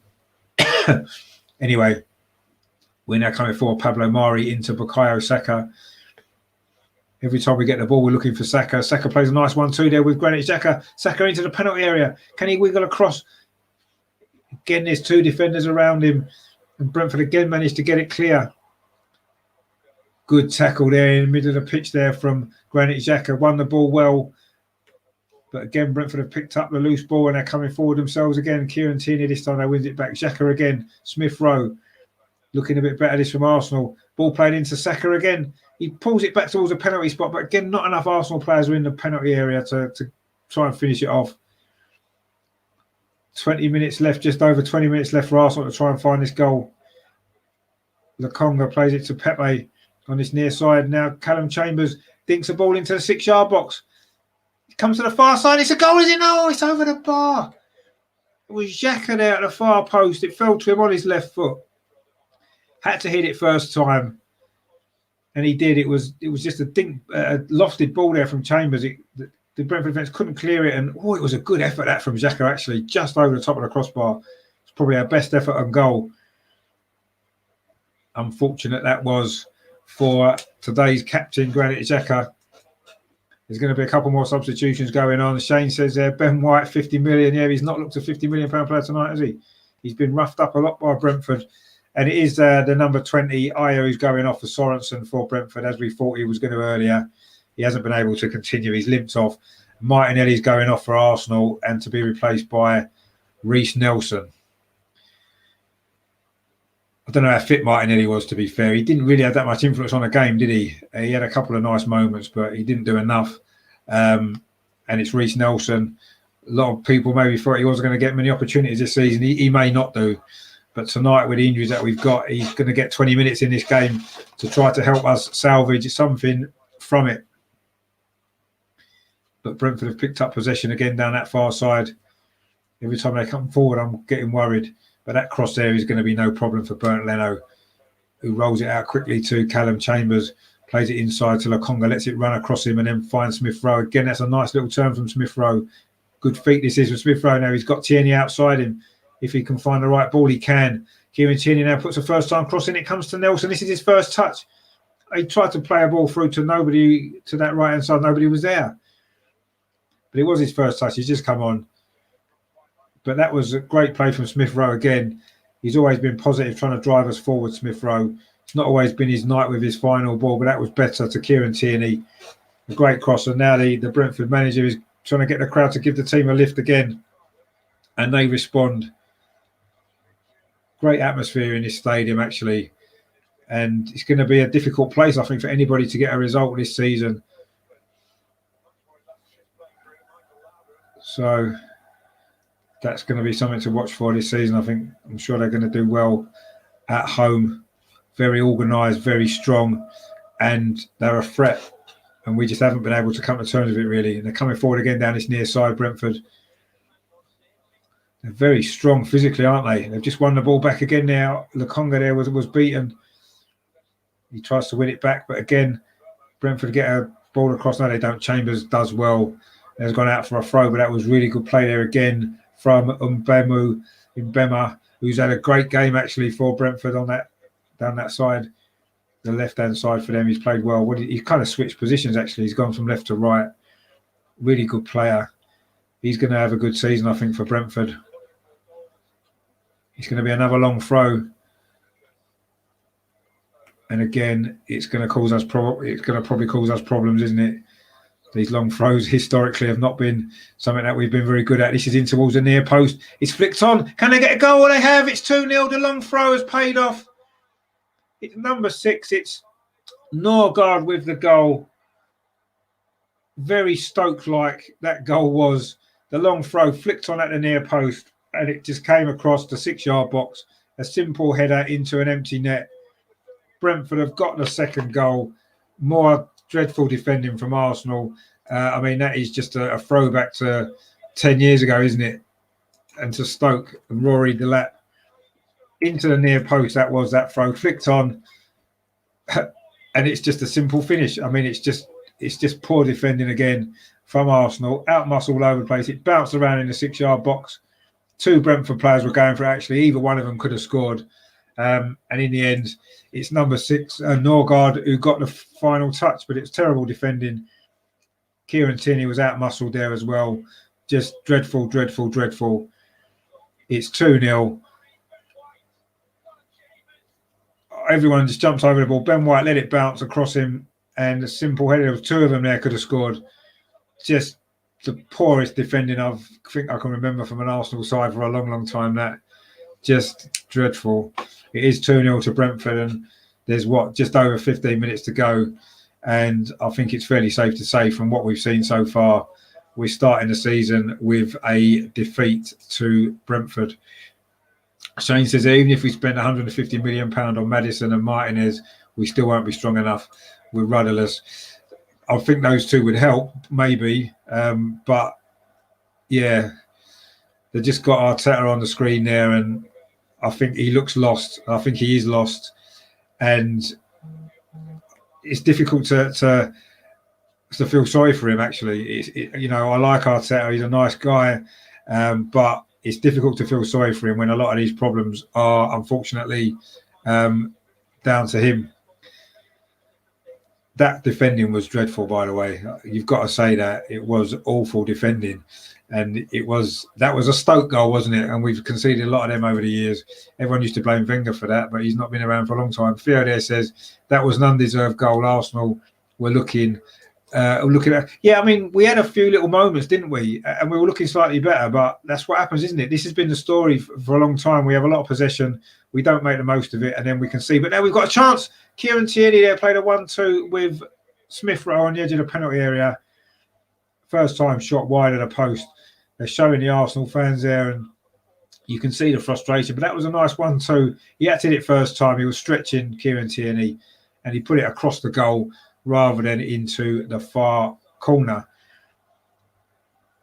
Anyway, we're now coming forward. Pablo Mari into Bukayo Saka. Every time we get the ball, we're looking for Saka. Saka plays a nice 1-2 there with Granit Xhaka. Saka into the penalty area. Can he wiggle across? Again, there's two defenders around him. And Brentford again managed to get it clear. Good tackle there in the middle of the pitch there from Granit Xhaka. Won the ball well. But again, Brentford have picked up the loose ball and they're coming forward themselves again. Kieran Tierney this time, they wins it back. Xhaka again. Smith Rowe. Looking a bit better this from Arsenal. Ball played into Saka again. He pulls it back towards the penalty spot, but again, not enough Arsenal players are in the penalty area to try and finish it off. 20 minutes left, just over 20 minutes left for Arsenal to try and find this goal. Lokonga plays it to Pepe on this near side. Now Callum Chambers dinks a ball into the 6-yard box. It comes to the far side. It's a goal, is it? No, it's over the bar. It was Xhaka there at the far post. It fell to him on his left foot. Had to hit it first time. And he did. It was just a lofted ball there from Chambers. The Brentford defence couldn't clear it. And, it was a good effort that from Xhaka, actually, just over the top of the crossbar. It's probably our best effort on goal. Unfortunate that was for today's captain, Granit Xhaka. There's going to be a couple more substitutions going on. Shane says there, Ben White, 50 million. Yeah, he's not looked a £50 million player tonight, has he? He's been roughed up a lot by Brentford. And it is the number 20, Ayer, who's going off for Sorensen for Brentford, as we thought he was going to earlier. He hasn't been able to continue. He's limped off. Martinelli's going off for Arsenal and to be replaced by Reece Nelson. I don't know how fit Martinelli was, to be fair. He didn't really have that much influence on the game, did he? He had a couple of nice moments, but he didn't do enough. And it's Reece Nelson. A lot of people maybe thought he wasn't going to get many opportunities this season. He may not do. But tonight, with the injuries that we've got, he's going to get 20 minutes in this game to try to help us salvage something from it. But Brentford have picked up possession again down that far side. Every time they come forward, I'm getting worried. But that cross there is going to be no problem for Bernd Leno, who rolls it out quickly to Callum Chambers, plays it inside to Lokonga, lets it run across him and then finds Smith Rowe. Again, that's a nice little turn from Smith Rowe. Good feet this is from Smith Rowe now. He's got Tierney outside him. If he can find the right ball, he can. Kieran Tierney now puts a first-time cross in. It comes to Nelson. This is his first touch. He tried to play a ball through to nobody, to that right-hand side. Nobody was there. But it was his first touch. He's just come on. But that was a great play from Smith Rowe again. He's always been positive, trying to drive us forward, Smith Rowe. It's not always been his night with his final ball, but that was better to Kieran Tierney. A great cross. And now the Brentford manager is trying to get the crowd to give the team a lift again. And they respond. Great atmosphere in this stadium, actually. And it's going to be a difficult place, I think, for anybody to get a result this season. So that's going to be something to watch for this season. I'm sure they're going to do well at home. Very organised, very strong, and they're a threat. And we just haven't been able to come to terms with it, really. And they're coming forward again down this near side, Brentford. They're very strong physically, aren't they? They've just won the ball back again now. Lokonga there was beaten. He tries to win it back, but again, Brentford get a ball across. No, they don't. Chambers does well. Has gone out for a throw, but that was really good play there again from Mbema, who's had a great game actually for Brentford on that down that side, the left-hand side for them. He's played well. He's kind of switched positions actually. He's gone from left to right. Really good player. He's going to have a good season, I think, for Brentford. It's going to be another long throw, and again, it's going to cause us probably cause us problems, isn't it? These long throws historically have not been something that we've been very good at. This is in towards the near post. It's flicked on. Can they get a goal? They have. It's 2-0. The long throw has paid off. It's number 6. It's Norgard with the goal. Very Stoke-like that goal was. The long throw flicked on at the near post, and it just came across the 6-yard box. A simple header into an empty net. Brentford have got the second goal. More dreadful defending from Arsenal. I mean, that is just a throwback to 10 years ago, isn't it? And to Stoke and Rory Delat into the near post. That was that throw flicked on, and it's just a simple finish. I mean, it's just poor defending again from Arsenal. Outmuscled all over the place. It bounced around in the 6-yard box. 2 Brentford players were going for it. Actually, either one of them could have scored. And in the end, it's number 6, Norgard, who got the final touch, but it's terrible defending. Kieran Tierney was outmuscled there as well. Just dreadful, dreadful, dreadful. It's 2-0. Everyone just jumps over the ball. Ben White let it bounce across him, and a simple header. There was 2 of them there could have scored. Just the poorest defending I think I can remember from an Arsenal side for a long, long time. That just dreadful. It is 2-0 to Brentford, and there's just over 15 minutes to go. And I think it's fairly safe to say, from what we've seen so far, we're starting the season with a defeat to Brentford. Shane says, even if we spend £150 million on Maddison and Martinez, we still won't be strong enough. We're rudderless. I think those 2 would help, maybe. But, yeah, they just got Arteta on the screen there, and I think he looks lost. I think he is lost. And it's difficult to feel sorry for him, actually. I like Arteta. He's a nice guy. But it's difficult to feel sorry for him when a lot of these problems are, unfortunately, down to him. That defending was dreadful, by the way. You've got to say that. It was awful defending. And that was a Stoke goal, wasn't it? And we've conceded a lot of them over the years. Everyone used to blame Wenger for that, but he's not been around for a long time. Theo there says that was an undeserved goal. Arsenal were looking at. Yeah, I mean, we had a few little moments, didn't we? And we were looking slightly better, but that's what happens, isn't it? This has been the story for a long time. We have a lot of possession. We don't make the most of it, and then we can see. But now we've got a chance. Kieran Tierney there played a 1-2 with Smith Rowe on the edge of the penalty area. First time shot wide of the post. They're showing the Arsenal fans there, and You can see the frustration, but that was a nice 1-2. He had to hit it first time. He was stretching Kieran Tierney, and he put it across the goal rather than into the far corner.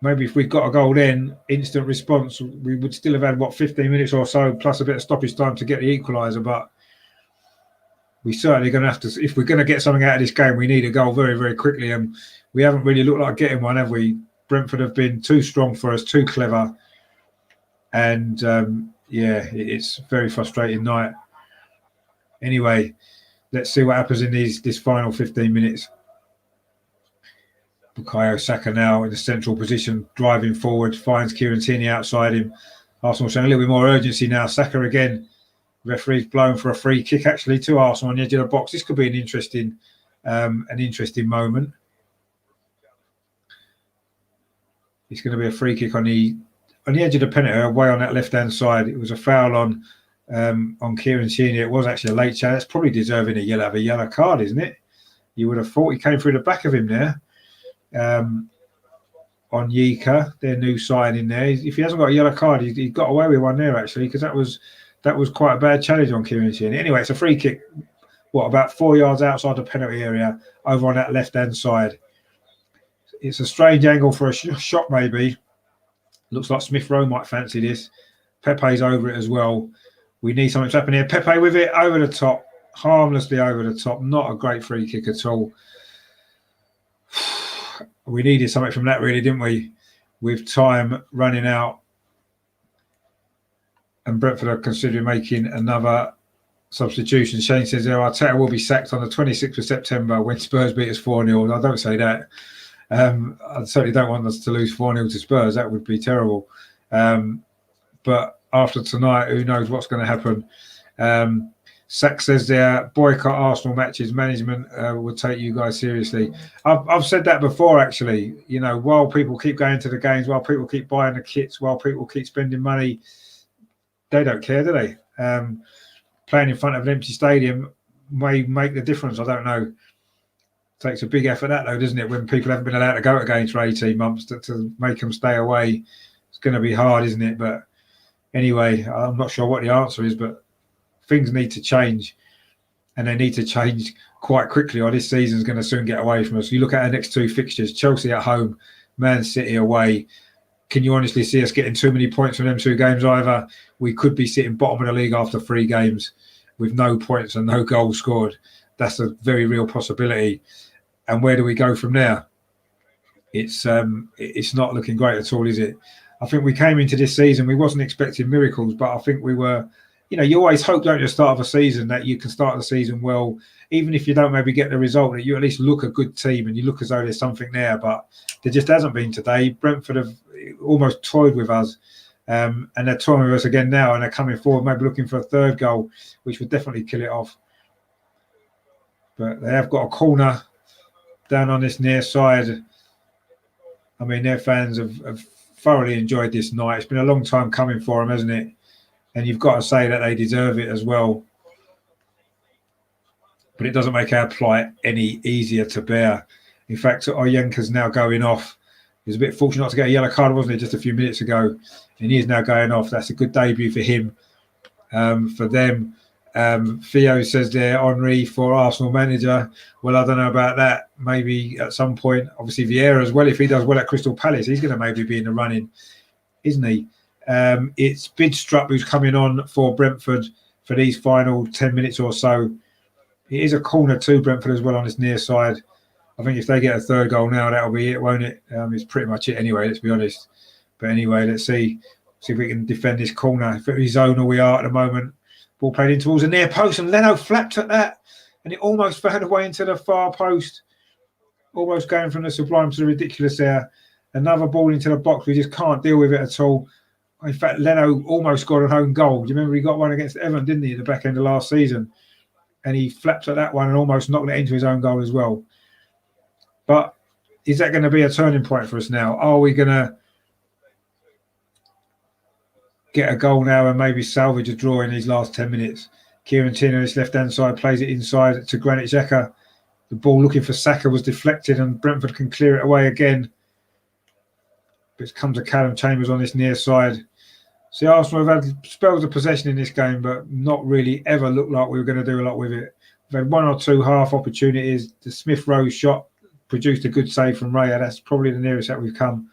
Maybe if we'd got a goal then, instant response, we would still have had, 15 minutes or so, plus a bit of stoppage time to get the equaliser. But we're certainly going to have to, if we're going to get something out of this game, we need a goal very, very quickly. And we haven't really looked like getting one, have we? Brentford have been too strong for us, too clever. And, it's a very frustrating night. Anyway, let's see what happens in this final 15 minutes. Bukayo Saka now in the central position, driving forward, finds Kieran Tierney outside him. Arsenal showing a little bit more urgency now. Saka again. Referee's blown for a free kick actually to Arsenal on the edge of the box. This could be an interesting moment. It's going to be a free kick on the edge of the penalty, away on that left-hand side. It was a foul on Kieran Tierney. It was actually a late chance. That's probably deserving a yellow card, isn't it? You would have thought. He came through the back of him there. On Yika, their new signing there. If he hasn't got a yellow card, he got away with one there actually, because that was quite a bad challenge on Kieran Tierney. Anyway, it's a free kick, about 4 yards outside the penalty area, over on that left-hand side. It's a strange angle for a shot, maybe. Looks like Smith Rowe might fancy this. Pepe's over it as well. We need something to happen here. Pepe with it, over the top, harmlessly over the top. Not a great free kick at all. We needed something from that, really, didn't we? With time running out. And Brentford are considering making another substitution. Shane says there, Arteta will be sacked on the 26th of September when Spurs beat us 4-0. I don't say that. I certainly don't want us to lose 4-0 to Spurs. That would be terrible. But after tonight, who knows what's going to happen. Sack says there, boycott Arsenal matches. Management will take you guys seriously. I've said that before, actually. You know, while people keep going to the games, while people keep buying the kits, while people keep spending money, they don't care, do they? Playing in front of an empty stadium may make the difference. I don't know. Takes a big effort, that though, doesn't it? When people haven't been allowed to go to games for 18 months to make them stay away, it's going to be hard, isn't it? But anyway, I'm not sure what the answer is, but things need to change, and they need to change quite quickly, or this season's going to soon get away from us. You look at our next two fixtures: Chelsea at home, Man City away. Can you honestly see us getting too many points from them two games either? We could be sitting bottom of the league after 3 games with no points and no goals scored. That's a very real possibility. And where do we go from there? It's not looking great at all, is it? I think we came into this season, we wasn't expecting miracles, but I think we were, you always hope, don't you, at the start of a season that you can start the season well, even if you don't maybe get the result, that you at least look a good team and you look as though there's something there, but there just hasn't been today. Brentford have almost toyed with us, and they're toying with us again now, and they're coming forward, maybe looking for a third goal, which would definitely kill it off. But they have got a corner down on this near side. I mean, their fans have thoroughly enjoyed this night. It's been a long time coming for them, hasn't it? And you've got to say that they deserve it as well. But it doesn't make our plight any easier to bear. In fact, Oyenka's now going off. He was a bit fortunate not to get a yellow card, wasn't he, just a few minutes ago? And he is now going off. That's a good debut for him. For them, Theo says there, Henry for Arsenal manager. Well, I don't know about that. Maybe at some point, obviously Vieira as well. If he does well at Crystal Palace, he's going to maybe be in the running, isn't he? It's Bidstrup who's coming on for Brentford for these final 10 minutes or so. It is a corner to Brentford as well on this near side. I think if they get a third goal now, that'll be it, won't it? It's pretty much it anyway, let's be honest. But anyway, let's see if we can defend this corner. Very zonal we are at the moment. Ball played in towards the near post, and Leno flapped at that, and it almost found a way into the far post. Almost going from the sublime to the ridiculous there. Another ball into the box. We just can't deal with it at all. In fact, Leno almost scored an own goal. Do you remember he got one against Everton, didn't he, at the back end of last season? And he flapped at that one and almost knocked it into his own goal as well. But is that going to be a turning point for us now? Are we going to get a goal now and maybe salvage a draw in these last 10 minutes? Kieran Tierney on his left-hand side plays it inside to Granit Xhaka. The ball looking for Saka was deflected and Brentford can clear it away again. But it comes to Callum Chambers on this near side. See, Arsenal have had spells of possession in this game, but not really ever looked like we were going to do a lot with it. We've had one or two half opportunities. The Smith Rowe shot produced a good save from Raya. That's probably the nearest that we've come.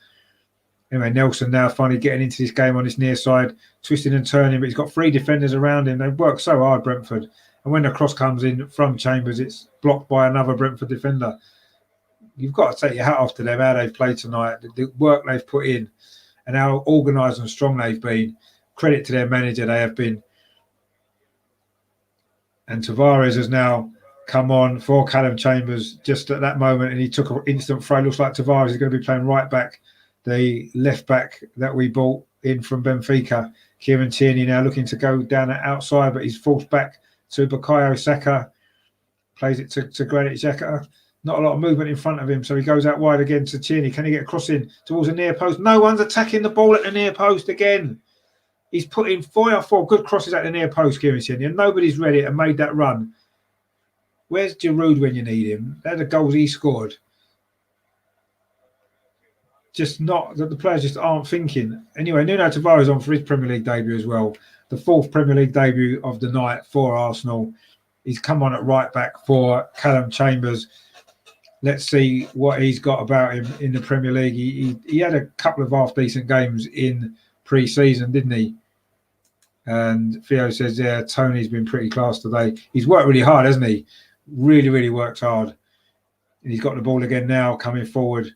Anyway, Nelson now finally getting into this game on his near side, twisting and turning, but he's got three defenders around him. They've worked so hard, Brentford. And when the cross comes in from Chambers, it's blocked by another Brentford defender. You've got to take your hat off to them, how they've played tonight, the work they've put in, and how organised and strong they've been. Credit to their manager, they have been. And Tavares has now come on for Callum Chambers just at that moment, and he took an instant throw. Looks like Tavares is going to be playing right back, the left back that we bought in from Benfica. Kieran Tierney now looking to go down the outside, but he's forced back to Bukayo Saka. Plays it to Granit Xhaka. Not a lot of movement in front of him, so he goes out wide again to Tierney. Can he get a cross in towards the near post? No one's attacking the ball at the near post again. He's put in 4 or 4 good crosses at the near post, Kieran Tierney, and nobody's read it and made that run. Where's Giroud when you need him? They're the goals he scored. Just not that the players just aren't thinking. Anyway, Nuno Tavares on for his Premier League debut as well. The 4th Premier League debut of the night for Arsenal. He's come on at right back for Callum Chambers. Let's see what he's got about him in the Premier League. He had a couple of half-decent games in pre-season, didn't he? And Theo says, yeah, Tony's been pretty class today. He's worked really hard, hasn't he? Really, really worked hard. And he's got the ball again now, coming forward.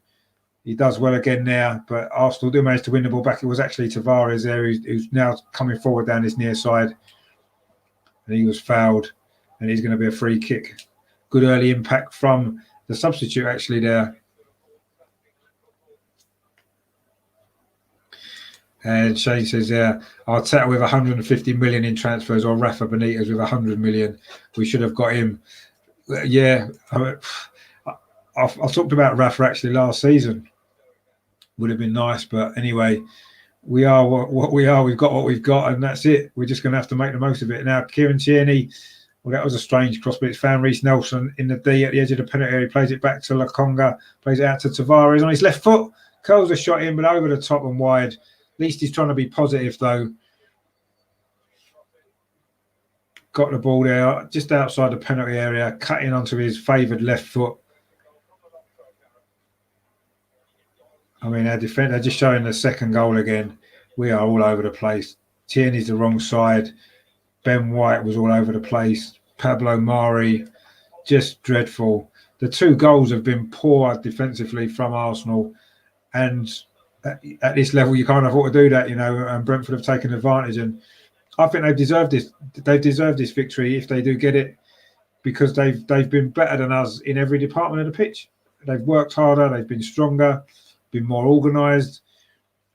He does well again now, but Arsenal do manage to win the ball back. It was actually Tavares there who's now coming forward down his near side. And he was fouled, and he's going to be a free kick. Good early impact from the substitute actually there. And Shane says, yeah, Arteta with 150 million in transfers, or Rafa Benitez with 100 million. We should have got him. Yeah, I talked about Rafa actually last season. Would have been nice, but anyway, we are what we are. We've got what we've got, and that's it. We're just going to have to make the most of it. Now, Kieran Tierney, well, that was a strange cross, but it's found Reece Nelson in the D at the edge of the penalty area. He plays it back to Lokonga, plays it out to Tavares on his left foot, curls a shot in, but over the top and wide. At least he's trying to be positive, though. Got the ball there, just outside the penalty area, cutting onto his favoured left foot. I mean, our defence, they're just showing the second goal again. We are all over the place. Tierney's the wrong side. Ben White was all over the place. Pablo Mari, just dreadful. The 2 goals have been poor defensively from Arsenal. And at this level, you can't afford to do that, you know, and Brentford have taken advantage. And I think they've deserved this. They've deserved this victory if they do get it, because they've been better than us in every department of the pitch. They've worked harder. They've been stronger, been more organised.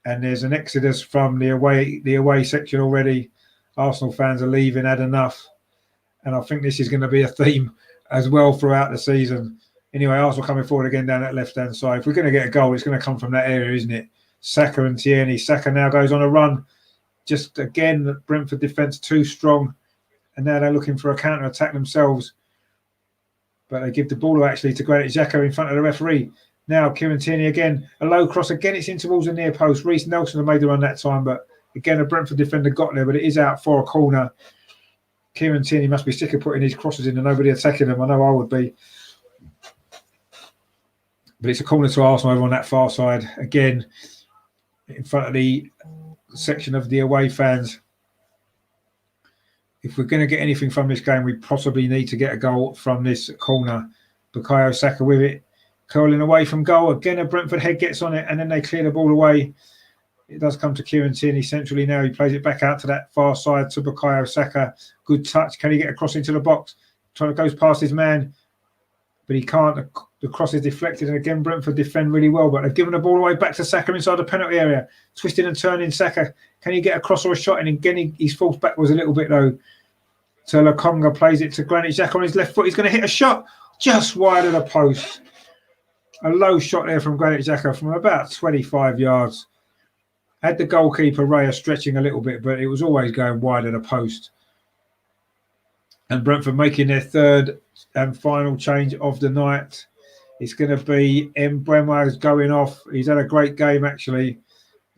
And there's an exodus from the away section already. Arsenal fans are leaving, had enough. And I think this is going to be a theme as well throughout the season. Anyway, Arsenal coming forward again down that left-hand side. If we're going to get a goal, it's going to come from that area, isn't it? Saka and Tierney. Saka now goes on a run. Just again, the Brentford defence too strong. And now they're looking for a counter-attack themselves. But they give the ball actually to Granit Xhaka in front of the referee. Now Kieran Tierney again. A low cross. Again, it's in towards the near post. Reece Nelson have made the run that time, but again, a Brentford defender got there, but it is out for a corner. Kieran Tierney must be sick of putting these crosses in and nobody attacking them. I know I would be. But it's a corner to Arsenal over on that far side. Again, in front of the section of the away fans. If we're going to get anything from this game, we possibly need to get a goal from this corner. Bukayo Saka with it. Curling away from goal. Again, a Brentford head gets on it and then they clear the ball away. It does come to Kieran Tierney centrally now. He plays it back out to that far side to Bukayo Saka. Good touch. Can he get across into the box? Goes past his man, but he can't. The cross is deflected, and again, Brentford defend really well, but they've given the ball away back to Saka inside the penalty area. Twisting and turning Saka. Can he get a cross or a shot? And again, he's forced backwards a little bit, though. To Lokonga, plays it to Granit Xhaka on his left foot. He's going to hit a shot just wide of the post. A low shot there from Granit Xhaka from about 25 yards. Had the goalkeeper, Raya, stretching a little bit, but it was always going wide of the post. And Brentford making their 3rd and final change of the night. It's going to be Mbeumo's going off. He's had a great game, actually.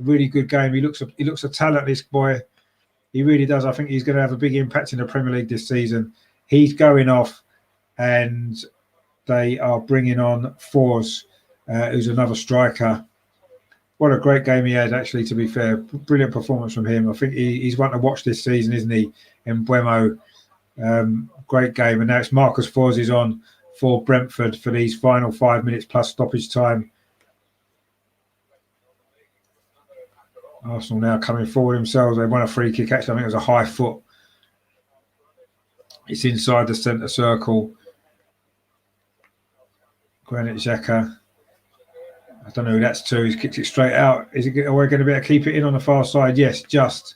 really good game. He looks a talent, this boy. He really does. I think he's going to have a big impact in the Premier League this season. He's going off, and they are bringing on Force, who's another striker. What a great game he had, actually, to be fair. Brilliant performance from him. I think he's one to watch this season, isn't he? Mbeumo, great game. And now it's Marcus Forss is on for Brentford for these final 5 minutes plus stoppage time. Arsenal now coming forward themselves. They won a free kick. Actually, I think it was a high foot. It's inside the centre circle. Granit Xhaka. I don't know who that's to. He's kicked it straight out. Are we going to be able to keep it in on the far side? Yes, just.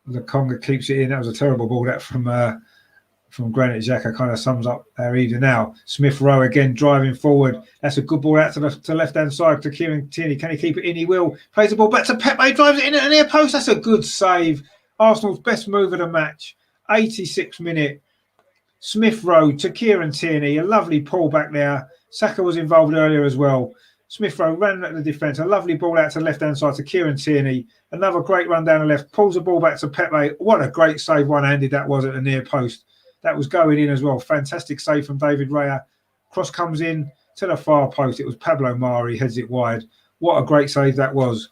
Lokonga keeps it in. That was a terrible ball, that from Granit Xhaka. Kind of sums up our evening now. Smith Rowe again driving forward. That's a good ball out to the left-hand side to Kieran Tierney. Can he keep it in? He will. Plays the ball back to Pepe. Drives it in at the near post. That's a good save. Arsenal's best move of the match. 86th minute. Smith Rowe to Kieran Tierney. A lovely pull back there. Saka was involved earlier as well. Smith Rowe ran at the defence. A lovely ball out to the left-hand side to Kieran Tierney. Another great run down the left. Pulls the ball back to Pepe. What a great save one-handed that was at the near post. That was going in as well. Fantastic save from David Raya. Cross comes in to the far post. It was Pablo Mari. Heads it wide. What a great save that was.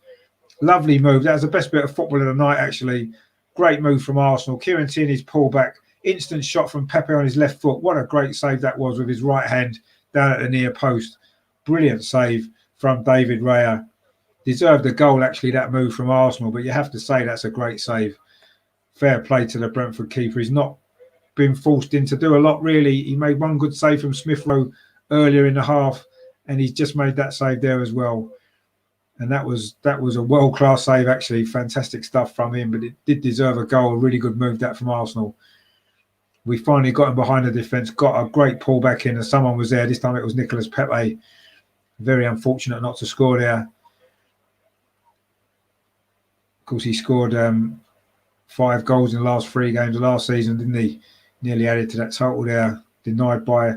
Lovely move. That was the best bit of football of the night, actually. Great move from Arsenal. Kieran Tierney's pull back. Instant shot from Pepe on his left foot. What a great save that was with his right hand down at the near post. Brilliant save from David Raya. Deserved a goal, actually, that move from Arsenal, but you have to say that's a great save. Fair play to the Brentford keeper. He's not been forced in to do a lot, really. He made one good save from Smith Rowe earlier in the half, and he's just made that save there as well. And that was a world-class save, actually. Fantastic stuff from him, but it did deserve a goal. A really good move, that from Arsenal. We finally got him behind the defence, got a great pull back in, and someone was there. This time it was Nicolas Pepe. Very unfortunate not to score there. Of course, he scored 5 goals in the last 3 games of last season, didn't he? Nearly added to that total there. Denied by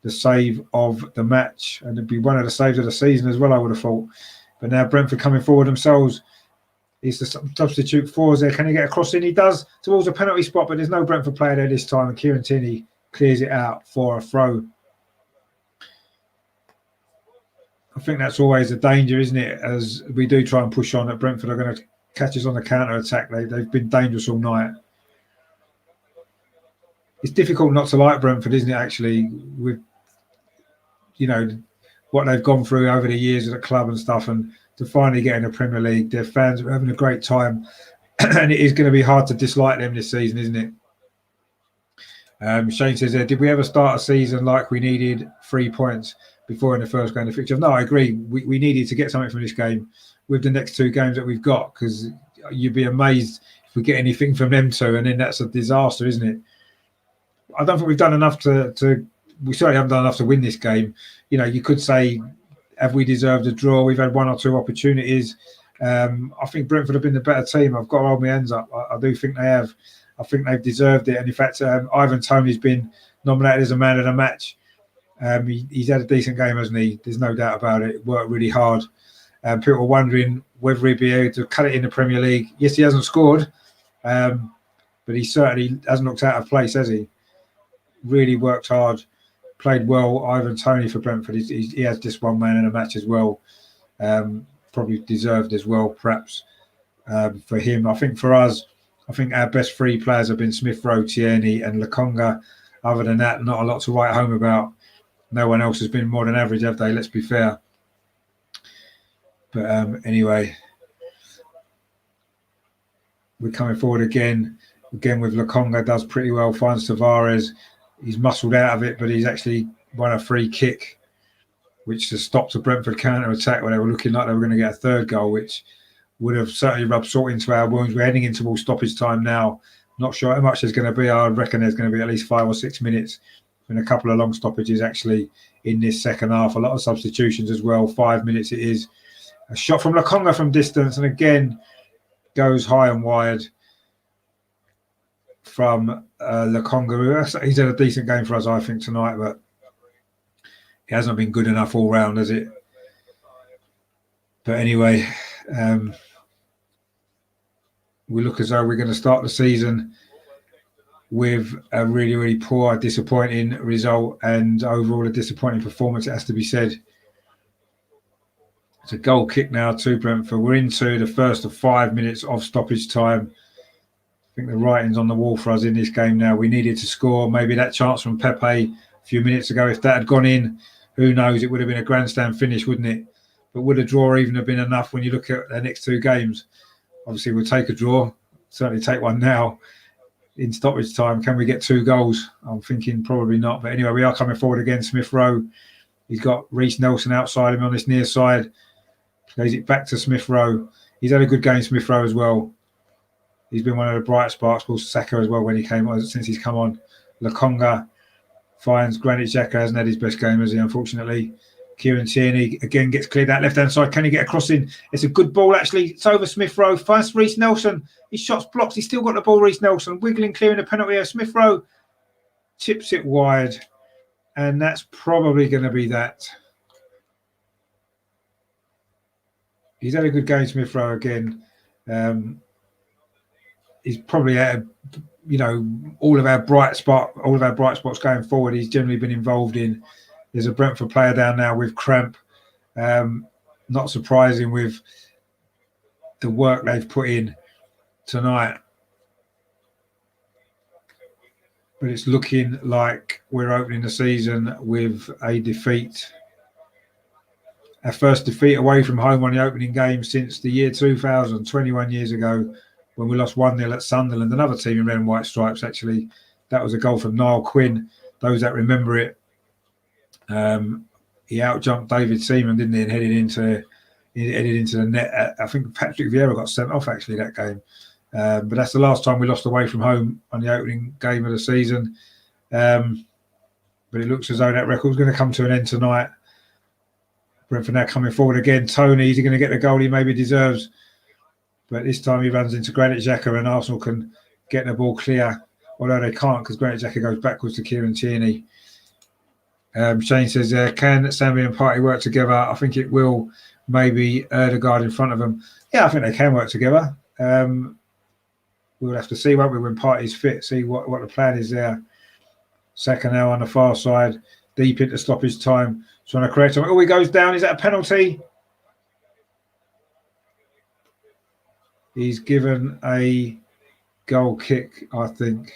the save of the match. And it'd be one of the saves of the season as well, I would have thought. But now Brentford coming forward themselves. He's the substitute for us there. Can he get a cross in? He does towards a penalty spot, but there's no Brentford player there this time. And Kieran Tierney clears it out for a throw. I think that's always a danger, isn't it? As we do try and push on, that Brentford are going to catch us on the counter attack. They've been dangerous all night. It's difficult not to like Brentford, isn't it? Actually, with what they've gone through over the years at the club and stuff, and to finally get in the Premier League, their fans are having a great time, and it is going to be hard to dislike them this season, isn't it? Shane says there, did we ever start a season like we needed 3 points before in the first game of the fixture? No, I agree. We needed to get something from this game with the next 2 games that we've got, because you'd be amazed if we get anything from them 2, and then that's a disaster, isn't it? I don't think we've done enough we certainly haven't done enough to win this game. You could say, have we deserved a draw? We've had 1 or 2 opportunities. I think Brentford have been the better team. I've got to hold my hands up. I do think they have. I think they've deserved it. And in fact, Ivan Toney's been nominated as a man of the match. He's had a decent game, hasn't he? There's no doubt about it. Worked really hard. People are wondering whether he'd be able to cut it in the Premier League. Yes, he hasn't scored, but he certainly hasn't looked out of place, has he? Really worked hard, played well. Ivan Toney for Brentford, he has just 1 man in a match as well. Probably deserved as well, perhaps, for him. I think for us, our best 3 players have been Smith Rowe, Tierney and Lokonga. Other than that, not a lot to write home about. No one else has been more than average, have they? Let's be fair. But anyway, we're coming forward again with Lokonga. Does pretty well, finds Tavares. He's muscled out of it, but he's actually won a free kick, which has stopped a Brentford counter-attack where they were looking like they were going to get a 3rd goal, which would have certainly rubbed salt into our wounds. We're heading into all stoppage time now. Not sure how much there's going to be. I reckon there's going to be at least 5 or 6 minutes and a couple of long stoppages actually in this second half. A lot of substitutions as well. 5 minutes it is. A shot from Lokonga from distance, and again goes high and wide from Lokonga. He's had a decent game for us, I think, tonight, but it hasn't been good enough all round, has it? But anyway, we look as though we're going to start the season with a really, really poor, disappointing result, and overall a disappointing performance, it has to be said. It's a goal kick now to Brentford. We're into the first of 5 minutes of stoppage time. I think the writing's on the wall for us in this game now. We needed to score. Maybe that chance from Pepe a few minutes ago, if that had gone in, who knows, it would have been a grandstand finish, wouldn't it? But would a draw even have been enough when you look at the next two games? Obviously, we'll take a draw. Certainly take one now. In stoppage time, can we get 2 goals? I'm thinking probably not. But anyway, we are coming forward again. Smith Rowe. He's got Reece Nelson outside him on this near side. Plays it back to Smith Rowe. He's had a good game, Smith Rowe, as well. He's been one of the bright sparks. Well, Saka as well when he came on, since he's come on. Lokonga finds Granit Xhaka. Hasn't had his best game, has he, unfortunately. Kieran Tierney again gets cleared out left-hand side. Can he get a cross in? It's a good ball, actually. It's over Smith Rowe. Finds Reece Nelson. His shot's blocked. He's still got the ball, Reece Nelson. Wiggling, clearing the penalty area. Smith Rowe chips it wide. And that's probably going to be that. He's had a good game, Smith Rowe, again. He's probably had, all of our bright spots going forward. He's generally been involved in. There's a Brentford player down now with cramp. Not surprising with the work they've put in tonight. But it's looking like we're opening the season with a defeat. Our first defeat away from home on the opening game since the year 2000, 21 years ago, when we lost 1-0 at Sunderland, another team in red and white stripes, actually. That was a goal from Niall Quinn, those that remember it. He outjumped David Seaman, didn't he, and headed into the net. I think Patrick Vieira got sent off, actually, that game. But that's the last time we lost away from home on the opening game of the season. But it looks as though that record's going to come to an end tonight. Brentford now coming forward again. Tony, is he going to get the goal he maybe deserves? But this time he runs into Granit Xhaka and Arsenal can get the ball clear. Although they can't, because Granit Xhaka goes backwards to Kieran Tierney. Shane says, can Sambi and Partey work together? I think it will. Maybe Erdegaard in front of them. Yeah, I think they can work together. We'll have to see, won't we, when Partey's fit, see what the plan is there. Saka now on the far side, deep into stoppage time, trying to correct him. Oh, he goes down. Is that a penalty? He's given a goal kick, I think.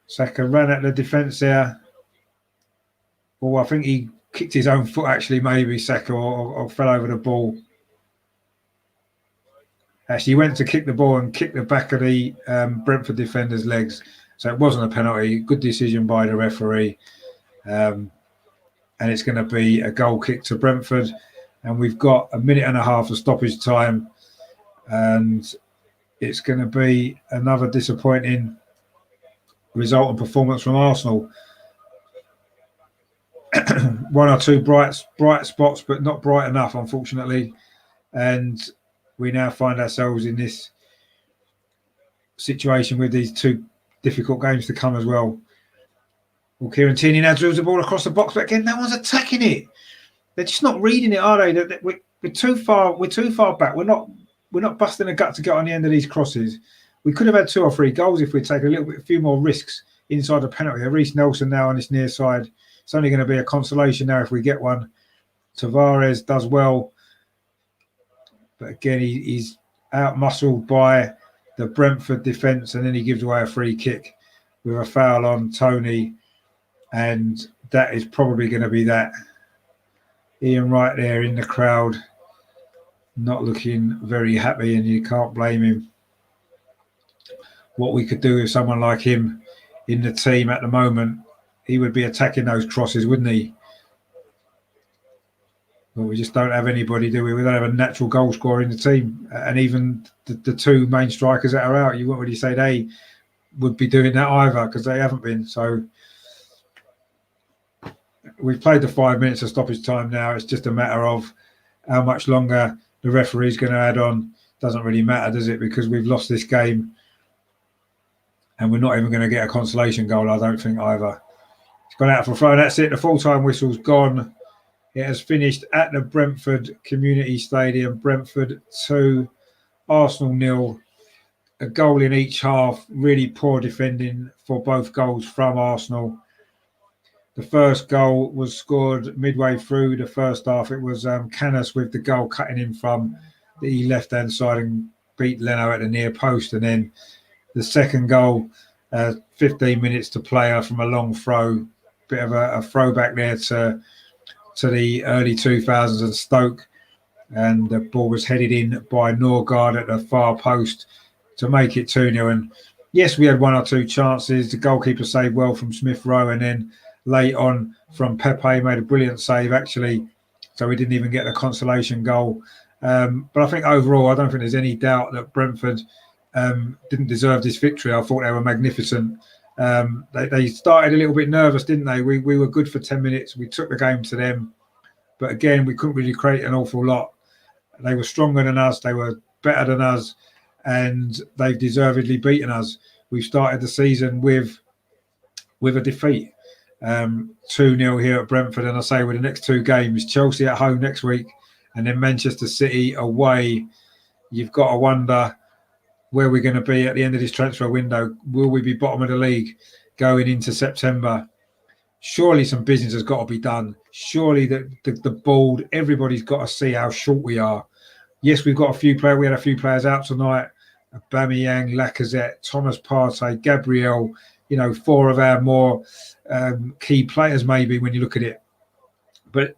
Saka ran at the defence there. Oh, I think he kicked his own foot, actually, maybe, Saka, or fell over the ball. Actually, he went to kick the ball and kicked the back of the Brentford defender's legs. So it wasn't a penalty. Good decision by the referee. And it's going to be a goal kick to Brentford. And we've got a minute and a half of stoppage time. And it's going to be another disappointing result and performance from Arsenal. One or two bright spots, but not bright enough, unfortunately. And we now find ourselves in this situation with these two difficult games to come as well. Well, Kieran Tierney now drills the ball across the box, but again, no one's attacking it. They're just not reading it, are they? We're too far. We're too far back. We're not busting a gut to get on the end of these crosses. We could have had 2 or 3 goals if we'd taken a few more risks inside the penalty. Reece Nelson now on this near side. It's only going to be a consolation now if we get one. Tavares does well. But again, he's out-muscled by the Brentford defence, and then he gives away a free kick with a foul on Tony. And that is probably going to be that. Ian Wright there in the crowd, not looking very happy, and you can't blame him. What we could do with someone like him in the team at the moment, he would be attacking those crosses, wouldn't he? But we just don't have anybody, do we? We don't have a natural goal scorer in the team. And even the 2 main strikers that are out, you wouldn't really say they would be doing that either, because they haven't been. So we've played the 5 minutes of stoppage time now. It's just a matter of how much longer the referee's going to add on. Doesn't really matter, does it? Because we've lost this game. And we're not even going to get a consolation goal, I don't think, either. It's gone out for a throw. That's it. The full-time whistle's gone. It has finished at the Brentford Community Stadium. Brentford 2, Arsenal 0. A goal in each half. Really poor defending for both goals from Arsenal. The first goal was scored midway through the first half. It was Canis with the goal cutting in from the left-hand side and beat Leno at the near post. And then the second goal, 15 minutes to play from a long throw. Bit of a throwback there to the early 2000s and Stoke. And the ball was headed in by Norgard at the far post to make it 2-0. And yes, we had one or two chances. The goalkeeper saved well from Smith Rowe, and then late on from Pepe made a brilliant save, actually. So we didn't even get the consolation goal. But I think overall, I don't think there's any doubt that Brentford didn't deserve this victory. I thought they were magnificent. They started a little bit nervous, didn't they? We were good for 10 minutes. We took the game to them. But again, we couldn't really create an awful lot. They were stronger than us. They were better than us. And they've deservedly beaten us. We've started the season with a defeat. 2-0 here at Brentford. And I say with the next two games, Chelsea at home next week and then Manchester City away. You've got to wonder where we're going to be at the end of this transfer window. Will we be bottom of the league going into September? Surely some business has got to be done. Surely the board, everybody's got to see how short we are. Yes, we've got a few players. We had a few players out tonight. Aubameyang, Lacazette, Thomas Partey, Gabriel, four of our more key players maybe when you look at it. But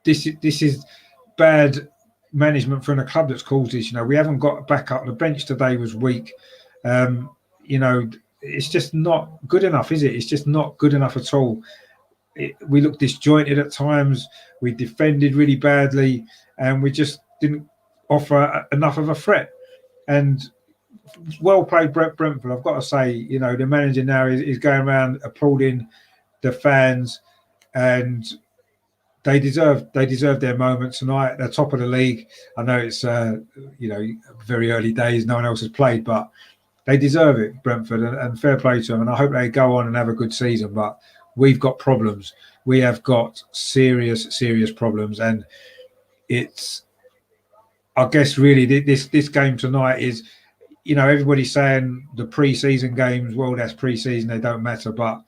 this is bad management from a club that's caused this. We haven't got back up. The bench today was weak. It's just not good enough, is it? It's just not good enough at all. We looked disjointed at times. We defended really badly, and we just didn't offer enough of a threat. And well played, Brentford. I've got to say, the manager now is going around applauding the fans, and they deserve their moment tonight. They're top of the league. I know it's very early days. No one else has played, but they deserve it, Brentford, and fair play to them. And I hope they go on and have a good season. But we've got problems. We have got serious problems, and it's. I guess really this game tonight is, everybody's saying the pre-season games. Well, that's pre-season; they don't matter. But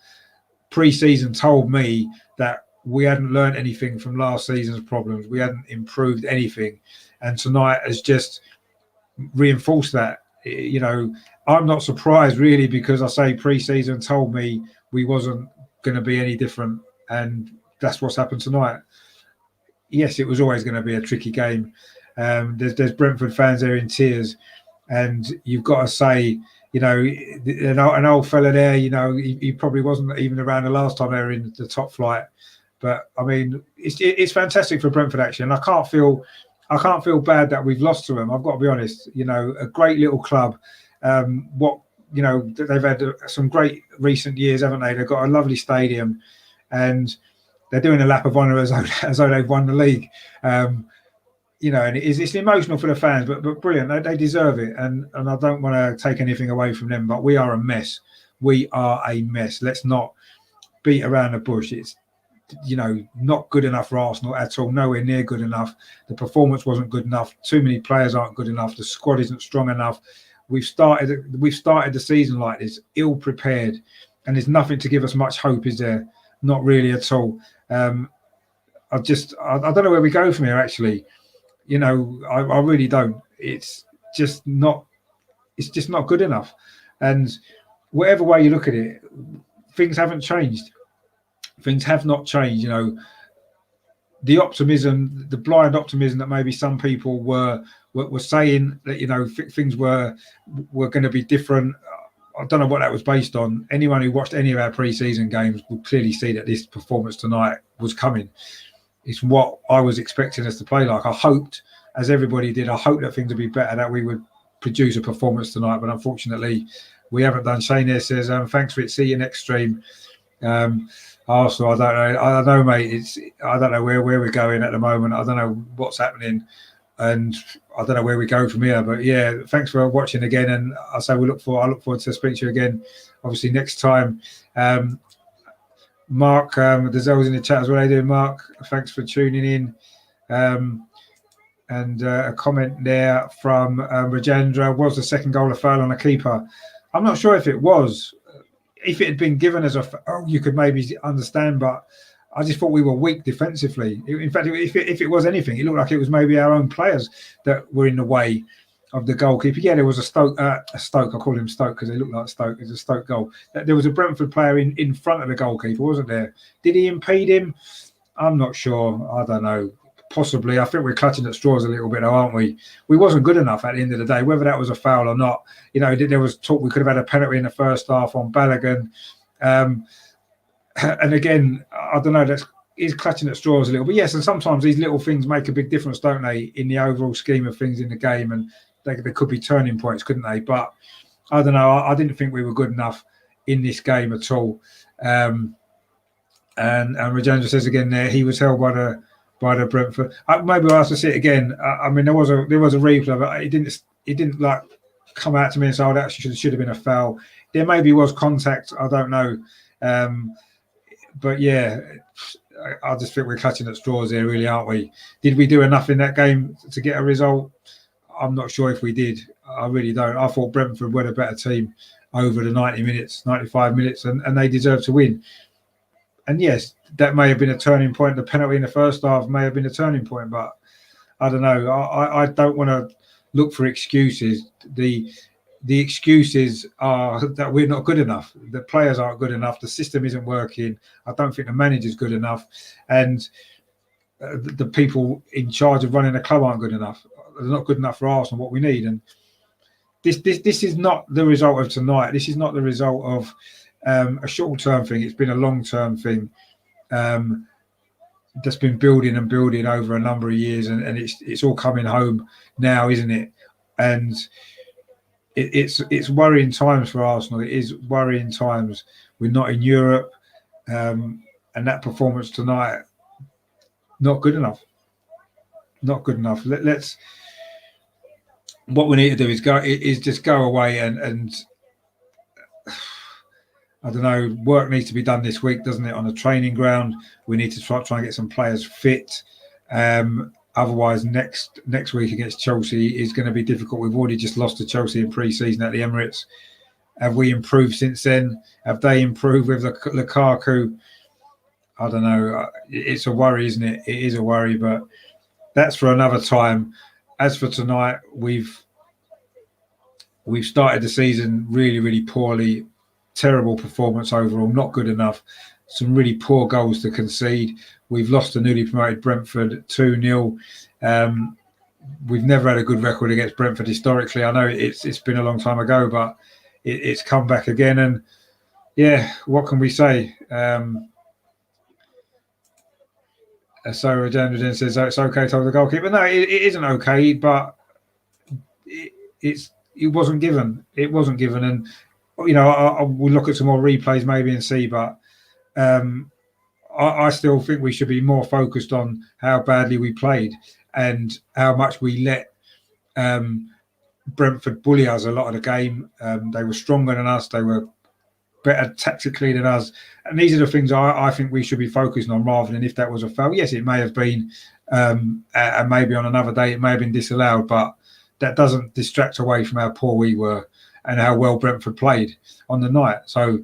pre-season told me that we hadn't learned anything from last season's problems. We hadn't improved anything, and tonight has just reinforced that. I'm not surprised really, because I say pre-season told me we wasn't going to be any different, and that's what's happened tonight. Yes, it was always going to be a tricky game. There's Brentford fans there in tears, and you've got to say, an old fella there, he probably wasn't even around the last time they were in the top flight. But I mean, it's fantastic for Brentford actually, and I can't feel bad that we've lost to them. I've got to be honest. A great little club. They've had some great recent years, haven't they? They've got a lovely stadium, and they're doing a lap of honour as though they've won the league. And it's emotional for the fans, but brilliant. They deserve it, and I don't want to take anything away from them, but we are a mess. We are a mess. Let's not beat around the bush. It's not good enough for Arsenal at all. Nowhere near good enough. The performance wasn't good enough. Too many players aren't good enough. The squad isn't strong enough. We've started the season like this, ill prepared, and there's nothing to give us much hope, is there? Not really at all. I don't know where we go from here. Actually, I really don't. It's just not good enough. And whatever way you look at it, things haven't changed. Things have not changed. The optimism, the blind optimism that maybe some people were saying that things were going to be different. I don't know what that was based on. Anyone who watched any of our pre-season games will clearly see that this performance tonight was coming. It's what I was expecting us to play like. I hoped, as everybody did, I hoped that things would be better, that we would produce a performance tonight. But unfortunately, we haven't done. Shane here says, thanks for it. See you next stream. Arsenal, I don't know, mate. I don't know where we're going at the moment. I don't know what's happening, and I don't know where we go from here. But yeah, thanks for watching again, and I look forward to speak to you again, obviously next time. Mark, Dazell's in the chat as well. How you doing, Mark? Thanks for tuning in. And a comment there from Rajendra. Was the second goal a foul on a keeper? I'm not sure if it was. If it had been given as a foul, you could maybe understand, but I just thought we were weak defensively. In fact, if it was anything, it looked like it was maybe our own players that were in the way of the goalkeeper. Yeah, there was a Stoke. I call him Stoke because they look like Stoke. It's a Stoke goal. There was a Brentford player in front of the goalkeeper, wasn't there? Did he impede him? I'm not sure. I don't know. Possibly. I think we're clutching at straws a little bit, aren't we? We wasn't good enough at the end of the day, whether that was a foul or not. You know, there was talk we could have had a penalty in the first half on Balogun. And again, I don't know, he's clutching at straws a little. But yes, and sometimes these little things make a big difference, don't they, in the overall scheme of things in the game. And they could be turning points, couldn't they? But I don't know. I didn't think we were good enough in this game at all. And Rajendra says again there, he was held by the Brentford. Maybe I'll have to see it again. I mean, there was a replay, but it didn't like come out to me and say, "Oh, that should have been a foul." There maybe was contact. I don't know, but yeah, I just think we're clutching at straws here, really, aren't we? Did we do enough in that game to get a result? I'm not sure if we did. I really don't. I thought Brentford were a better team over the 90 minutes, 95 minutes, and they deserve to win. And yes, that may have been a turning point. The penalty in the first half may have been a turning point, but I don't know. I don't want to look for excuses. The excuses are that we're not good enough. The players aren't good enough. The system isn't working. I don't think the manager's good enough, and the people in charge of running the club aren't good enough. They're not good enough for Arsenal. What we need, and this is not the result of tonight. This is not the result of a short-term thing. It's been a long-term thing that's been building and building over a number of years, and it's all coming home now, isn't it? And it's worrying times for Arsenal. It is worrying times. We're not in Europe, and that performance tonight, not good enough. Not good enough. Let's. What we need to do is just go away and I don't know. Work needs to be done this week, doesn't it? On a training ground, we need to try and get some players fit. Otherwise, next week against Chelsea is going to be difficult. We've already just lost to Chelsea in pre-season at the Emirates. Have we improved since then? Have they improved with Lukaku? I don't know. It's a worry, isn't it? It is a worry, but that's for another time. As for tonight, we've started the season really, really poorly. Terrible performance overall, not good enough. Some really poor goals to concede. We've lost to newly promoted Brentford 2-0. We've never had a good record against Brentford historically. I know it's been a long time ago, but it's come back again. And yeah, what can we say? So Rajendra says it's okay to hold the goalkeeper. No, it isn't okay, but it wasn't given. It wasn't given, and you know, we'll look at some more replays maybe and see, but I still think we should be more focused on how badly we played and how much we let Brentford bully us a lot of the game. They were stronger than us. They were better tactically than us. And these are the things I think we should be focusing on rather than if that was a foul. Yes, it may have been, and maybe on another day it may have been disallowed, but that doesn't distract away from how poor we were and how well Brentford played on the night. So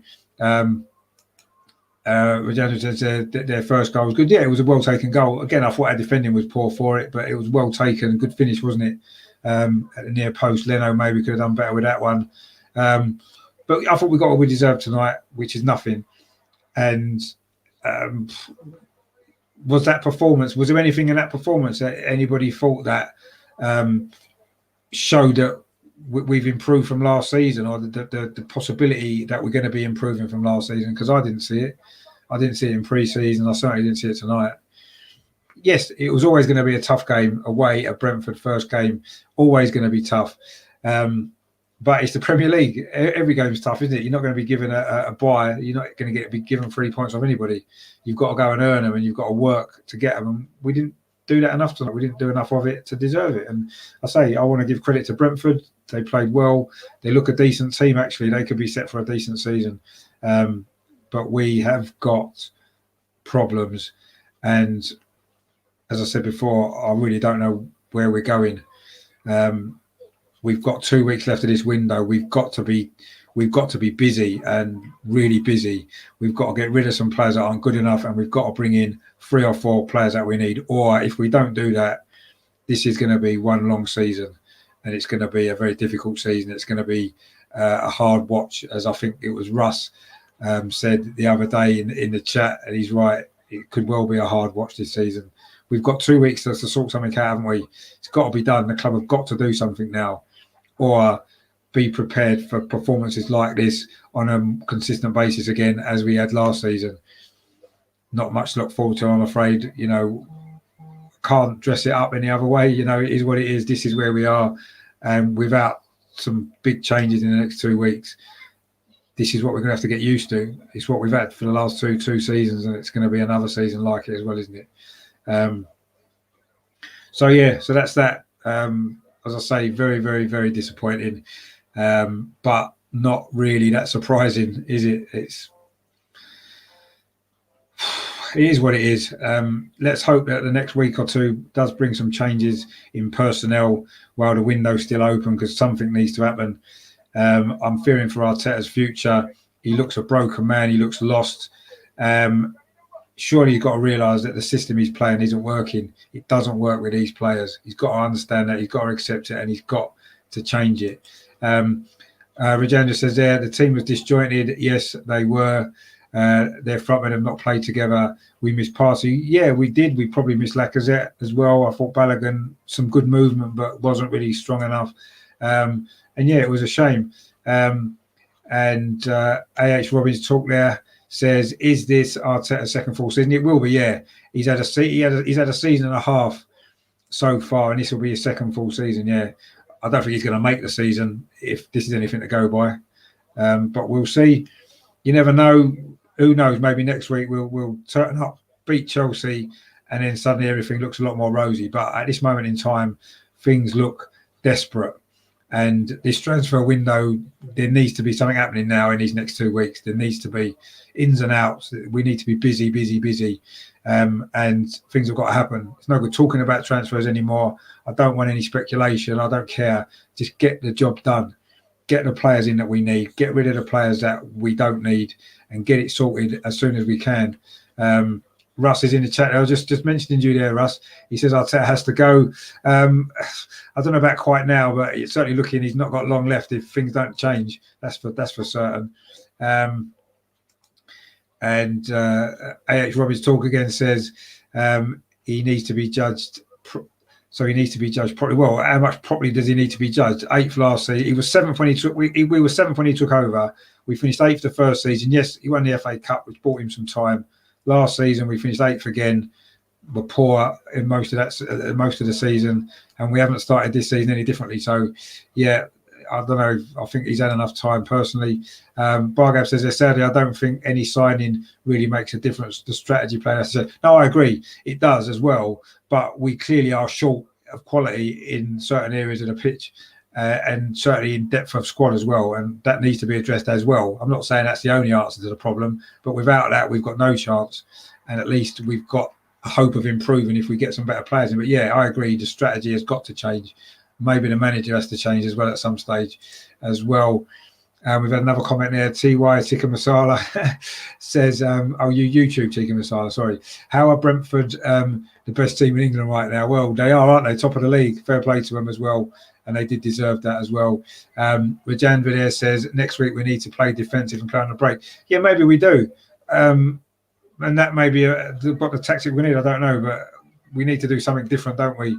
Rajendra says their first goal was good. Yeah, it was a well-taken goal. Again, I thought our defending was poor for it, but it was well-taken. Good finish, wasn't it? At the near post. Leno maybe could have done better with that one. But I thought we got what we deserved tonight, which is nothing. And was that performance, was there anything in that performance that anybody thought that showed that we've improved from last season, or the possibility that we're going to be improving from last season? Because I didn't see it. I didn't see it in pre-season. I certainly didn't see it tonight. Yes, it was always going to be a tough game away at Brentford, first game. Always going to be tough. But it's the Premier League. Every game's tough, isn't it? You're not going to be given a bye. You're not going to be given 3 points off anybody. You've got to go and earn them, and you've got to work to get them. And we didn't do that enough tonight. We didn't do enough of it to deserve it. And I want to give credit to Brentford. They played well. They look a decent team, actually. They could be set for a decent season. But we have got problems. And as I said before, I really don't know where we're going. We've got 2 weeks left of this window. We've got to be busy and really busy. We've got to get rid of some players that aren't good enough, and we've got to bring in 3 or 4 players that we need. Or if we don't do that, this is going to be one long season, and it's going to be a very difficult season. It's going to be a hard watch, as I think it was Russ said the other day in the chat, and he's right. It could well be a hard watch this season. We've got 2 weeks to sort something out, haven't we? It's got to be done. The club have got to do something now, or be prepared for performances like this on a consistent basis again, as we had last season. Not much to look forward to, I'm afraid. Can't dress it up any other way. It is what it is. This is where we are, and without some big changes in the next 2 weeks, this is what we're going to have to get used to. It's what we've had for the last two seasons, and it's going to be another season like it as well, isn't it? So that's that. As I say, very, very, very disappointing, but not really that surprising, is it? It is what it is. Let's hope that the next week or two does bring some changes in personnel while the window's still open, because something needs to happen. I'm fearing for Arteta's future. He looks a broken man. He looks lost. Surely he's got to realise that the system he's playing isn't working. It doesn't work with these players. He's got to understand that. He's got to accept it, and he's got to change it. Rajendra says there, the team was disjointed. Yes, they were. Their frontmen have not played together. We missed Partey. Yeah, we did. We probably missed Lacazette as well. I thought Balogun, some good movement, but wasn't really strong enough. And yeah, it was a shame. A.H. Robbins talk there says, is this Arteta's second full season? It will be, yeah. He's had a season and a half so far, and this will be his second full season, yeah. I don't think he's going to make the season if this is anything to go by. But we'll see. You never know. Who knows? Maybe next week we'll turn up, beat Chelsea, and then suddenly everything looks a lot more rosy. But at this moment in time, things look desperate. And this transfer window, there needs to be something happening now in these next 2 weeks. There needs to be ins and outs. We need to be busy. And things have got to happen. It's no good talking about transfers anymore. I don't want any speculation. I don't care. Just get the job done. Get the players in that we need. Get rid of the players that we don't need, and get it sorted as soon as we can. Russ is in the chat. I was just mentioning you there, Russ. He says Arteta has to go. I don't know about quite now, but it's certainly looking he's not got long left if things don't change. That's for certain. A.H. Robbins talk again says he needs to be judged. So he needs to be judged properly. Well, how much properly does he need to be judged? 8th last season. He was 7th when he took. We were 7th when he took over. We finished 8th the first season. Yes, he won the FA Cup, which bought him some time. Last season we finished 8th again. We're poor in most of the season, and we haven't started this season any differently. So, yeah, I don't know. I think he's had enough time personally. Bargab says there, sadly, I don't think any signing really makes a difference. The strategy player has to say, no, I agree, it does as well. But we clearly are short of quality in certain areas of the pitch, and certainly in depth of squad as well. And that needs to be addressed as well. I'm not saying that's the only answer to the problem, but without that, we've got no chance. And at least we've got a hope of improving if we get some better players in. But yeah, I agree. The strategy has got to change. Maybe the manager has to change as well at some stage as well. We've had another comment there. TY Tikka Masala says, you YouTube Tikka Masala, sorry. How are Brentford the best team in England right now? Well, they are, aren't they? Top of the league. Fair play to them as well. And they did deserve that as well. Rajandra there says, next week we need to play defensive and play on the break. Yeah, maybe we do. And that may be what the tactic we need. I don't know, but we need to do something different, don't we?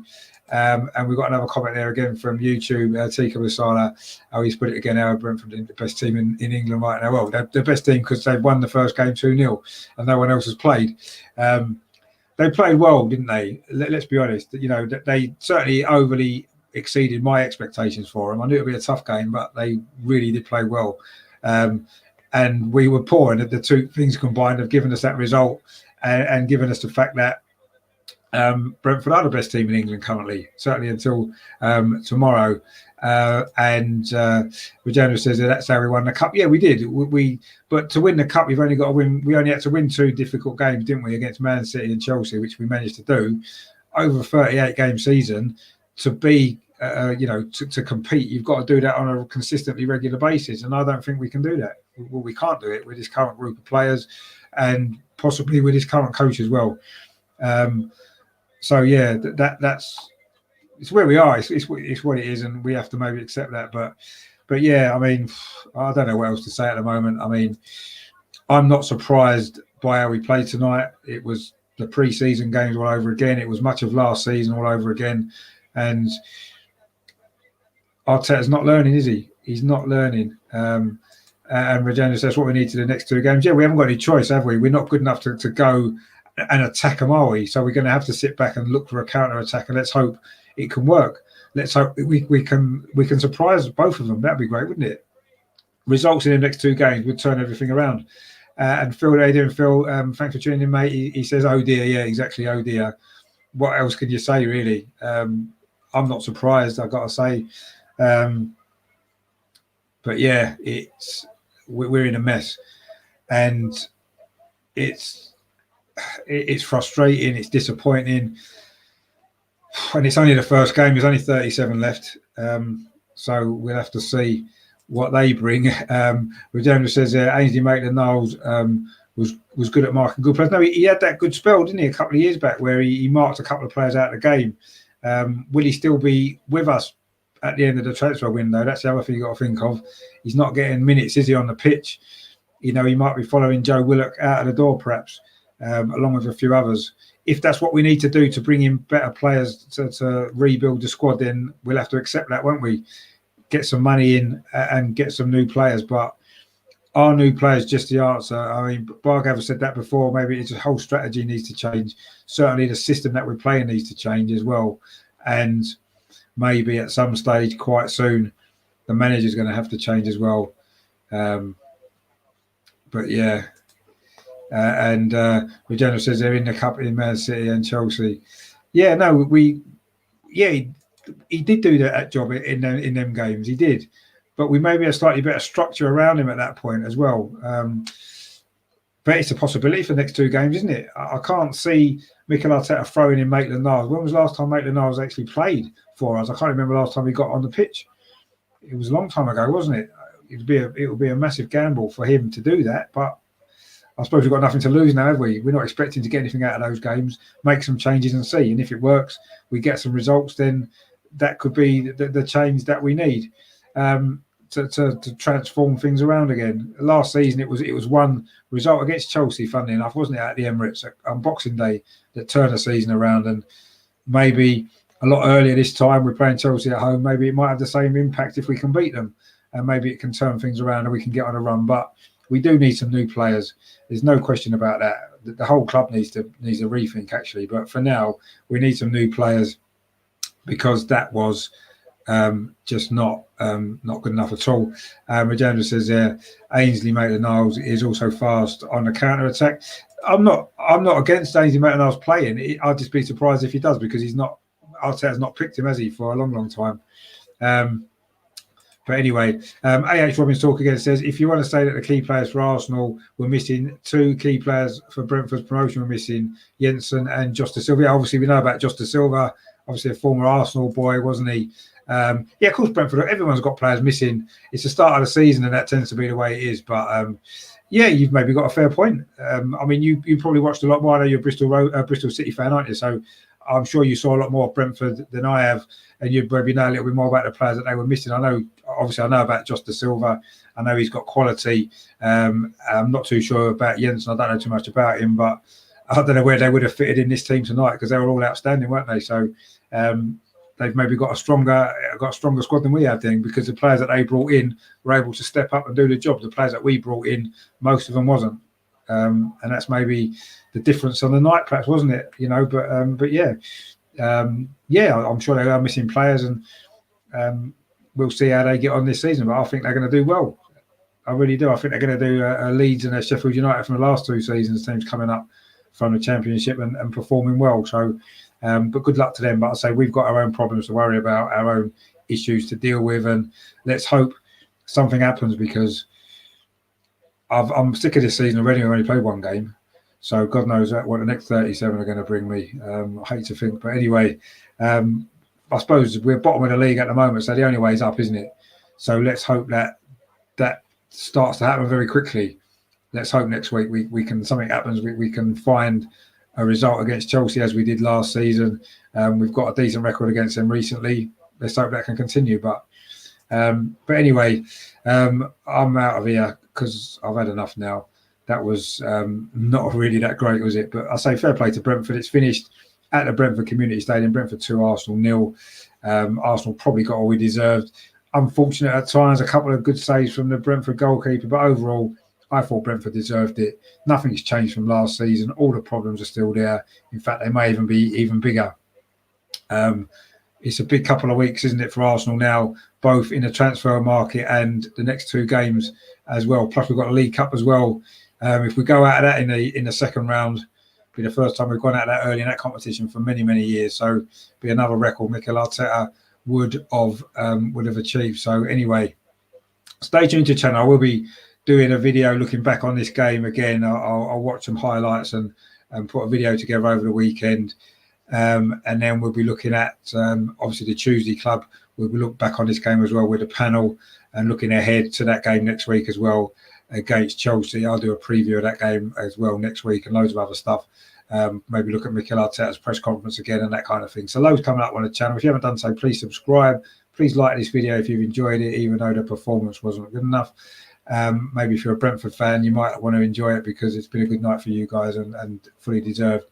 And we've got another comment there again from YouTube, Tikka Masala. He's put it again, how Brentford the best team in England right now. Well, they're the best team because they've won the first game 2-0 and no one else has played. They played well, didn't they? Let's be honest. You know, they certainly overly exceeded my expectations for them. I knew it would be a tough game, but they really did play well. And we were poor, and the two things combined have given us that result and given us the fact that Brentford are the best team in England currently, certainly until tomorrow. And Regina says that's how we won the cup. Yeah, we did. But to win the cup, you've only got to win. We only had to win 2 difficult games, didn't we, against Man City and Chelsea, which we managed to do over a 38-game season. To be, to compete, you've got to do that on a consistently regular basis. And I don't think we can do that. Well, we can't do it with this current group of players, and possibly with this current coach as well. So yeah, that's. It's where we are. It's what it is, and we have to maybe accept that. But yeah, I mean, I don't know what else to say at the moment. I mean, I'm not surprised by how we played tonight. It was the pre-season games all over again. It was much of last season all over again, and Arteta's not learning, is he? He's not learning. And Regina says, what we need to do the next 2 games. Yeah, we haven't got any choice, have we? We're not good enough to go and attack them, are we? So we're going to have to sit back and look for a counter attack, and let's hope it can work. Let's hope we can surprise both of them. That'd be great, wouldn't it? Results in the next 2 games would turn everything around. And Phil, how you doing, Phil? Thanks for tuning in, mate. He says, oh dear, yeah, exactly, oh dear. What else can you say, really? I'm not surprised, I've got to say. But yeah, we're in a mess, and it's frustrating, it's disappointing. And it's only the first game. There's only 37 left, so we'll have to see what they bring. Regina says Ainsley Maitland-Niles was good at marking good players. No, he had that good spell, didn't he, a couple of years back, where he marked a couple of players out of the game. Will he still be with us at the end of the transfer window? That's the other thing you've got to think of. He's not getting minutes, is he, on the pitch? He might be following Joe Willock out of the door, perhaps, along with a few others. If that's what we need to do to bring in better players to rebuild the squad, then we'll have to accept that, won't we? Get some money in and get some new players. But are new players just the answer? I mean, Bargava said that before. Maybe it's a whole strategy needs to change. Certainly the system that we're playing needs to change as well. And maybe at some stage quite soon, the manager's going to have to change as well. But yeah. And Regina says they're in the cup in Man City and Chelsea. Yeah, no, he did do that job in them games. He did, but we maybe a slightly better structure around him at that point as well. But it's a possibility for the next 2 games, isn't it? I can't see Mikel Arteta throwing in Maitland-Niles. When was the last time Maitland-Niles actually played for us? I can't remember the last time he got on the pitch. It was a long time ago, wasn't it? It would be a massive gamble for him to do that, but I suppose we've got nothing to lose now, have we? We're not expecting to get anything out of those games. Make some changes and see. And if it works, we get some results, then that could be the change that we need to transform things around again. Last season, it was one result against Chelsea, funnily enough, wasn't it, at the Emirates on Boxing Day, that turned the season around. And maybe a lot earlier this time, we're playing Chelsea at home. Maybe it might have the same impact if we can beat them. And maybe it can turn things around and we can get on a run. But we do need some new players. There's no question about that. The whole club needs a rethink, actually. But for now, we need some new players, because that was just not good enough at all. Regina says Ainsley Maitland-Niles is also fast on the counter attack. I'm not against Ainsley Maitland-Niles playing. I'd just be surprised if he does, because Arteta's not picked him, has he, for a long time. But anyway, A.H. Robbins talk again says, if you want to say that the key players for Arsenal were missing, 2 key players for Brentford's promotion were missing, Jensen and Josh Da Silva. Obviously, we know about Josh Da Silva, obviously a former Arsenal boy, wasn't he? Yeah, of course, Brentford, everyone's got players missing. It's the start of the season, and that tends to be the way it is. But yeah, you've maybe got a fair point. I mean, you probably watched a lot more. I know you're a Bristol City fan, aren't you? So I'm sure you saw a lot more of Brentford than I have, and you'd maybe know a little bit more about the players that they were missing. I know about Josh Da Silva. I know he's got quality. I'm not too sure about Jensen. I don't know too much about him, but I don't know where they would have fitted in this team tonight, because they were all outstanding, weren't they? So they've maybe got a stronger squad than we have, then, because the players that they brought in were able to step up and do the job. The players that we brought in, most of them wasn't. And that's maybe the difference on the night, perhaps, wasn't it? But yeah, I'm sure they are missing players, and we'll see how they get on this season. But I think they're going to do well. I really do. I think they're going to do a Leeds and a Sheffield United from the last 2 seasons, teams coming up from the Championship and performing well. So, but good luck to them. But I say we've got our own problems to worry about, our own issues to deal with, and let's hope something happens, because I'm sick of this season already. We've only played one game, so God knows what the next 37 are going to bring me. I hate to think, but anyway, I suppose we're bottom of the league at the moment, so the only way is up, isn't it? So let's hope that starts to happen very quickly. Let's hope next week we can, something happens, we can find a result against Chelsea as we did last season. We've got a decent record against them recently. Let's hope that can continue. But anyway, I'm out of here because I've had enough now. That was not really that great, was it? But I say fair play to Brentford. It's finished at the Brentford Community Stadium. Brentford 2, Arsenal 0. Arsenal probably got all we deserved. Unfortunate at times, a couple of good saves from the Brentford goalkeeper, but overall, I thought Brentford deserved it. Nothing's changed from last season. All the problems are still there. In fact, they may even be even bigger. It's a big couple of weeks, isn't it, for Arsenal now, both in the transfer market and the next 2 games as well. Plus, we've got a League Cup as well. If we go out of that in the second round, it'll be the first time we've gone out that early in that competition for many, many years. So it'll be another record Mikel Arteta would have achieved. So anyway, stay tuned to the channel. I will be doing a video looking back on this game again. I'll watch some highlights and put a video together over the weekend. And then we'll be looking at obviously the Tuesday club. We'll look back on this game as well with the panel and looking ahead to that game next week as well against Chelsea. I'll do a preview of that game as well next week and loads of other stuff. Maybe look at Mikel Arteta's press conference again and that kind of thing. So loads coming up on the channel. If you haven't done so, please subscribe. Please like this video if you've enjoyed it, even though the performance wasn't good enough. Maybe if you're a Brentford fan, you might want to enjoy it because it's been a good night for you guys and fully deserved.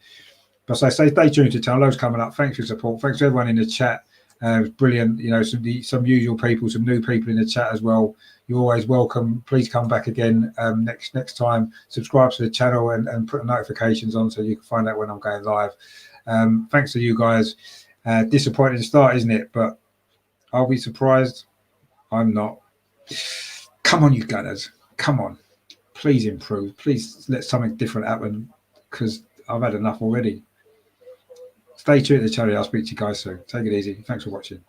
But so stay tuned to the channel. Loads coming up. Thanks for your support. Thanks to everyone in the chat. It was brilliant. You know, some usual people, some new people in the chat as well. You're always welcome. Please come back again next time. Subscribe to the channel and put the notifications on so you can find out when I'm going live. Thanks to you guys. Disappointing start, isn't it? But I'll be surprised. I'm not. Come on, you Gunners. Come on. Please improve. Please let something different happen because I've had enough already. Stay tuned to the channel. I'll speak to you guys soon. Take it easy. Thanks for watching.